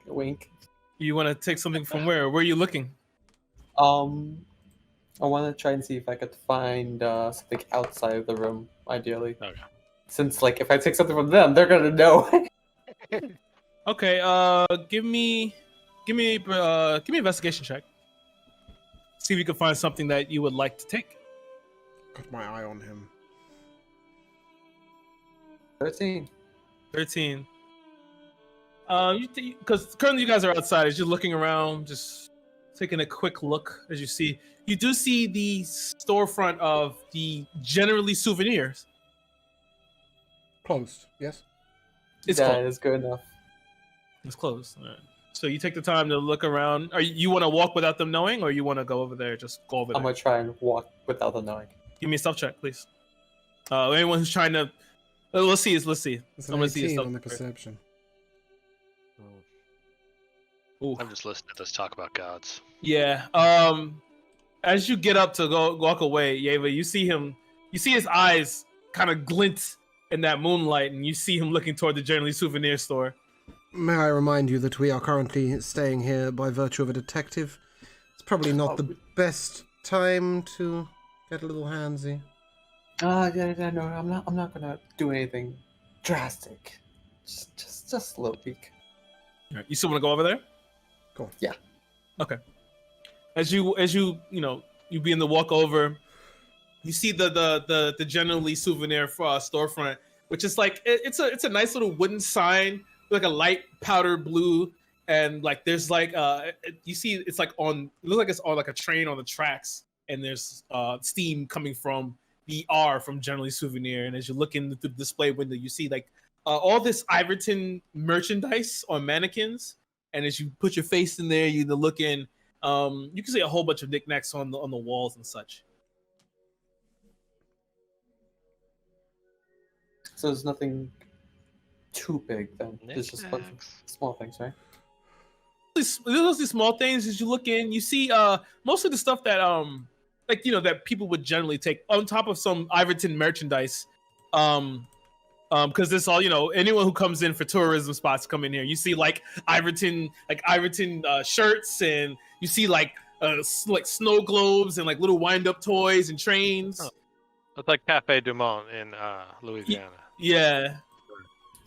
Wink. You want to take something from where? Where are you looking? I want to try and see if I could find something outside of the room, ideally. Okay. Since, like, if I take something from them, they're gonna know. Okay. Give me an investigation check. See if you can find something that you would like to take. Got my eye on him. 13. 13. Because currently you guys are outside, as you're looking around, just taking a quick look, as you do see the storefront of the Generally Souvenirs. Closed, yes? It's That closed. is good enough. It's closed. All right. So you take the time to look around. You want to walk without them knowing, or you want to go over there? Just go over I'm there. gonna try and walk without them knowing. Give me a stealth check, please. Anyone who's trying to, let's see. It's an I'm gonna see 18 your on the stealth check. perception. Ooh. I'm just listening to us talk about gods. Yeah. As you get up to go walk away, Yeva, you see his eyes kind of glint in that moonlight, and you see him looking toward the Generally Souvenir store. May I remind you that we are currently staying here by virtue of a detective? It's probably not the best time to get a little handsy. Yeah, no, I'm not gonna do anything drastic. Just a little peek. All right. You still want to go over there? Cool. Yeah. Okay. As you begin to walk over, you see the Generally Souvenir storefront, which is like it's a nice little wooden sign, like a light powder blue, and like there's like you see it's like it looks like it's on like a train on the tracks, and there's steam coming from the R from Generally Souvenir, and as you look in the display window, you see like all this Iverton merchandise on mannequins, and as you put your face in there, you look in, you can see a whole bunch of knickknacks on the walls and such. So there's nothing too big then. There's just a bunch of small things, right? These small things. As you look in, you see most of the stuff that like that people would generally take on top of some Iverton merchandise. Because this all anyone who comes in for tourism spots come in here. You see like Iverton shirts, and you see like snow globes and like little wind up toys and trains. Oh. It's like Cafe Du Monde in Louisiana. Yeah.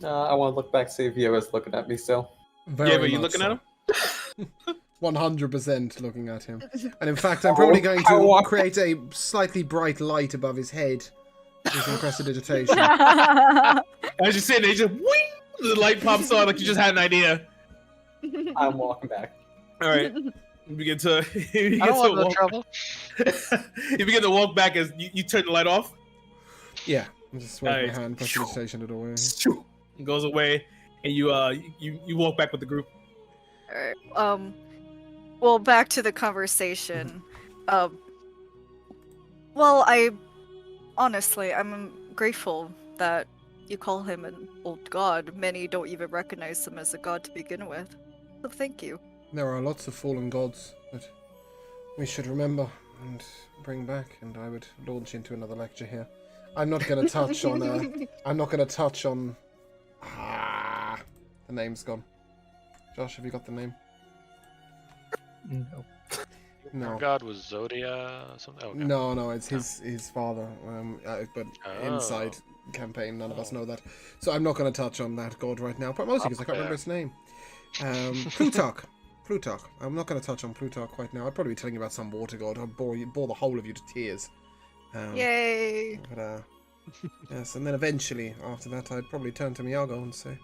I want to look back, see if Yeva's looking at me still. Yeah, but you looking at him? 100% looking at him. And in fact, I'm probably going to create a slightly bright light above his head using prestidigitation. As you sit there, just wing, the light pops on like you just had an idea. I'm walking back. All right. You begin to I don't want no trouble. You begin to walk back as you turn the light off. Yeah, I'm just waving my hand, prestidigitation it away. It goes away, And you walk back with the group. Alright, well, back to the conversation. Well, I'm grateful that you call him an old god. Many don't even recognize him as a god to begin with. So thank you. There are lots of fallen gods that we should remember and bring back, and I would launch into another lecture here. I'm not going to touch on. The name's gone. Josh, have you got the name? No. No. Our god was Zodia or something? Okay. No, it's his father. But inside campaign, none of us know that. So I'm not going to touch on that god right now, but mostly because I can't remember his name. Plutarch. I'm not going to touch on Plutarch right now. I'd probably be telling you about some water god. I'd bore the whole of you to tears. Yay! But, yes, and then eventually, after that, I'd probably turn to Miyago and say,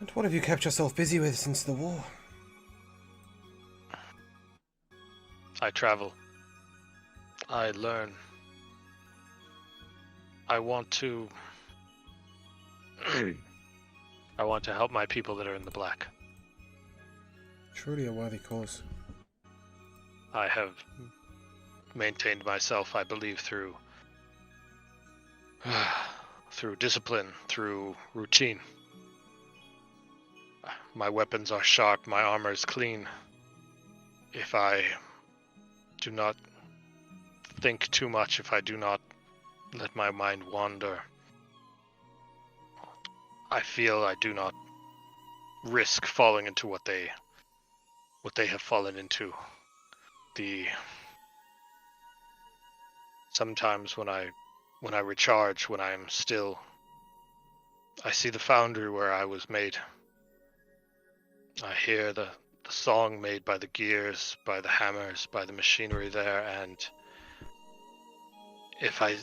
"And what have you kept yourself busy with since the war?" I travel. I learn. I want to help my people that are in the black. Truly a worthy cause. I have maintained myself, I believe, through discipline, through routine. My weapons are sharp, my armor is clean. If I do not think too much, if I do not let my mind wander, I feel I do not risk falling into what they have fallen into. Sometimes when I recharge, when I am still, I see the foundry where I was made. I hear the song made by the gears, by the hammers, by the machinery there, and if I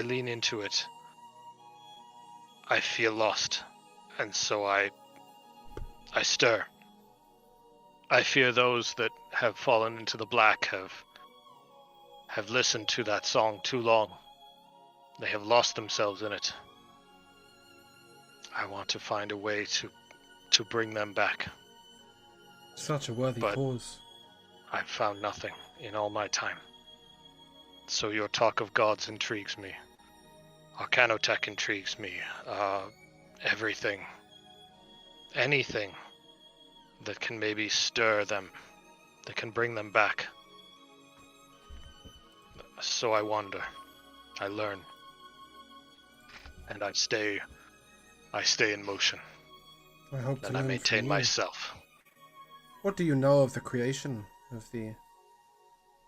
lean into it, I feel lost, and so I stir. I fear those that have fallen into the black have listened to that song too long. They have lost themselves in it. I want to find a way to bring them back. Such a worthy cause. I've found nothing in all my time. So your talk of gods intrigues me. Arcanotech intrigues me. Everything. Anything that can maybe stir them, that can bring them back. So I wander. I learn. And I stay in motion. I hope to and I learn maintain from you. myself. What do you know of the creation of the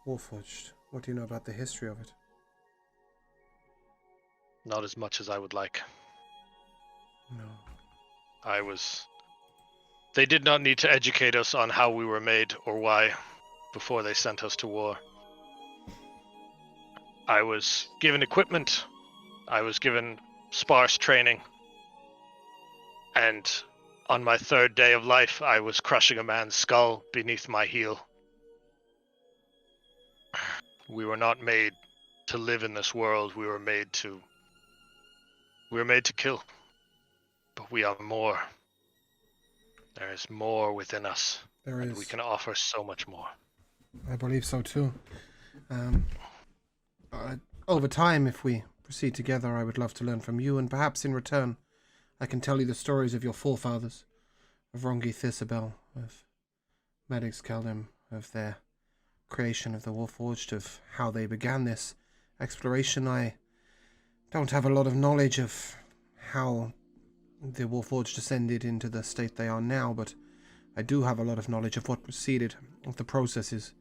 Warforged? What do you know about the history of it? Not as much as I would like. No. They did not need to educate us on how we were made or why before they sent us to war. I was given equipment. I was given sparse training. And on my third day of life, I was crushing a man's skull beneath my heel. We were not made to live in this world. We were made to kill. But we are more. There is more within us. There is. We can offer so much more. I believe so too. Over time, if we proceed together, I would love to learn from you, and perhaps in return, I can tell you the stories of your forefathers, of Rongi Thisabel, of Medix Keldem, of their creation of the Warforged, of how they began this exploration. I don't have a lot of knowledge of how the Warforged descended into the state they are now, but I do have a lot of knowledge of what preceded, of the processes.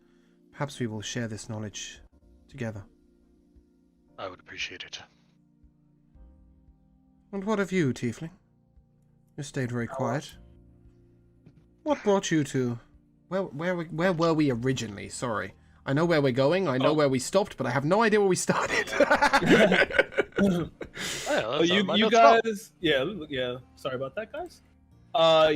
Perhaps we will share this knowledge together. I would appreciate it. And what of you, Tiefling? You stayed very quiet. What brought you to... Where were we originally? Sorry. I know where we're going, I know where we stopped, but I have no idea where we started. Well, you guys... Yeah, sorry about that, guys.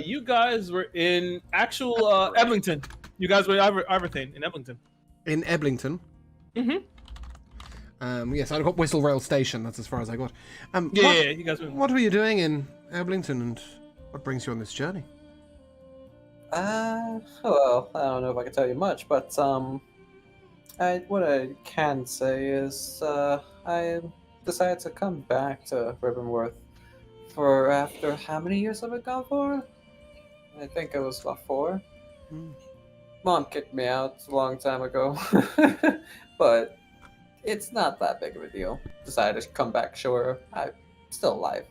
You guys were in actual Eblington. You guys were in Iverthane, in Eblington. In Eblington? Mm-hmm. Yes, I got Whistle Rail Station. That's as far as I got. Yeah, you guys. What were you doing in Eblington, and what brings you on this journey? Well, I don't know if I can tell you much, but what I can say is I decided to come back to Ribbonworth for after how many years have I gone for? I think it was about 4. Mom kicked me out a long time ago, but it's not that big of a deal. Decided to come back. Sure, I'm still alive.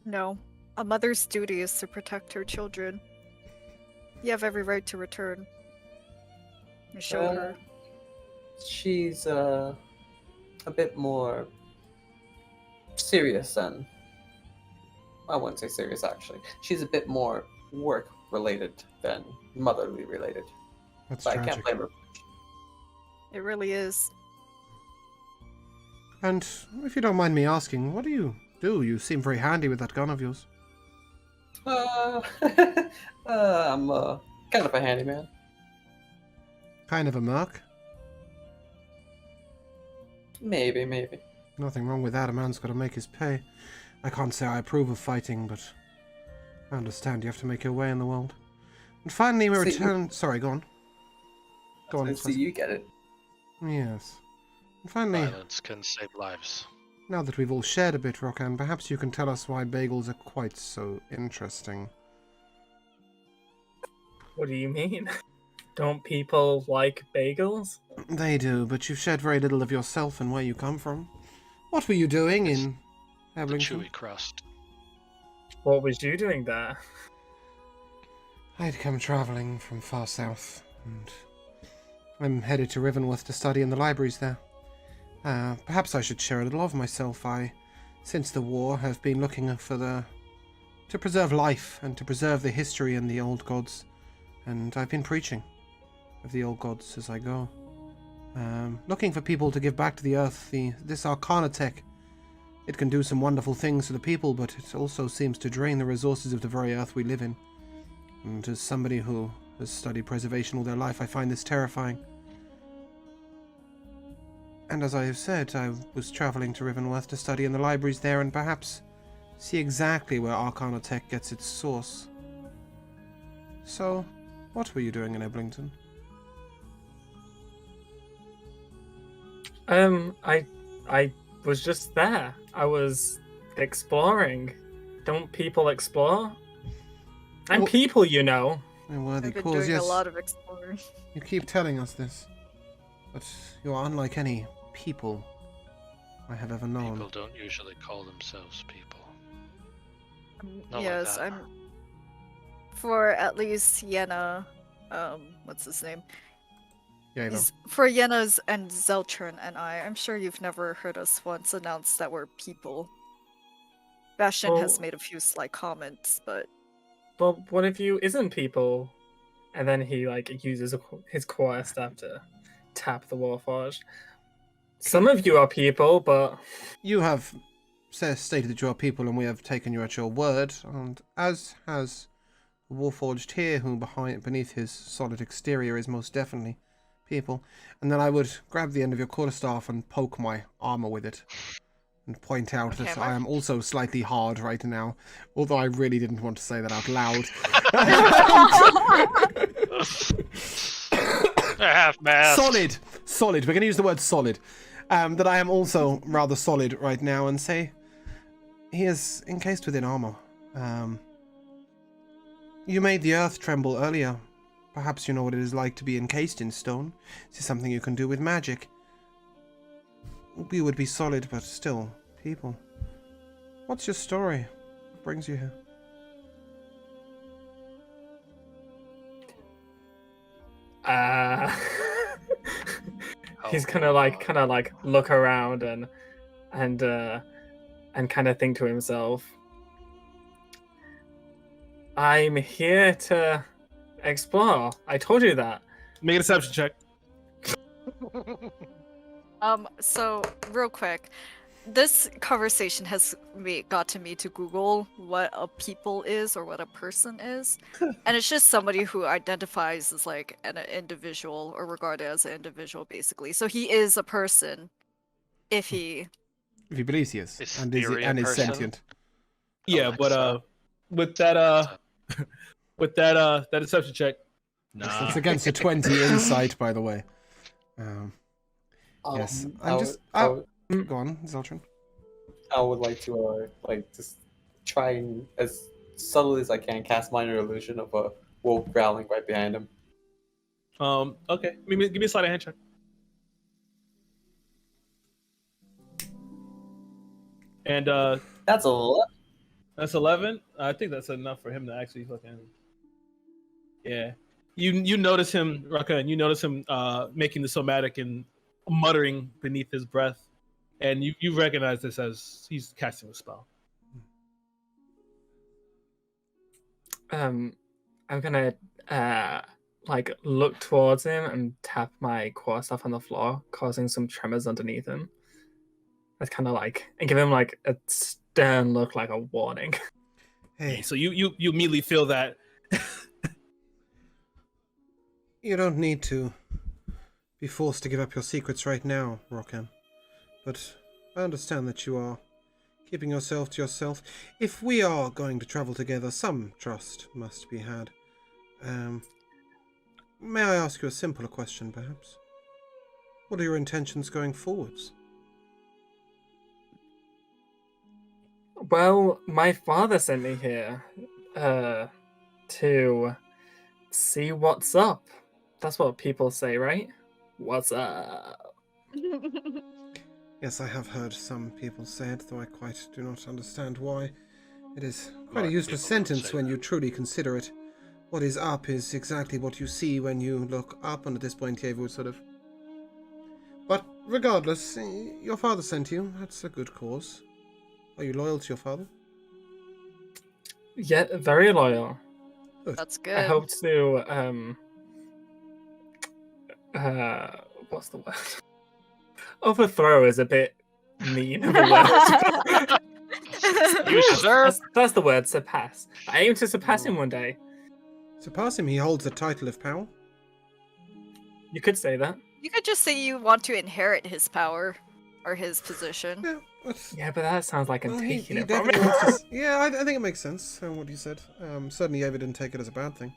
No. A mother's duty is to protect her children. You have every right to return. You showed her. She's a bit more serious than. I wouldn't say serious, actually. She's a bit more work-related than motherly related. That's But tragic. I can't blame her. It really is. And if you don't mind me asking, what do you do? You seem very handy with that gun of yours. I'm kind of a handyman. Kind of a merc. Maybe. Nothing wrong with that. A man's got to make his pay. I can't say I approve of fighting, but I understand you have to make your way in the world. And finally, we See, return. Sorry, go on. Go on. See, you get it. Yes. And finally, Violence can save lives. now that we've all shared a bit, Rokan, perhaps you can tell us why bagels are quite so interesting. What do you mean? Don't people like bagels? They do, but you've shared very little of yourself and where you come from. What were you doing in The Eblington? chewy crust. What was you doing there? I'd come travelling from far south, and I'm headed to Rivenworth to study in the libraries there. Perhaps I should share a little of myself. Since the war, have been looking to preserve life and to preserve the history and the old gods, and I've been preaching of the old gods as I go. Looking for people to give back to the earth. This Arcana tech, it can do some wonderful things to the people, but it also seems to drain the resources of the very earth we live in. And as somebody who has studied preservation all their life, I find this terrifying. And as I have said, I was travelling to Rivenworth to study in the libraries there and perhaps see exactly where Arcana tech gets its source. So, what were you doing in Eblington? I was just there. I was exploring. Don't people explore? I'm Well- people, you know. A worthy I've been cause, doing yes. a lot of exploring. You keep telling us this, but you are unlike any people I have ever known. People don't usually call themselves people. Not like Yes, that. I'm. For at least Yenna, what's his name? Yeah, you know. For Yenna's and Zeltron and I'm sure you've never heard us once announce that we're people. Bastion has Well- made a few slight comments, but Well, what if you isn't people? And then he uses his core staff to tap the Warforged. Some of you are people, but You have stated that you are people, and we have taken you at your word, and as has the Warforged here, who beneath his solid exterior is most definitely people. And then I would grab the end of your quarterstaff and poke my armor with it, and point out that Hammer? I am also slightly hard right now, although I really didn't want to say that out loud. They're half masked. Solid. We're going to use the word solid. That I am also rather solid right now, and say he is encased within armor. You made the earth tremble earlier. Perhaps you know what it is like to be encased in stone. This is something you can do with magic. We would be solid, but still people. What's your story? What brings you here? he's gonna look around and kind of think to himself, I'm here to explore. I told you that. Make a deception check. So real quick, this conversation has gotten me to Google what a people is or what a person is, and it's just somebody who identifies as like an individual or regarded as an individual, basically. So he is a person If he believes he is, and Ethereal is person? sentient. Yeah, Alexa. but with that with that deception check. Yes, that's against a 20 insight, by the way. Yes, I'm just. Go on, Zeltron. I would like to just try and as subtly as I can cast minor illusion of a wolf growling right behind him. Okay. Give me a sleight of hand check. And That's a lot. that's 11. I think that's enough for him to actually fucking. Yeah. You notice him, Raka, and you notice him making the somatic and muttering beneath his breath, and you recognize this as he's casting a spell. I'm gonna like look towards him and tap my quarterstaff on the floor, causing some tremors underneath him. That's kind of like, and give him like a stern look, like a warning. Hey, So you immediately feel that. you don't need to be forced to give up your secrets right now, Rokan. But I understand that you are keeping yourself to yourself. If we are going to travel together, some trust must be had. May I ask you a simpler question, perhaps? What are your intentions going forwards? Well, my father sent me here to see what's up. That's what people say, right? What's up? Yes, I have heard some people say it, though I quite do not understand why. It is quite a Lot useless people don't sentence say when that. you truly consider it. What is up is exactly what you see when you look up, and at this point Yevu would sort of... But regardless, your father sent you. That's a good cause. Are you loyal to your father? Yeah, very loyal. That's good. I hope to what's the word? Overthrow is a bit mean of a word. You sure? That's the word, surpass. I aim to surpass him one day. Surpass him, he holds the title of power. You could say that. You could just say you want to inherit his power or his position. Yeah, that's... Yeah, but that sounds like I'm Well, taking he it from definitely him. wants to... Yeah, I think it makes sense, what you said. Certainly Ava didn't take it as a bad thing.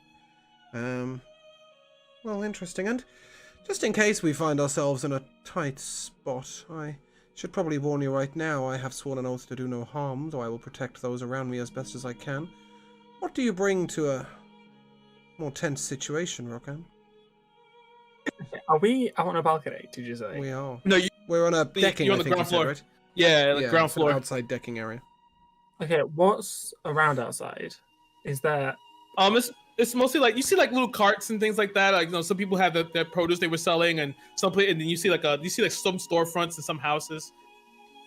Well, interesting. And just in case we find ourselves in a tight spot, I should probably warn you right now, I have sworn an oath to do no harm, though I will protect those around me as best as I can. What do you bring to a more tense situation, Rokan? Are we out on a balcony, did you say? We are. No, We're on a decking, you're on I the think you ground said, floor. right? Yeah, Yeah, ground it's an floor. outside decking area. Okay, what's around outside? Is there... It's mostly like you see like little carts and things like that. Like some people have their produce they were selling, and and then you see like some storefronts and some houses.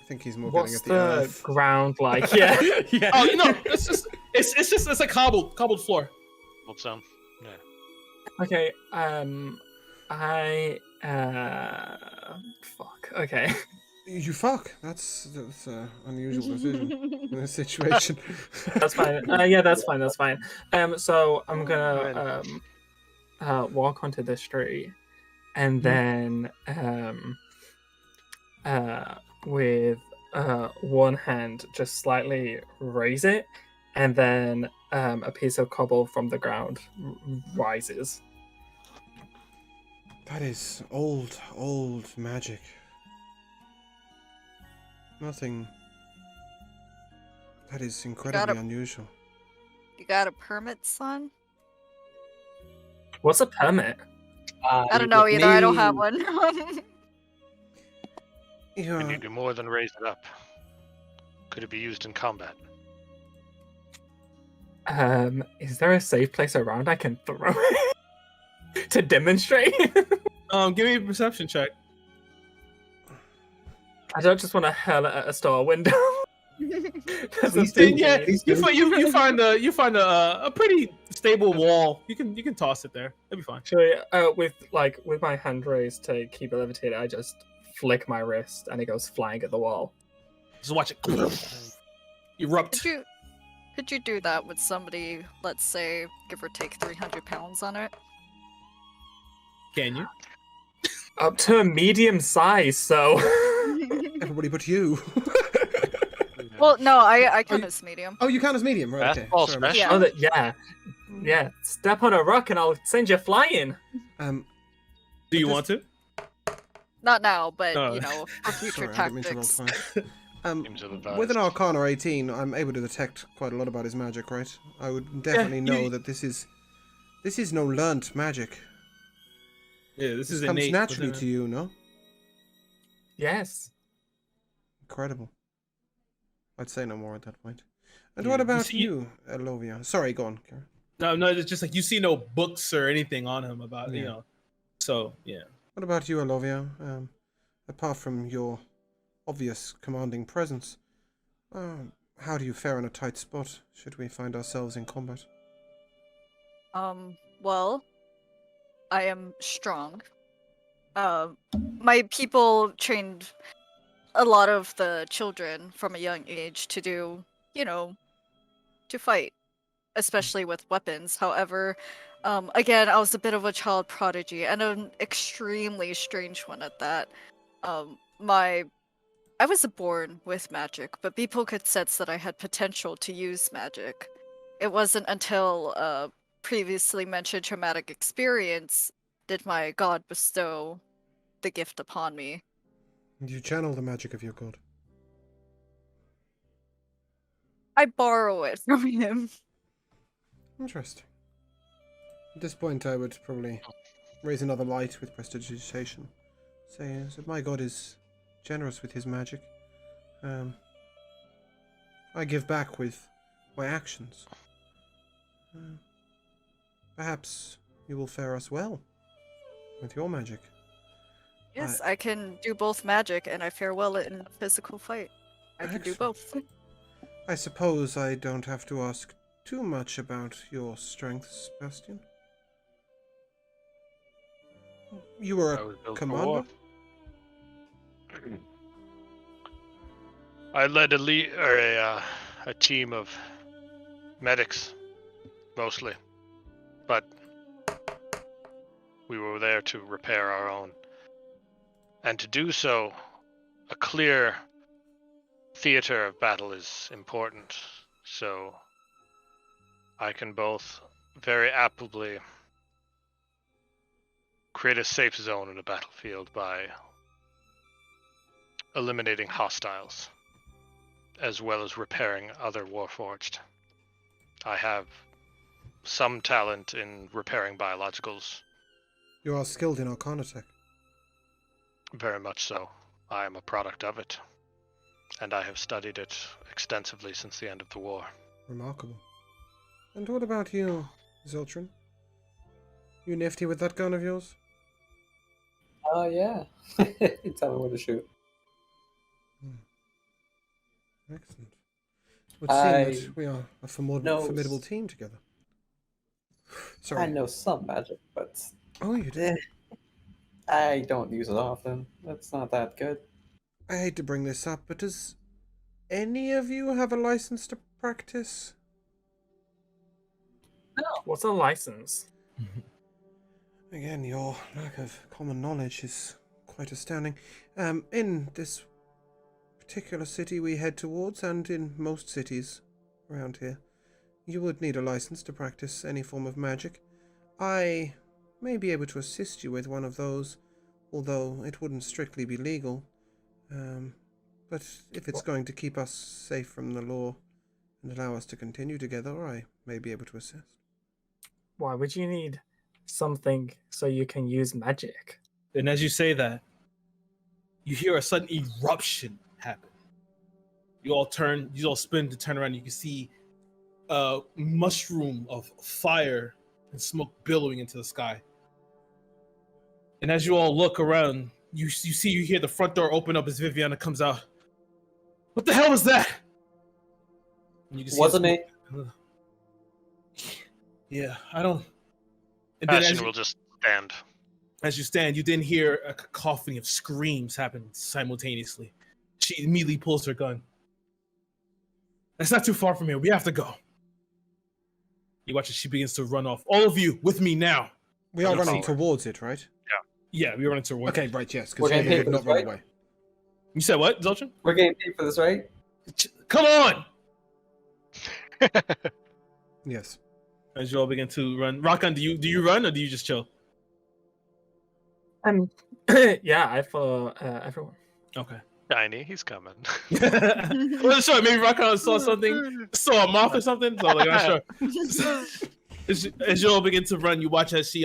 I think he's more What's getting at the the earth. ground like? Yeah. Yeah. Oh, it's like cobbled floor. What's yeah. Okay, fuck. Okay. You fuck. That's an unusual decision in this situation. That's fine. Yeah, that's fine. That's fine. So I'm gonna walk onto the street, and then with one hand just slightly raise it, and then a piece of cobble from the ground rises. That is old magic. Nothing. That is incredibly unusual. You got a permit, son? What's a permit? I don't know either. I don't have one. You need to more than raise it up. Could it be used in combat? Is there a safe place around I can throw it to demonstrate? Give me a perception check. I don't just want to hurl it at a store window. Yeah, you find a pretty stable wall. You can toss it there. It'll be fine. Actually, with my hand raised to keep it levitated, I just flick my wrist and it goes flying at the wall. Just watch it erupt. Could you do that with somebody, let's say, give or take 300 pounds on it? Can you? Up to a medium size, so Everybody but you. Well, no, I count as medium. Oh, you count as medium, right? Okay. Fastball Sorry, special. Oh, yeah. Step on a rock and I'll send you flying. Um, Do you this- want to? Not now, but No. you know, for future sorry, I didn't mean to roll tactics. twice. Seems ill-advised. With an Arcana 18, I'm able to detect quite a lot about his magic, right? I would definitely know that this is no learnt magic. Yeah, this is Comes innate. naturally within to you, no? Yes. Incredible. I'd say no more at that point. And Yeah, what you about see- you, Elovia? Sorry, go on, Karen. No, it's just like you see no books or anything on him about you Yeah. know. So yeah. What about you, Elovia? Apart from your obvious commanding presence, how do you fare in a tight spot should we find ourselves in combat? Well, I am strong. My people trained a lot of the children from a young age to do, you know, to fight, especially with weapons. However, again, I was a bit of a child prodigy and an extremely strange one at that. I was born with magic, but people could sense that I had potential to use magic. It wasn't until previously mentioned traumatic experience did my god bestow the gift upon me. Do you channel the magic of your god? I borrow it from him. Interesting. At this point, I would probably raise another light with prestidigitation. Say that my god is generous with his magic. I give back with my actions. Perhaps you will fare us well with your magic. Yes, I can do both magic and I fare well in a physical fight. I can do Excellent. both. I suppose I don't have to ask too much about your strengths, Bastian. You were I was a built for commander? war. I led a team of medics, mostly, but we were there to repair our own. And to do so, a clear theater of battle is important, so I can both very aptly create a safe zone in a battlefield by eliminating hostiles, as well as repairing other warforged. I have some talent in repairing biologicals, You are skilled in Arcana tech. very much so. I am a product of it, and I have studied it extensively since the end of the war. Remarkable. And what about you, Ziltrin? You nifty with that gun of yours? Yeah. Tell me where to shoot. Excellent. It would seem that we are a formidable team together. Sorry. I know some magic, but Oh, you do? I don't use it often. It's not that good. I hate to bring this up, but does any of you have a license to practice? What's a license? Again, your lack of common knowledge is quite astounding. In this particular city we head towards, and in most cities around here, you would need a license to practice any form of magic. I may be able to assist you with one of those, although it wouldn't strictly be legal. But if it's going to keep us safe from the law and allow us to continue together, I may be able to assist. Why would you need something so you can use magic? And as you say that, you hear a sudden eruption happen. You all spin to turn around. You can see a mushroom of fire and smoke billowing into the sky. And as you all look around, you hear the front door open up as Viviana comes out. What the hell was that? And you can see Wasn't a me. smoke- Yeah, I don't. And then Bastion will just stand. as you stand, you then hear a cacophony of screams happen simultaneously. She immediately pulls her gun. That's not too far from here. We have to go. You watch as she begins to run off. All of you, with me now. We are Look running forward. towards it, right? Yeah, we run into her. Okay, right, yes, We're because gonna we pay did for not this, run right? away. You said what, Zoltran? We're getting paid for this, right? Come on! Yes. As you all begin to run. Rakan, do you run or do you just chill? Yeah, I follow everyone. Okay. Shiny, he's coming. Well, sure. Maybe Rakan saw something, saw a moth or something. So like, I'm sure. As you all begin to run, you watch as she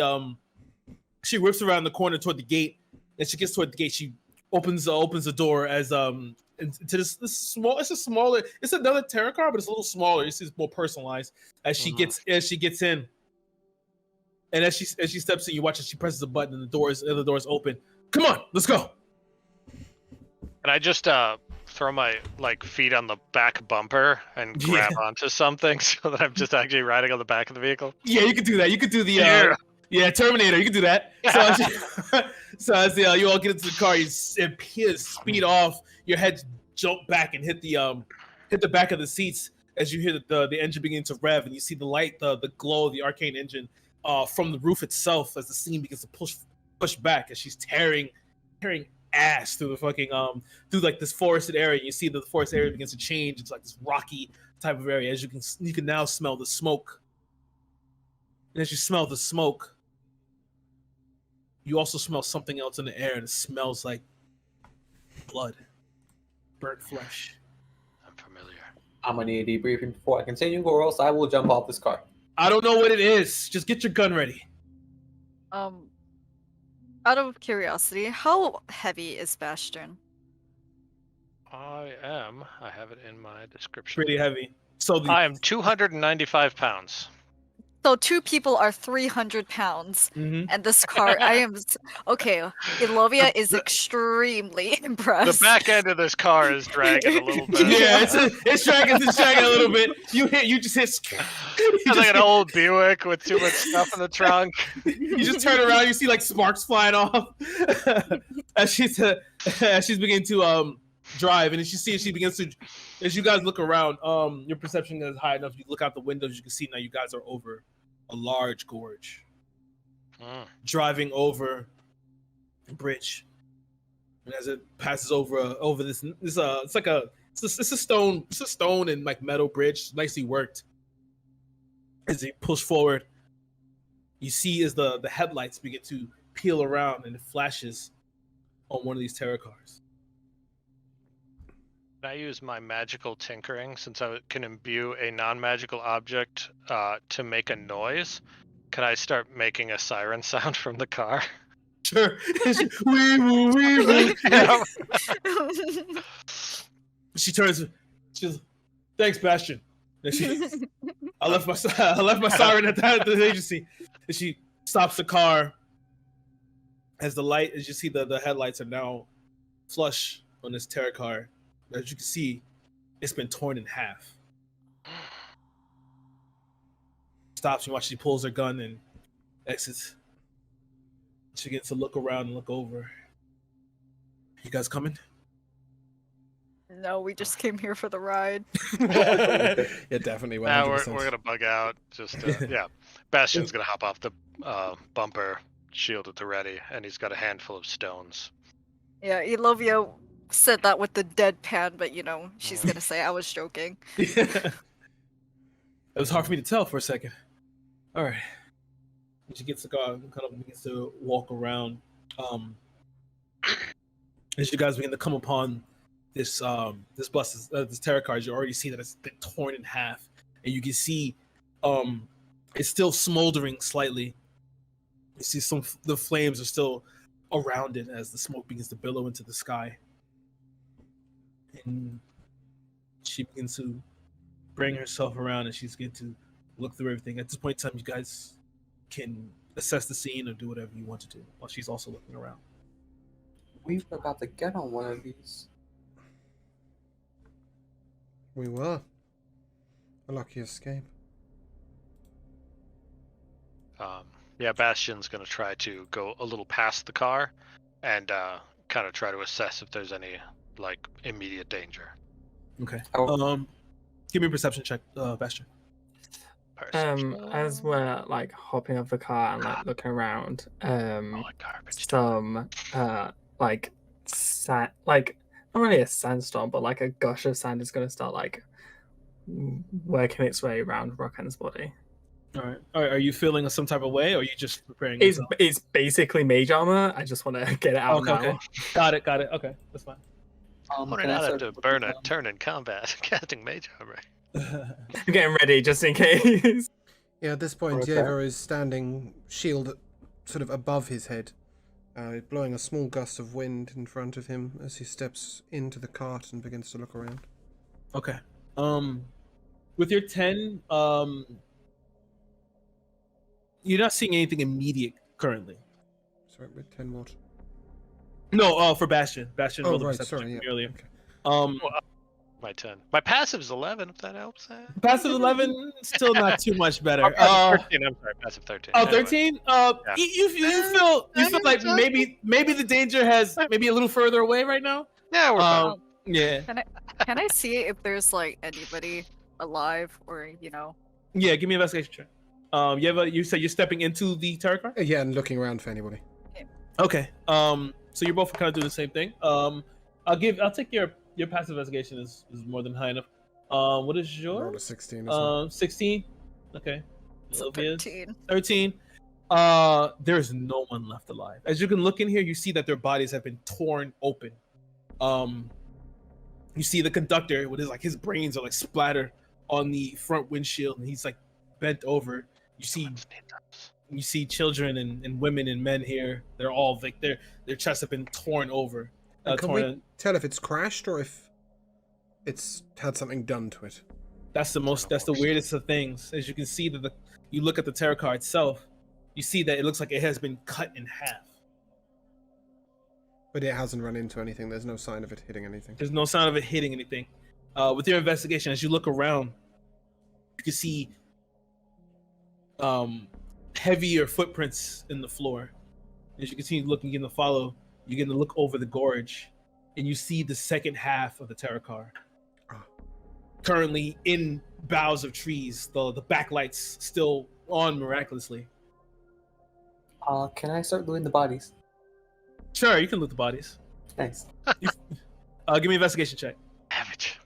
whips around the corner toward the gate. And she gets toward the gate. She opens the door as into this small. It's another tarot card, but it's a little smaller. It's more personalized. As she gets in, and as she steps in, you watch as she presses a button, and the doors open. Come on, let's go. And I just throw my feet on the back bumper and grab onto something so that I'm just actually riding on the back of the vehicle. Yeah, you could do that. You could do the Terminator. You could do that. So as you all get into the car, you speed off. Your heads jump back and hit the back of the seats as you hear the engine begin to rev, and you see the light, the glow of the arcane engine from the roof itself as the scene begins to push back as she's tearing ass through the fucking through like this forested area. You see the forest area begins to change. It's like this rocky type of area. As you can now smell the smoke. And as you smell the smoke, you also smell something else in the air, and it smells like blood, burnt flesh. I'm familiar. I'm gonna need a debriefing before I continue, or else I will jump off this car. I don't know what it is. Just get your gun ready. Out of curiosity, how heavy is Bastion? I have it in my description. Pretty heavy. So I am 295 pounds. So 2 people are 300 pounds, and this car, okay. Ilovia is extremely impressed. The back end of this car is dragging a little bit. Yeah, it's dragging a little bit. You just hit. It's like an old Buick with too much stuff in the trunk. You just turn around, you see like sparks flying off as she's beginning to drive, and as she begins to. As you guys look around, your perception is high enough. You look out the windows, you can see now you guys are over a large gorge, driving over a bridge, and as it passes over this, it's a stone and like metal bridge, nicely worked. As it push forward, you see as the headlights begin to peel around, and it flashes on one of these tarot cards. Can I use my magical tinkering, since I can imbue a non-magical object to make a noise? Can I start making a siren sound from the car? Sure. Wee. She turns. She's, thanks, Bastion. And I left my siren at the agency. And she stops the car. As you see the headlights are now flush on this tarot card. As you can see, it's been torn in half. Stops, you watch she pulls her gun and exits. She gets to look around and look over. You guys coming? No, we just came here for the ride. Yeah, definitely. Now we're gonna bug out. Just Bastion's gonna hop off the bumper, shield at the ready, and he's got a handful of stones. Yeah, Ilovia said that with the deadpan, but she's gonna say I was joking. It was hard for me to tell for a second. All right. And she gets the car and kind of begins to walk around. As you guys begin to come upon this bus, this tarot card, you already see that it's been torn in half, and you can see it's still smoldering slightly. You see the flames are still around it as the smoke begins to billow into the sky. And she begins to bring herself around, and she's going to look through everything. At this point in time, you guys can assess the scene or do whatever you want to do while she's also looking around. We were about to get on one of these. We were. A lucky escape. Bastion's going to try to go a little past the car and kind of try to assess if there's any immediate danger. Okay. Oh. Give me a perception check, Bastion. As we're hopping off the car and looking around, garbage. some not really a sandstorm, but like a gush of sand is going to start like working its way around Rockan's body. All right. Are you feeling some type of way, or are you just preparing It's yourself? it's basically mage armor. I just want to get it out Okay, now. okay. Got it. Okay, that's fine. I would Can I not have start to burn a looking, turn in combat casting mage armor. I'm getting ready just in case. Yeah, at this point, Okay. Yeva is standing, shield sort of above his head, blowing a small gust of wind in front of him as he steps into the cart and begins to look around. Okay. With your 10, you're not seeing anything immediate currently. Sorry, with 10 what? No, for Bastion. Bastion Oh, rolled a right, perception sorry, check yeah. earlier. Okay. My 10. My passive's 11, if that helps. Passive 11, still not too much better. Passive 13, I'm sorry, passive 13. Oh, Anyway. 13? Yeah. You feel like maybe the danger has maybe a little further away right now? Yeah, we're fine. Yeah. Can I see if there's like anybody alive or Yeah, give me an investigation check. You said you're stepping into the turret car? Yeah, and looking around for anybody. Okay. So you're both kind of doing the same thing. I'll take your passive investigation is more than high enough. What is Roll a yours? 16 as well. 16. Okay. so Sylvia's 13. 13. There's no one left alive. As you can look in here, you see that their bodies have been torn open. You see the conductor with his brains are like splattered on the front windshield, and he's like bent over. You see children and women and men here. They're all like their chests have been torn over. And can we tell if it's crashed or if it's had something done to it? That's the weirdest of things. As you can see that you look at the tarot card itself, you see that it looks like it has been cut in half. But it hasn't run into anything. There's no sign of it hitting anything. There's no sign of it hitting anything. With your investigation, as you look around, you can see heavier footprints in the floor. As you continue looking in the follow, you get to look over the gorge, and you see the second half of the tarot car. Currently in boughs of trees, the backlights still on miraculously. Can I start looting the bodies? Sure, you can loot the bodies. Thanks. Give me an investigation check. Savage.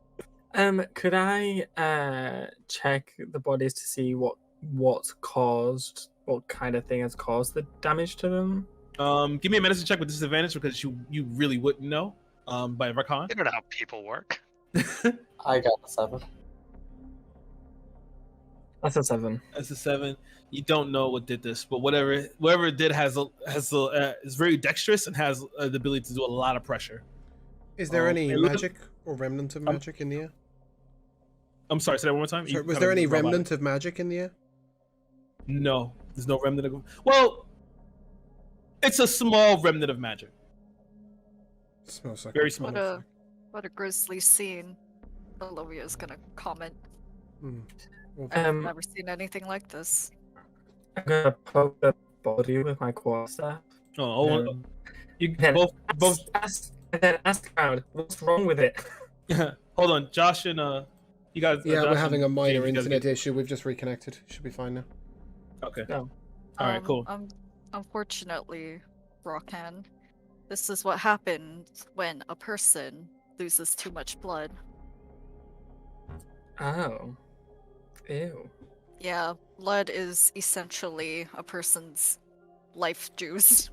Could I check the bodies to see what kind of thing has caused the damage to them? Give me a medicine check with disadvantage because you really wouldn't know. By Rakan. You don't know how people work. I got a 7. That's a 7. That's a 7. You don't know what did this, but whatever it did is very dexterous and has the ability to do a lot of pressure. Is there any and look at- magic or remnant of magic in the air? I'm sorry, say that one more time. Sorry, was there any remnant of magic in the air? No, there's no remnant of. Well, it's a small remnant of magic. Smells like Very a small. What a grisly scene. Olivia's gonna comment. Well, I've never seen anything like this. I'm gonna poke the body with my quarterstaff. You Then both. ask around, what's wrong with it? Hold on, Josh and you guys. yeah, Josh we're having a and minor James, you guys internet issue. We've just reconnected. Should be fine now. Okay. No. All right. Cool. Unfortunately, Rockan, this is what happens when a person loses too much blood. Oh. Ew. Yeah, blood is essentially a person's life juice.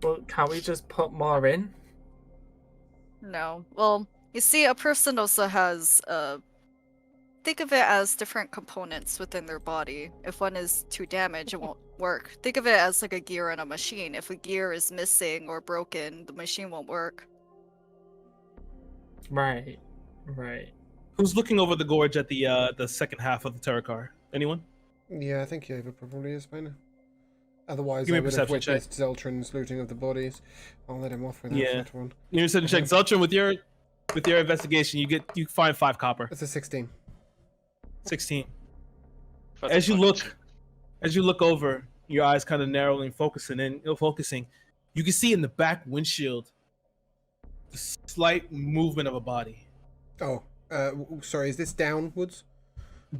Well, can't we just put more in? No. Well, you see, a person also has, think of it as different components within their body. If one is too damaged, it won't work. Think of it as like a gear in a machine. If a gear is missing or broken, the machine won't work. Right. Who's looking over the gorge at the second half of the tarot car? Anyone? Yeah, I think Yeva probably is by now. Otherwise, Give me I a would have perception check. witnessed Zeltrin's looting of the bodies. I'll let him off with Yeah. that one. You said check Zeltron with your investigation. You find 5 copper. It's a 16. 16. That's As you fucking look over, your eyes kind of narrowing, focusing. You can see in the back windshield the slight movement of a body Oh, sorry, is this downwards?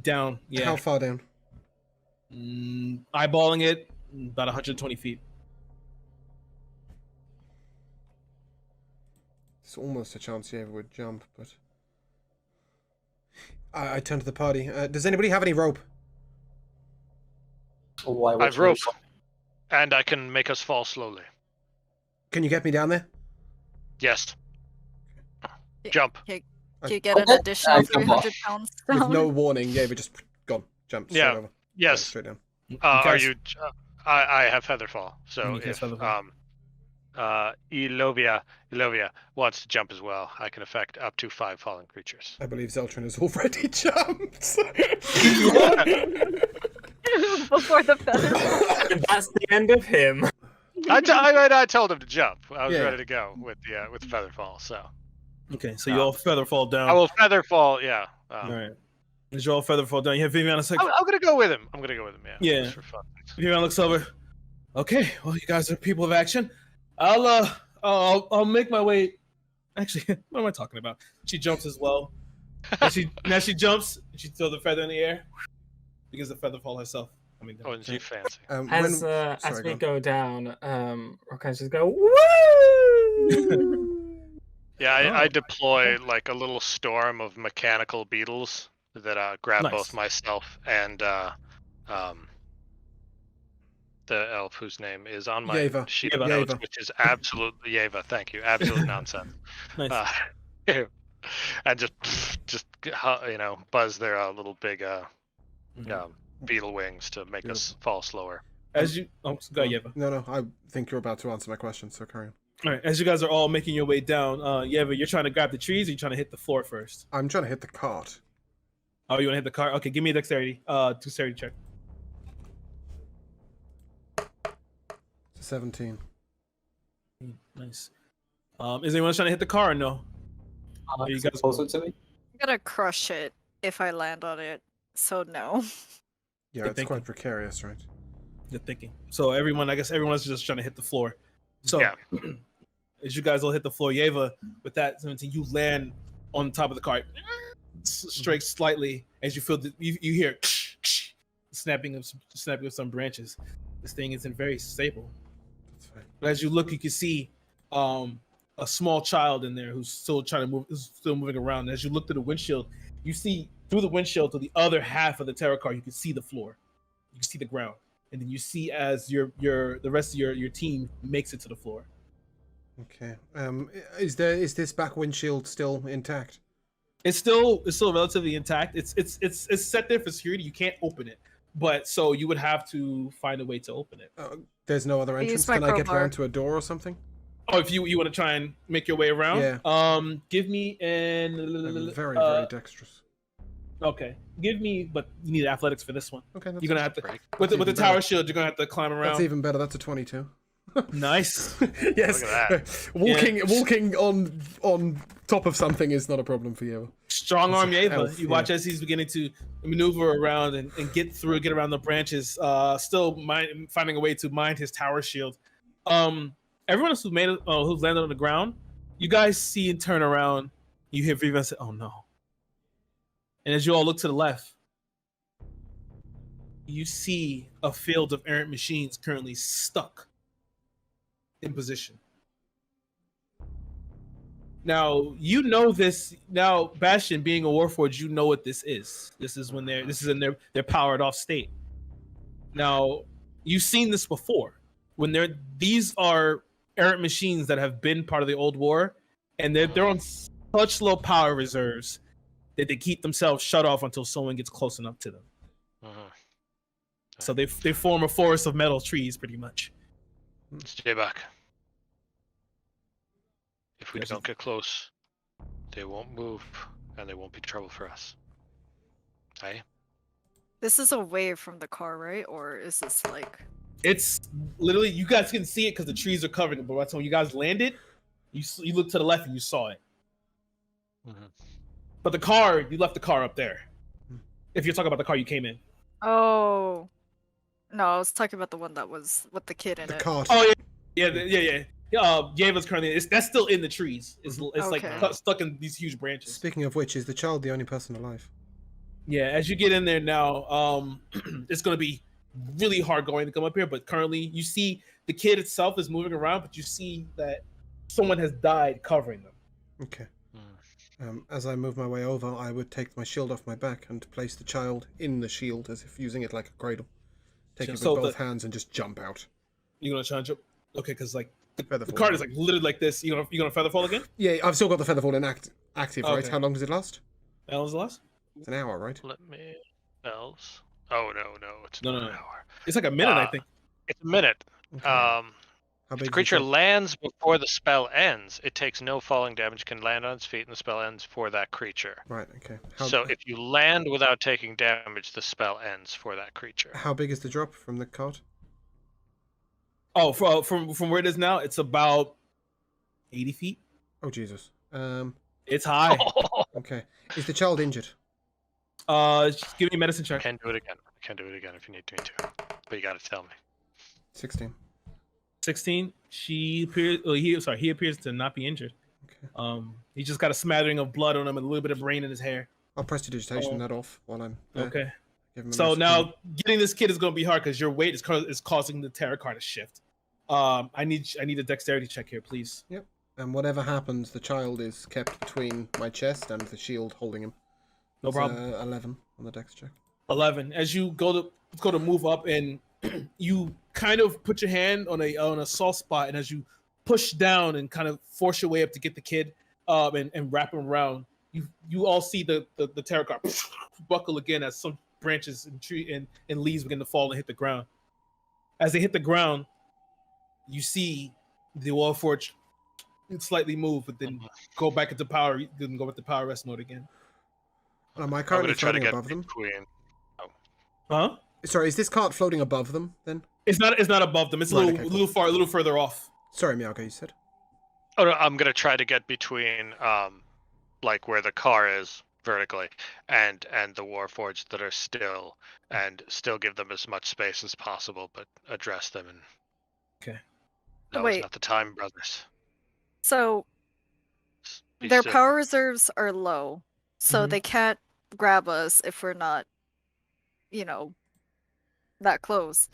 down. Yeah. How far down? Eyeballing it, about 120 feet. There's almost a chance Yeva would jump, but I turn to the party. Does anybody have any rope? Why would I've you- rope, and I can make us fall slowly. Can you get me down there? Yes. Yeah. Jump. Do you get an Okay. additional I can 300 pounds With down? no warning, Yeva just gone, jumped straight Yeah. over. Yes. Straight down. Are Cast- you? I have featherfall. So You cast if Featherfall. Elovia wants to jump as well, I can affect up to 5 fallen creatures. I believe Zeltrin has already jumped. Before the feather. And that's the end of him. I told him to jump. I was Yeah. ready to go with the featherfall. So Okay, so you all feather fall down. I will featherfall. Yeah. All right. As you all feather fall down, you have Vivian. It's like, I'm gonna go with him. Yeah. Just for fun. Vivian looks over. Okay, well, you guys are people of action. I'll make my way. Actually, what am I talking about? She jumps as well. Now she jumps. And she throws the feather in the air because the feather fall herself. I mean, Oh, and she fancy. As sorry, we go on. go down, Rokan just go woo. Yeah, Oh, I deploy like a little storm of mechanical beetles that grab Nice. both myself and the elf whose name is on my Yeva. sheet of Yeva. notes, Yeva. which is absolutely Yeva. Thank you. Absolute nonsense. nice. And just buzz their little big Mhm. beetle wings to make us fall slower. As you, go Yeva. No, I think you're about to answer my question, so carry on. All right, as you guys are all making your way down, Yeva, you're trying to grab the trees, or you're trying to hit the floor first? I'm trying to hit the cart. Oh, you want to hit the car? Okay, give me a dexterity check. It's a 17. Nice. Is anyone else trying to hit the car or no? You Is guys it closer to me? I'm gonna crush it if I land on it. So no. Yeah, Good it's thinking. quite precarious, right? Good thinking. So I guess everyone's just trying to hit the floor. So Yeah. as you guys all hit the floor, Yeva, with that 17, you land on top of the cart, strike slightly as you feel you hear snapping of some branches. This thing isn't very stable. That's fine. But as you look, you can see a small child in there who's still trying to move, who's still moving around. And as you look through the windshield, you see through the windshield to the other half of the terror car, you can see the floor, you can see the ground, and then you see as the rest of your team makes it to the floor. Okay. Is this back windshield still intact? It's still relatively intact. It's set there for security. You can't open it, but so you would have to find a way to open it. There's no other I use entrance. my Can I get crowbar. round to a door or something? Oh, if you want to try and make your way around, Yeah. give me I'm very dexterous. Okay, give me, but you need athletics for this one. Okay, that's, You're gonna have to Break. with the even tower better. shield. You're gonna have to climb around. that's even better. That's a 22. Nice. Yes. Look at Walking on top of something is not a problem for you. Strong arm It's Yeva. elf, You watch as he's beginning to maneuver around and get around the branches. Still finding a way to mind his tower shield. Everyone else who's landed on the ground, you guys see and turn around. You hear Vivian say, "Oh no!" And as you all look to the left, you see a field of errant machines currently stuck in position. Now you know this. Now Bastion, being a Warforged, you know what this is. This is when this is in their powered off state. Now you've seen this before. When these are errant machines that have been part of the old war, and they're on such low power reserves that they keep themselves shut off until someone gets close enough to them. Mhm. So they form a forest of metal trees, pretty much. Stay back. If we Yes, don't get close, they won't move, and they won't be trouble for us. Hey? This is away from the car, right? Or is this like? It's literally, you guys can see it because the trees are covering it. But by the time you guys landed, you looked to the left and you saw it. Mhm. But the car, you left the car up there. If you're talking about the car you came in. Oh. No, I was talking about the one that was with the kid in The it. cart. Oh yeah. Yeva's currently that's still in the trees. It's like Okay. stuck in these huge branches. Speaking of which, is the child the only person alive? Yeah, as you get in there now, it's gonna be really hard going to come up here. But currently, you see the kid itself is moving around, but you see that someone has died covering them. Okay. Hmm. As I move my way over, I would take my shield off my back and place the child in the shield, as if using it like a cradle. Take it with So both hands and just jump out. You're gonna try and jump? Okay, because like the Featherfall. card is like literally like this. You gonna feather fall again? Yeah, I've still got the featherfall in active, right? Okay. How long does it last? That was the last? It's an hour, right? Let me else. Oh no, it's No, not no, an no. hour. It's like a minute, I think. It's a minute. Okay. How If big the is creature the lands before the spell ends, it takes no falling damage, can land on its feet, and the spell ends for that creature. Right, okay. So if you land without taking damage, the spell ends for that creature. How big is the drop from the card? Oh, from where it is now, it's about 80 feet. Oh, Jesus. It's high. Okay. Is the child injured? Just give me a medicine I check. can do it again. I can do it again if you need me to. But you gotta tell me. 16. 16. He appears to not be injured. Okay. He just got a smattering of blood on him and a little bit of brain in his hair. I'll prestidigitation that off while I'm there. Okay. Give him a So nice now clean. getting this kid is going to be hard because your weight is causing the tarot card to shift. I need a dexterity check here, please. And whatever happens, the child is kept between my chest and the shield holding him. No It's, problem. 11 on the dex check. 11. As you go to move up, and you kind of put your hand on a soft spot, and as you push down and kind of force your way up to get the kid, and wrap him around, you all see the tarot card buckle again as some branches and tree and leaves begin to fall and hit the ground. As they hit the ground, you see the Warforged slightly move, but then go back into power. Then go into power rest mode again. Am I I'm currently gonna try to floating get above them? between. Huh? Sorry, is this cart floating above them then? It's not above them. It's Right, a okay, cool. little further off. Sorry, Miyago, you said? Oh no, I'm gonna try to get between like where the car is vertically and the Warforged that are still give them as much space as possible, but address them and Okay. No, Wait. it's not the time, brothers. So Be their still. power reserves are low, so Mhm. they can't grab us if we're not, that close.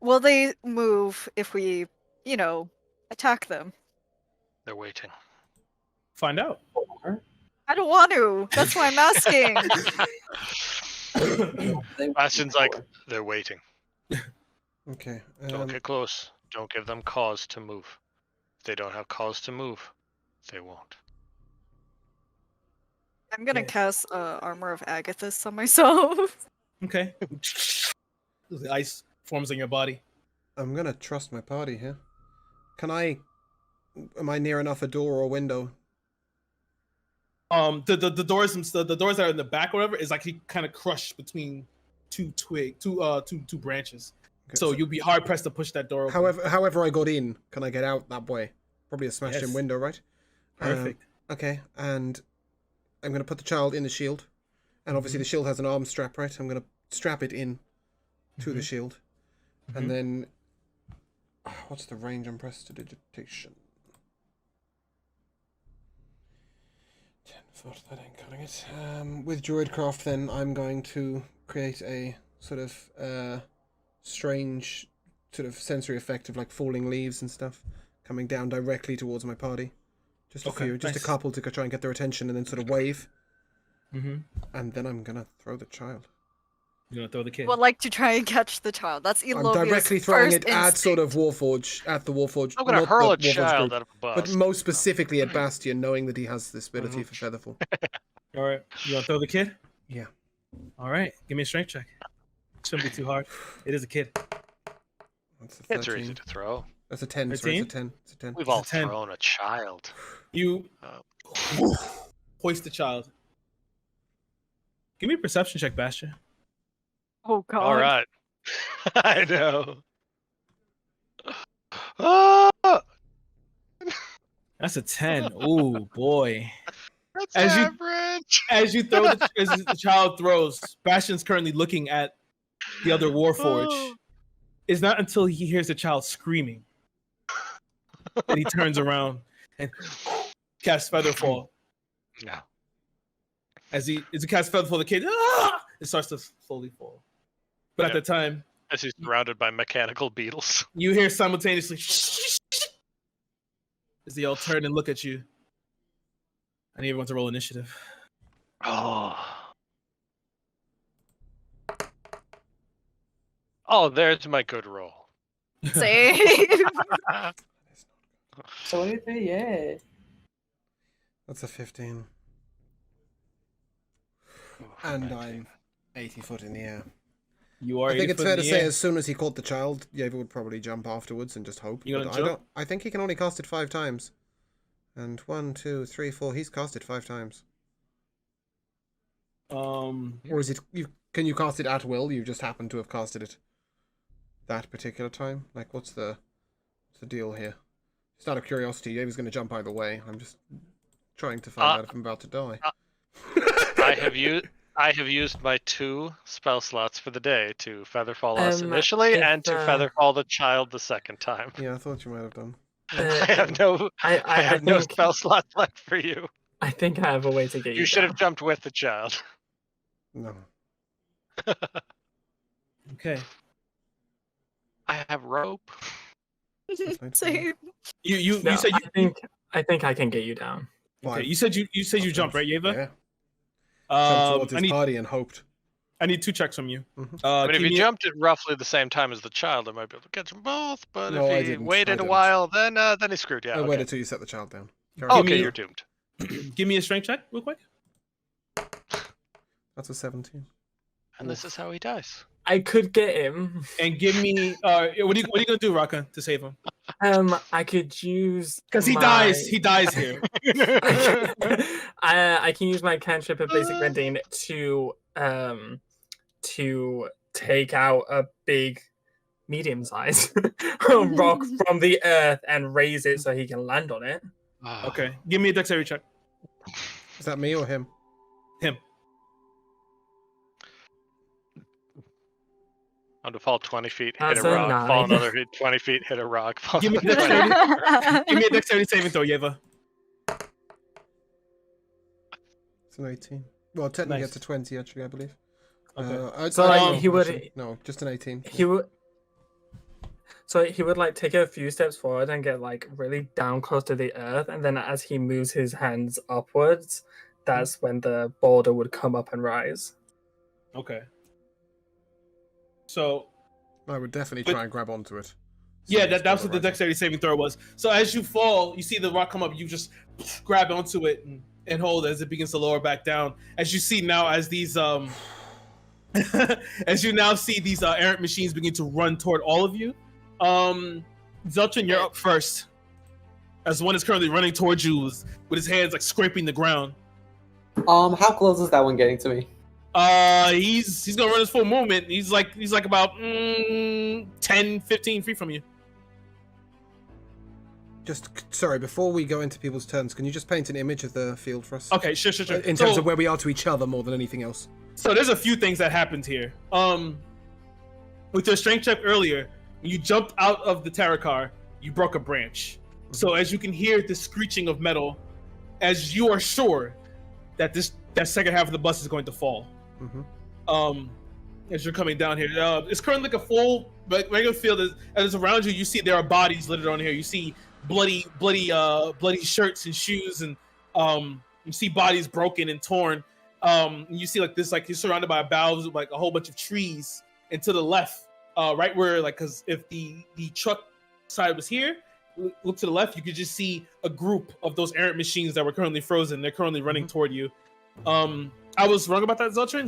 Will they move if we, attack them? They're waiting. Find out. I don't want to. That's why I'm asking. Bastion's like, they're waiting. Okay. Don't get close. Don't give them cause to move. If they don't have cause to move, they won't. I'm gonna cast Armor of Agathis on myself. Okay. The ice forms on your body. I'm gonna trust my party here. Am I near enough a door or a window? The doors that are in the back or whatever is like he kind of crushed between two branches. Okay, So you'll be hard pressed to push that door open. However I got in, can I get out that way? Probably a smashed in Yes. window, right? Perfect. Okay, and I'm gonna put the child in the shield. And obviously the shield has an arm strap, right? I'm gonna strap it in to the shield. And then what's the range on prestidigitation? 10 foot, that ain't cutting it. With Druidcraft then I'm going to create a sort of strange sort of sensory effect of like falling leaves and stuff coming down directly towards my party. Just a few, just a nice. couple to try and get their attention and then sort of wave. Mm-hmm. And then I'm gonna throw the child. You're gonna throw the kid. Would like to try and catch the child. That's I'm Elovia's directly throwing first it at sort of instinct. Warforged, at the Warforged. I'm gonna not hurl the a Warforged child group, out of a bus. but most specifically at Bastion, knowing that he has this ability for Featherfall. All right. You gonna throw the kid? Yeah. All right. Give me a strength check. Shouldn't be too hard. It is a kid. That's a Kids are 13. easy to throw. That's a 10. Sorry, it's a 13? 10. It's a 10. We've all 10. thrown a child. You Oh. hoist the child. Give me a perception check, Bastion. Oh god. All right. I know. Ah! That's a 10. Ooh, boy. That's As you- average. As you throw as the child throws, Bastion's currently looking at the other Warforged. It's not until he hears the child screaming that he turns around and casts Featherfall. Yeah. As he casts Featherfall, the kid it starts to slowly fall. But at Yeah. the time, As he's surrounded by mechanical beetles. you hear simultaneously as they all turn and look at you. I need everyone to roll initiative. Oh, there's my good roll. Same. 23, yeah. That's a 15. And I'm 80 foot in the air. You are. I think 80 it's foot fair in to the say air. as soon as he caught the child, Yeva would probably jump afterwards and just hope. You But gonna jump? I think he can only cast it 5 times. And 1, 2, 3, 4. He's cast it 5 times. Or is it? Can you cast it at will? You just happen to have casted it that particular time. Like, what's the deal here? Just out of curiosity, Yeva's going to jump either way. I'm just trying to find out if I'm about to die. I have used my 2 spell slots for the day to Featherfall us initially, and to Featherfall the child the second time. Yeah, I thought you might have done. I have no. I have no spell slots left for you. I think I have a way to get you. You should down. have jumped with the child. No. Okay. I have rope. Same. You No, said I think I can get you down. okay. You said you jumped, right, Yeva? Yeah. Jumped towards I his need party and hoped. 2 checks from you. Mhm. I mean, if give you me- jumped at roughly the same time as the child, I might be able to catch them both. But No, I if he didn't. I waited a didn't. while, then he's screwed. Yeah. I Okay. waited till you set the child down. Carry on. Okay, me- you're doomed. give me a strength check real quick. That's a 17. And this is how he dies. I could get him. And give me what are you gonna do, Raka, to save him? I could use Because he my- dies. He dies here. I can use my cantrip of basic rending to take out a big, medium size rock from the earth and raise it so he can land on it. Okay. Give me a dexterity check. Is that me or him? Him. I'm to fall 20 feet, That's hit a a rock, fall 9. another 20 feet, hit a rock, fall Give me another 20 dexterity. Give me a dexterity saving throw, Yeva. It's an 18. Well, technically Nice. it's a 20, actually, I believe. Okay. So, like, no, he would- actually, no, just an 18. He would. So he would like take a few steps forward and get like really down close to the earth, and then as he moves his hands upwards, that's when the boulder would come up and rise. Okay. So I would definitely But- try and grab onto it. yeah, So it's that's what the rising. dexterity saving throw was. So as you fall, you see the rock come up. You just grab onto it and hold as it begins to lower back down. As you see now, as these as you now see these errant machines begin to run toward all of you. Zeltrin, you're up first. As one is currently running towards you with his hands like scraping the ground. How close is that one getting to me? He's gonna run his full movement. He's like about 10, 15 feet from you. Just, sorry, before we go into people's turns, can you just paint an image of the field for us? Okay, sure. In terms of where we are to each other more than anything else. So there's a few things that happened here. With your strength check earlier, when you jumped out of the terror car, you broke a branch. So as you can hear the screeching of metal, as you are sure that that second half of the bus is going to fall. Mm-hmm. As you're coming down here, it's currently like a full regular field. As around you, you see there are bodies littered on here. You see bloody shirts and shoes, and you see bodies broken and torn. You see like this, like you're surrounded by boughs of like a whole bunch of trees. And to the left, right where like, because if the truck side was here, look to the left, you could just see a group of those errant machines that were currently frozen. They're currently running toward you. I was wrong about that, Zeltrin.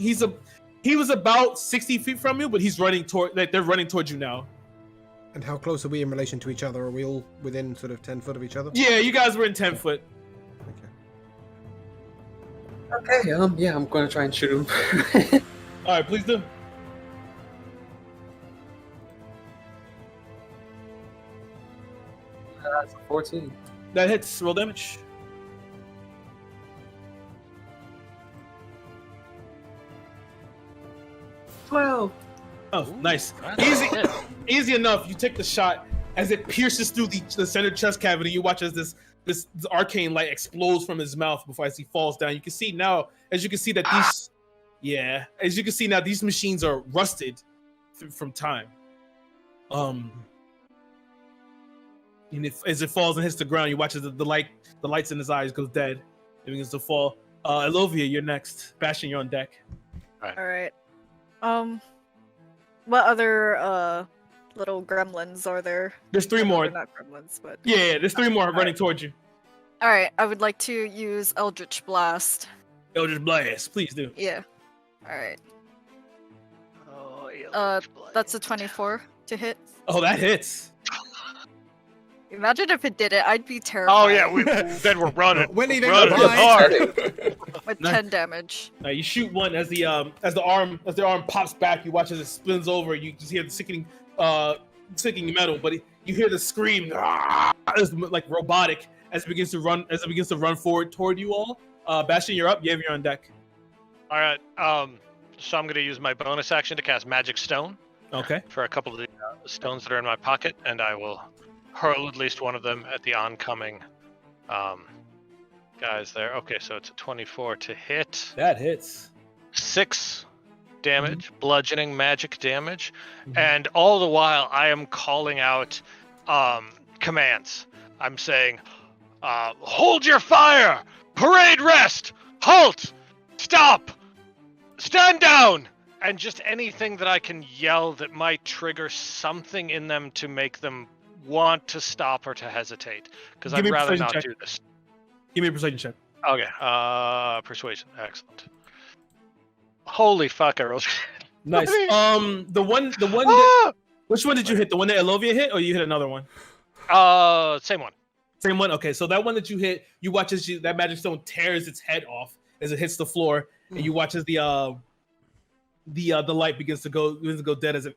He was about 60 feet from you, but he's running toward, like they're running towards you now. And how close are we in relation to each other? Are we all within sort of 10 foot of each other? Yeah, you guys were in 10 foot. Okay. Okay, yeah, I'm gonna try and shoot him. All right, please do. That's a 14. That hits. Roll damage. Well, Oh, nice. That's Easy, it. easy enough. You take the shot as it pierces through the center chest cavity. You watch as this arcane light explodes from his mouth before as he falls down. You can see now, as you can see that these machines are rusted from time. And as it falls and hits the ground, you watch as the lights in his eyes goes dead. It begins to fall. Elovia, you're next. Bastion, you're on deck. All right. What other little gremlins are there? There's 3 I know more. they're not gremlins, but Yeah, there's 3 more running towards you. all right. I would like to use Eldritch Blast. Eldritch Blast, please do. Yeah. All right. Oh, That's a 24 to hit. Oh, that hits. Imagine if it didn't. I'd be Oh terrified. yeah, then we're running. We're leaving running the hard. With Nice. 10 damage. You shoot one as the arm pops back. You watch as it spins over. You just hear the sickening metal, but you hear the scream, it's like robotic, as it begins to run forward toward you all. Bastion, you're up. Yav, you're on deck. All right. So I'm gonna use my bonus action to cast Magic Stone Okay. for a couple of the stones that are in my pocket, and I will hurl at least one of them at the oncoming guys there. Okay, so it's a 24 to hit. That hits. 6 damage, bludgeoning magic damage, and all the while I am calling out commands. I'm saying, hold your fire, parade rest, halt, stop, stand down, and just anything that I can yell that might trigger something in them to make them want to stop or to hesitate, because Give I'd me a rather persuasion not check. do this. Give me a persuasion check. Okay, persuasion, excellent. Holy fuck, I rolled. Nice. The one. Ah! Which one did you hit? The one that Elovia hit, or you hit another one? Same one. Same one. Okay, so that one that you hit, you watch as that magic stone tears its head off as it hits the floor, and you watch as the light begins to go dead as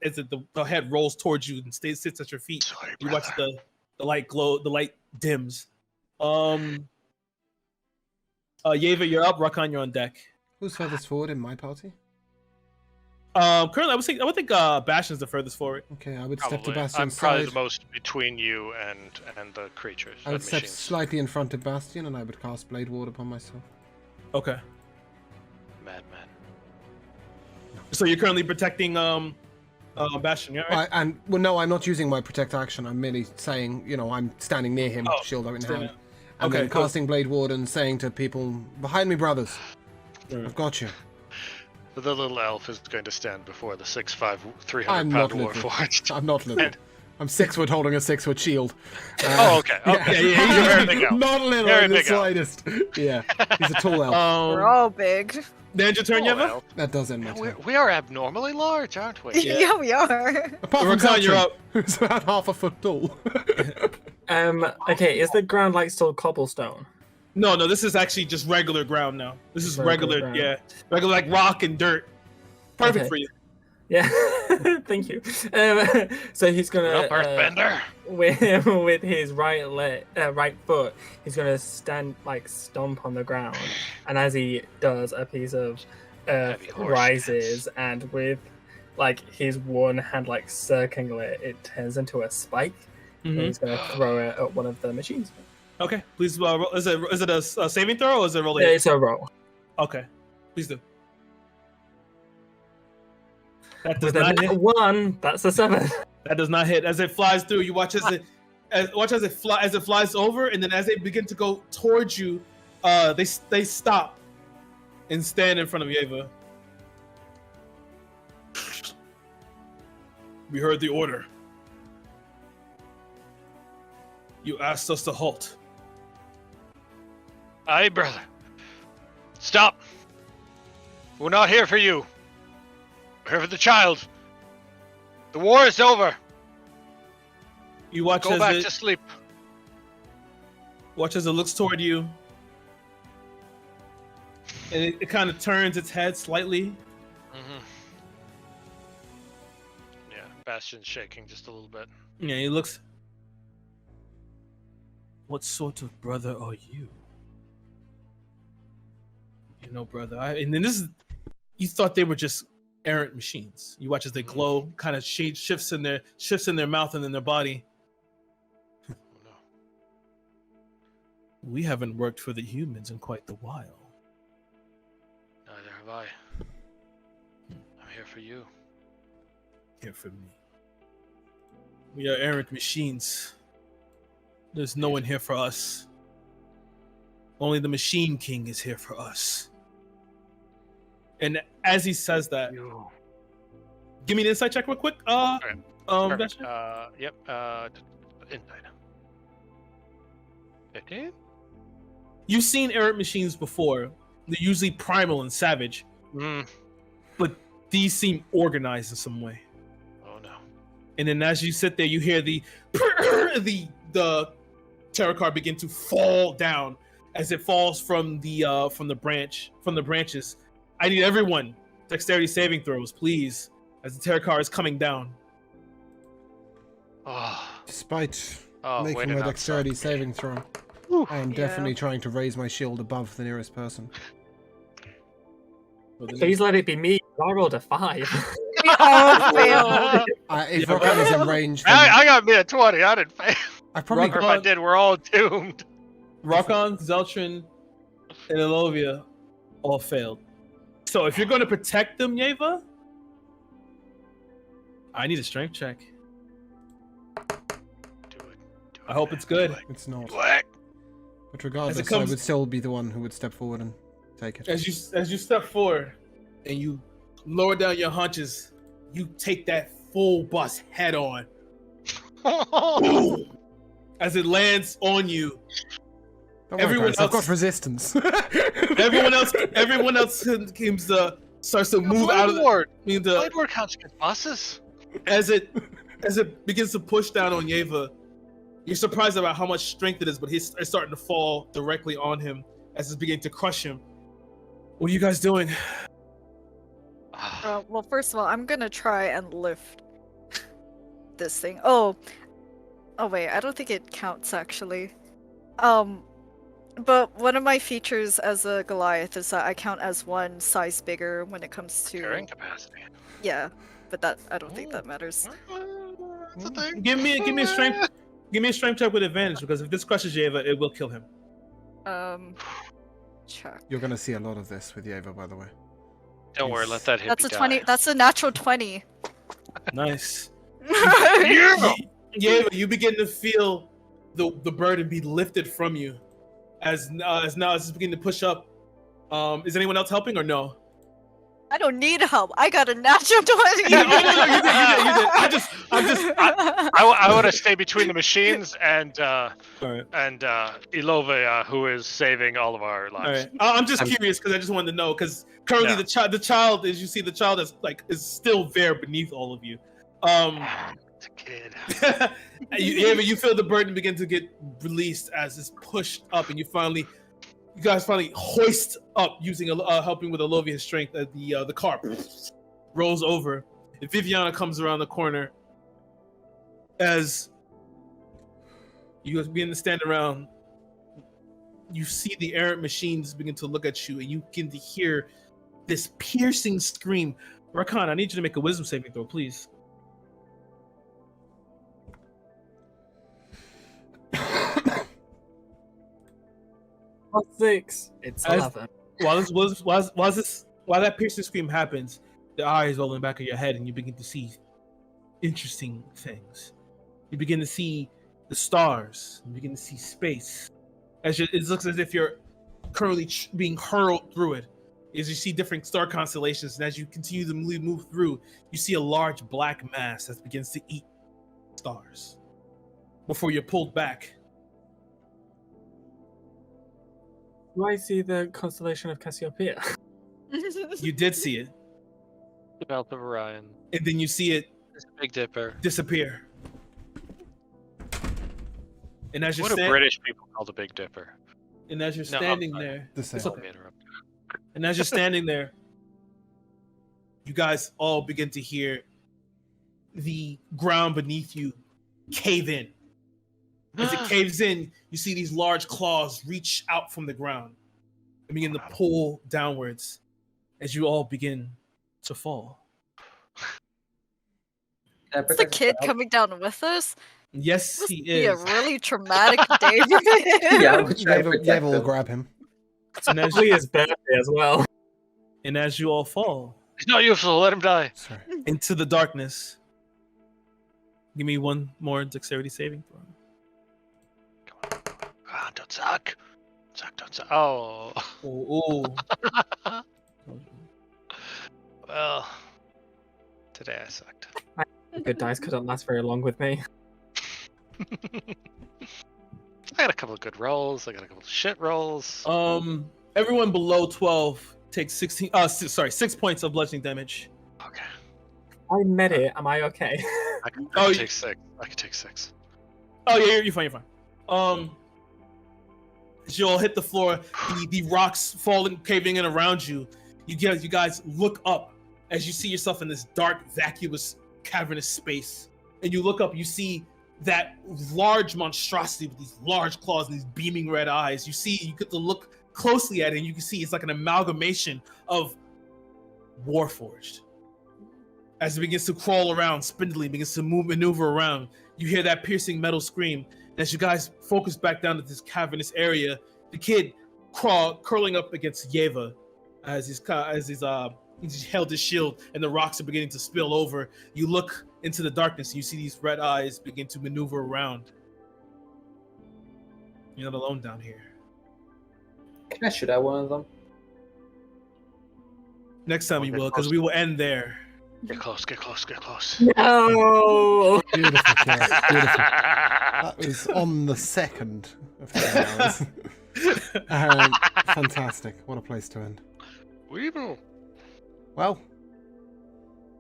the head rolls towards you and sits at your feet. Sorry, You watch brother. the light glow, the light dims. Yeva, you're up. Rakan, you're on deck. Who's furthest forward in my party? Currently, I would think Bastion's the furthest forward. Okay, I would step to Probably. Bastion's I'm probably side. the most between you and the creatures. I would and step machines. slightly in front of Bastion, and I would cast Blade Ward upon myself. Okay. Madman. So you're currently protecting Bastion, yeah? Right? No, I'm not using my protect action. I'm merely saying, I'm standing near him, shield out in stand hand, up. and Okay, then cool. casting Blade Ward and saying to people behind me, brothers, Sure. I've got you. The little elf is going to stand before the 6'5", I'm not 300-pound little. warforged. I'm not little. I'm 6 foot holding a 6 foot shield. Oh, okay. Okay. Yeah, You're a very big elf. Not little Very in the big elf. slightest. Yeah, he's a tall elf. We're all big. Then your turn, Oh, Yeva? elf. That does end my Yeah, turn. we are abnormally large, aren't we? Yeah. Yeah, we are. Apart from Rakan, you're Zeltron, up. who's about half a foot tall. Okay, is the ground like still cobblestone? No, this is actually just regular ground now. This is Regular regular, ground. regular like rock and dirt. Perfect Okay. for you. Yeah, thank you. So he's gonna Up, Earthbender. with his right foot, he's gonna stomp on the ground, and as he does, a piece of earth Heavy horse rises, and with his one hand circling it turns into a spike. And he's gonna throw it at one of the machines. Okay, please. Is it a saving throw or is it rolling? Yeah, it's a roll. Okay, please do. That does With not a hit. 1, that's a 7. That does not hit. As it flies through, you watch as it flies over, and then as they begin to go towards you, they stop and stand in front of Yeva. We heard the order. You asked us to halt. Aye, brother. Stop. We're not here for you. We're here for the child. The war is over. You watch Go as back it to sleep. looks toward you, and it kind of turns its head slightly. Mm-hmm. Yeah, Bastion's shaking just a little bit. Yeah, he looks. What sort of brother are you? Brother. And then this is. You thought they were just errant machines. You watch as they glow, kind of shifts in their mouth and in their body. Oh, no. We haven't worked for the humans in quite a while. Neither have I. I'm here for you. Here for me. We are errant machines. There's no one here for us. Only the Machine King is here for us. And as he says that, give me an insight check real quick. Perfect. Dasher? Yep. Insight. 15? You've seen errant machines before. They're usually primal and savage, but these seem organized in some way. Oh no! And then as you sit there, you hear the tarot card begin to fall down as it falls from the branches. I need everyone dexterity saving throws, please, as the tarot card is coming down. Oh, Despite way making to my not dexterity suck. saving throw, I am definitely trying to raise my shield above the nearest person. Please let it be me. I rolled a 5. We all failed. If Rokan is in range, then I got me a 20. I didn't fail. I probably Or if I did, we're all doomed. Rokan, Zeltrin, and Elovia all failed. So if you're going to protect them, Yeva, I need a strength check. Do it. I hope it's good. It's not. Do it. But regardless, I comes- would still be the one who would step forward and take it. As you step forward and you lower down your hunches, you take that full bust head on. Boom! As it lands on you. Don't worry, Everyone guys, I've got else- resistance. Everyone else starts to move out of Blade the Ward counts against bosses. as it begins to push down on Yeva. You're surprised about how much strength it is, but it's starting to fall directly on him as it's beginning to crush him. What are you guys doing? Well, first of all, I'm gonna try and lift this thing. Oh wait, I don't think it counts actually. But one of my features as a Goliath is that I count as one size bigger when it comes to Carrying capacity. yeah. But that I don't think that matters. That's a thing. Give me a strength. Give me a strength check with advantage, because if this crushes Yeva, it will kill him. Check. You're going to see a lot of this with Yeva, by the way. Don't worry, let that hit. That's a 20. That's a natural 20. Nice. Yeah. Yeva, you begin to feel the burden be lifted from you as it's beginning to push up. Is anyone else helping or no? I don't need help. I got a natural 20. No, you did. I want to stay between the machines and Alright. Ilovia, who is saving all of our lives. Alright. I'm just curious because I just wanted to know, because currently the child, as you see, the child is still there beneath all of you. It's a kid. You feel the burden begin to get released as it's pushed up, and you guys finally hoist up using helping with Alovia's strength. The car rolls over, and Viviana comes around the corner. As you guys begin to stand around, you see the errant machines begin to look at you, and you begin to hear this piercing scream. Rakan, I need you to make a wisdom saving throw, please. +6. It's 11. While that piercing scream happens, the eyes roll in the back of your head, and you begin to see interesting things. You begin to see the stars. You begin to see space. It looks as if you're currently being hurled through it. As you see different star constellations, and as you continue to move through, you see a large black mass that begins to eat stars before you're pulled back. Do I see the constellation of Cassiopeia? You did see it, The belt of Orion. and then you see it It's a Big Dipper. disappear. And as you're What do British people call the Big Dipper? and as you're No, standing I'm sorry. there, The same. It's okay. Let me interrupt. And as you're standing there, you guys all begin to hear the ground beneath you cave in. As it caves in, you see these large claws reach out from the ground and begin to pull downwards as you all begin to fall. Is the kid coming down with us? Yes, This he would be a is. really traumatic day for him. Yeah, we'll try to protect Yeva will him. grab him. And as, Probably his birthday as well. and as you all fall He's not useful. Let him die. Sorry. into the darkness, give me one more dexterity saving throw. Come on, don't suck. Suck, don't Oh. Ooh. Well, today I sucked. Good dice couldn't last very long with me. I got a couple of good rolls. I got a couple of shit rolls. Everyone below 12 takes 6 points of bludgeoning damage. Okay. I met it. Am I okay? I can take 6. I can take 6. Oh yeah, you're fine. You're fine. As you all hit the floor, the rocks falling, caving in around you. You guys look up as you see yourself in this dark, vacuous, cavernous space. And you look up, you see that large monstrosity with these large claws and these beaming red eyes. You get to look closely at it, and you can see it's like an amalgamation of Warforged. As it begins to crawl around, spindly, begins to maneuver around, you hear that piercing metal scream. As you guys focus back down to this cavernous area, the kid curling up against Yeva as he's held his shield, and the rocks are beginning to spill over. You look into the darkness, and you see these red eyes begin to maneuver around. You're not alone down here. Can I shoot at one of them? Next time you will, because we will end there. Get close, get close, get close. No! Beautiful, Karen. Beautiful. That was on the second of 10 hours. Fantastic. What a place to end. Weevil. Well,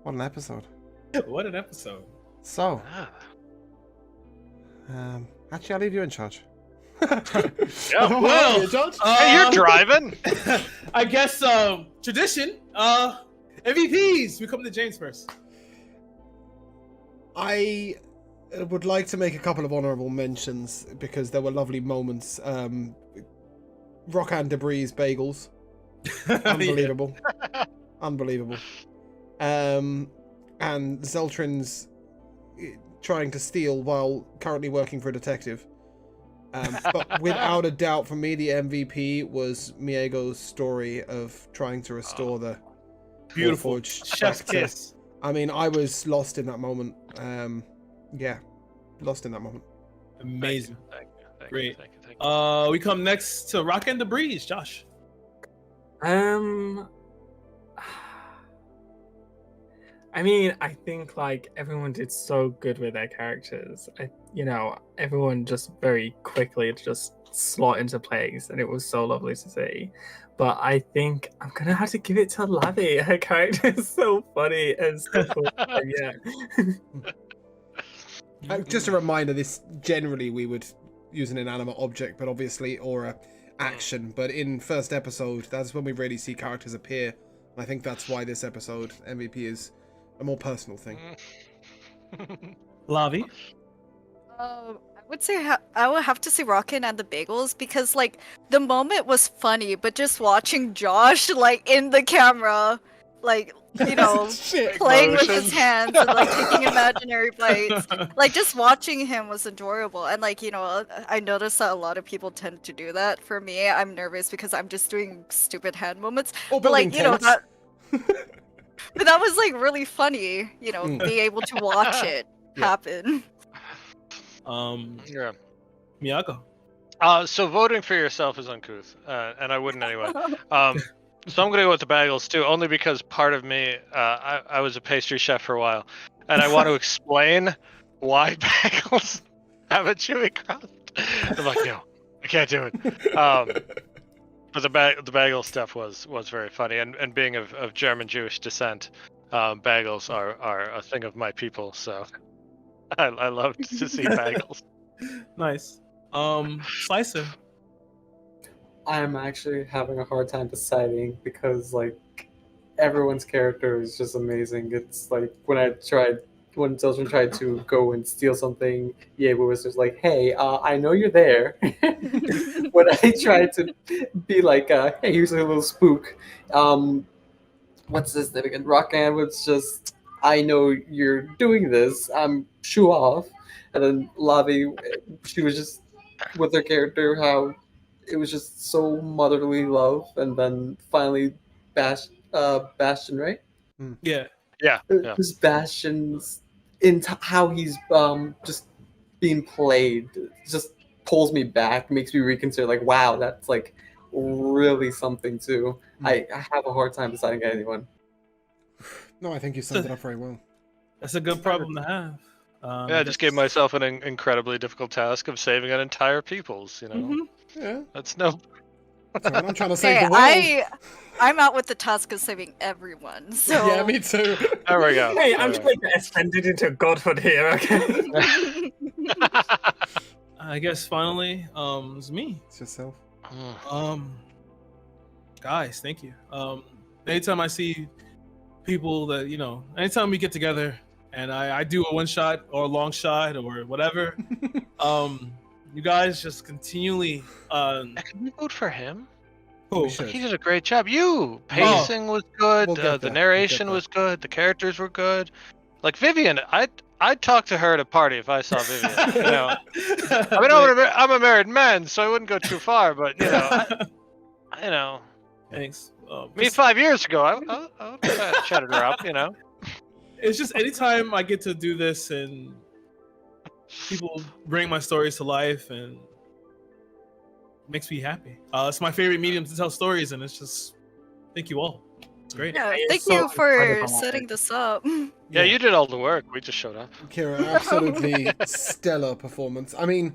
what an episode. What an episode. So, actually, I'll leave you in charge. Yeah, well, hey, you're driving. I guess tradition. MVPs. We come to James first. I would like to make a couple of honourable mentions because there were lovely moments. Rock and Debris bagels, unbelievable, unbelievable. And Zeltrin's trying to steal while currently working for a detective. But without a doubt, for me, the MVP was Miego's story of trying to restore the Beautiful. Warforged Chef's back to- kiss. I mean, I was lost in that moment. Yeah, lost in that moment. Amazing. Thank you. Great. Thank you. We come next to Rock and Debris, Josh. I mean, I think like everyone did so good with their characters. Everyone just very quickly just slot into place, and it was so lovely to see. But I think I'm gonna have to give it to Lavi. Her character is so funny and so cool. Yeah. Just a reminder: this generally we would use an inanimate object, but obviously, or a action. But in first episode, that's when we really see characters appear. And I think that's why this episode MVP is a more personal thing. Lavi. I would say I would have to say Rockin' and the Bagels because like the moment was funny, but just watching Josh like in the camera, like playing with his hands and like taking imaginary bites, like just watching him was adorable. And like I noticed that a lot of people tend to do that. For me, I'm nervous because I'm just doing stupid hand movements. But like that. But that was like really funny, be able to watch it happen. Yeah. Miyako. So voting for yourself is uncouth, and I wouldn't anyway. So I'm gonna go with the bagels too, only because part of me, I was a pastry chef for a while, and I want to explain why bagels have a chewy crust. I'm like, no, I can't do it. But the bagel stuff was very funny, and being of German Jewish descent, bagels are a thing of my people. So I love to see bagels. Nice. Slicer. I'm actually having a hard time deciding because like everyone's character is just amazing. It's like when Zeltrin tried to go and steal something, Yeba was just like, "Hey, I know you're there." When I tried to be like, "Hey, here's a little spook," what's this name again? Rockan was just, "I know you're doing this. Shoo off." And then Lavi, she was just with her character, how it was just so motherly love, and then finally Bastion, right? Yeah. Just Bastion's how he's just being played just pulls me back, makes me reconsider. Like, wow, that's like really something too. I have a hard time deciding anyone. No, I think you summed it up very well. That's a good problem to have. Yeah, I just gave myself an incredibly difficult task of saving an entire peoples. You know, Mhm. Yeah, that's no. that's all right. I'm trying to save Hey, the world. I'm out with the task of saving everyone. So Yeah, me too. There we go. Hey, I'm There trying to get ascended into godhood here, okay? I guess finally, it's me. It's yourself. Guys, thank you. Anytime I see people that anytime we get together and I do a one shot or a long shot or whatever, you guys just continually. Can we vote for him? Who? We should. He did a great job. Pacing was good. We'll get there. The narration was good. The characters were good. Like Vivian, I'd talk to her at a party if I saw Vivian. You know, I mean, I'm a married man, so I wouldn't go too far. But Thanks. me 5 years ago, I would have chatted her up. You know, It's just anytime I get to do this and people bring my stories to life and it makes me happy. It's my favorite medium to tell stories, and it's just thank you all. It's great. yeah, It's thank so you for incredible. setting this up. yeah, you did all the work. We just showed up. Kira, absolutely stellar performance. I mean,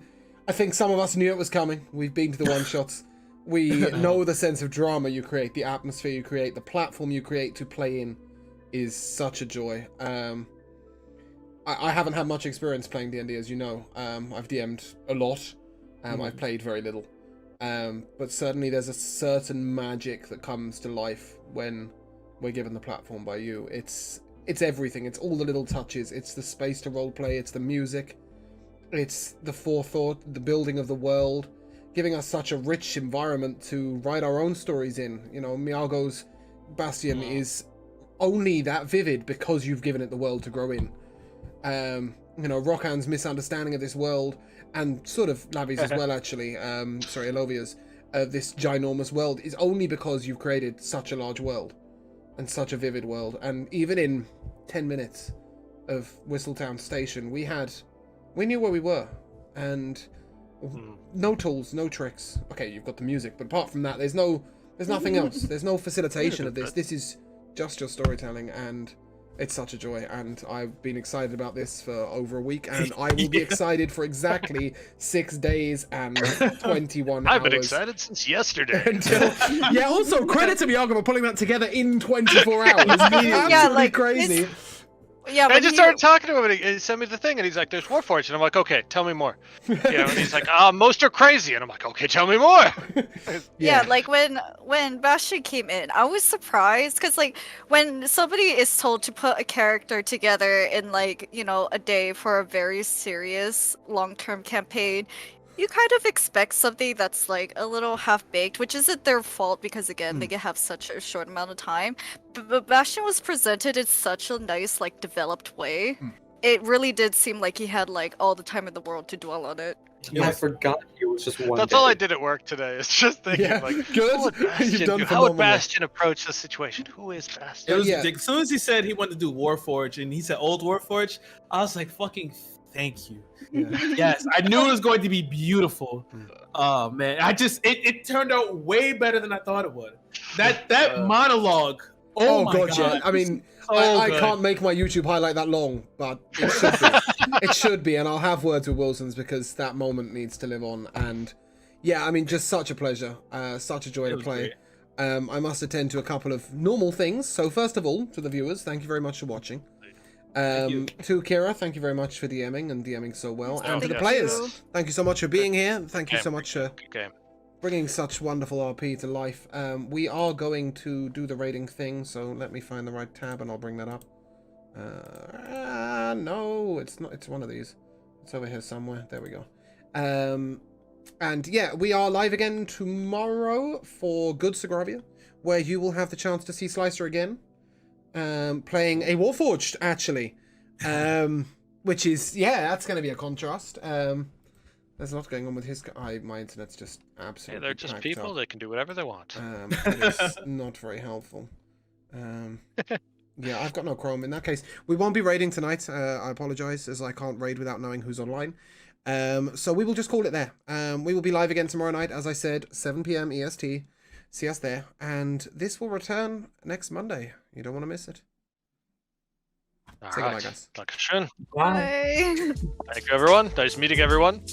I think some of us knew it was coming. We've been to the one-shots. We know the sense of drama you create, the atmosphere you create, the platform you create to play in is such a joy. I haven't had much experience playing D&D, as you know. I've DM'd a lot. I've played very little. But certainly there's a certain magic that comes to life when we're given the platform by you. It's everything. It's all the little touches. It's the space to roleplay. It's the music. It's the forethought, the building of the world, giving us such a rich environment to write our own stories in. You know, Miyago's Bastion is only that vivid because you've given it the world to grow in. Rokkan's misunderstanding of this world, and sort of Lavi's as well, actually, Elovia's, this ginormous world, is only because you've created such a large world, and such a vivid world. And even in 10 minutes of Whistletown Station, we knew where we were, and no tools, no tricks. Okay, you've got the music, but apart from that, there's nothing else. There's no facilitation of this. This is just your storytelling, and it's such a joy, and I've been excited about this for over a week, and I will be excited for exactly 6 days and 21 hours. I've been excited since yesterday. Also, credit to Miyago for pulling that together in 24 hours. Absolutely crazy. Yeah, I just started talking to him, and he sent me the thing, and he's like, "There's Warforged," and I'm like, "Okay, tell me more." And he's like, "Most are crazy," and I'm like, "Okay, tell me more." Yeah, like when Bastion came in, I was surprised because like when somebody is told to put a character together in a day for a very serious long-term campaign, you kind of expect something that's like a little half-baked, which isn't their fault because again they have such a short amount of time. But Bastion was presented in such a nice developed way. It really did seem like he had all the time in the world to dwell on it. I forgot it was just one. That's all I did at work today. It's just thinking good. How would Bastion approach the situation? Who is Bastion? It was ridiculous. As soon as he said he wanted to do Warforged and he said Old Warforged, I was like, fucking thank you. Yes, I knew it was going to be beautiful. Oh man, it turned out way better than I thought it would. That monologue. Oh my God. Yeah. I mean, I can't make my YouTube highlight that long, but it should be. It should be, and I'll have words with Wilson's because that moment needs to live on. And yeah, I mean, just such a pleasure, such a joy to play. I must attend to a couple of normal things. So first of all, to the viewers, thank you very much for watching. To Kira, thank you very much for DMing and DMing so well. And to the players, thank you so much for being here. Thank you so much for bringing such wonderful RP to life. We are going to do the rating thing, so let me find the right tab and I'll bring that up. No, it's not. It's one of these. It's over here somewhere. There we go. And yeah, we are live again tomorrow for Good Sagravia, where you will have the chance to see Slicer again. Playing a Warforged, actually. Which is, that's going to be a contrast. There's a lot going on with his... my internet's just absolutely they're just people. Up. They can do whatever they want. It's not very helpful. Yeah, I've got no Chrome in that case. We won't be raiding tonight. I apologize, as I can't raid without knowing who's online. So we will just call it there. We will be live again tomorrow night, as I said, 7 p.m. EST. See us there. And this will return next Monday. You don't want to miss it. All Say right. goodbye, guys. Dankeschön. Bye. Bye. Thank you, everyone. Nice meeting everyone.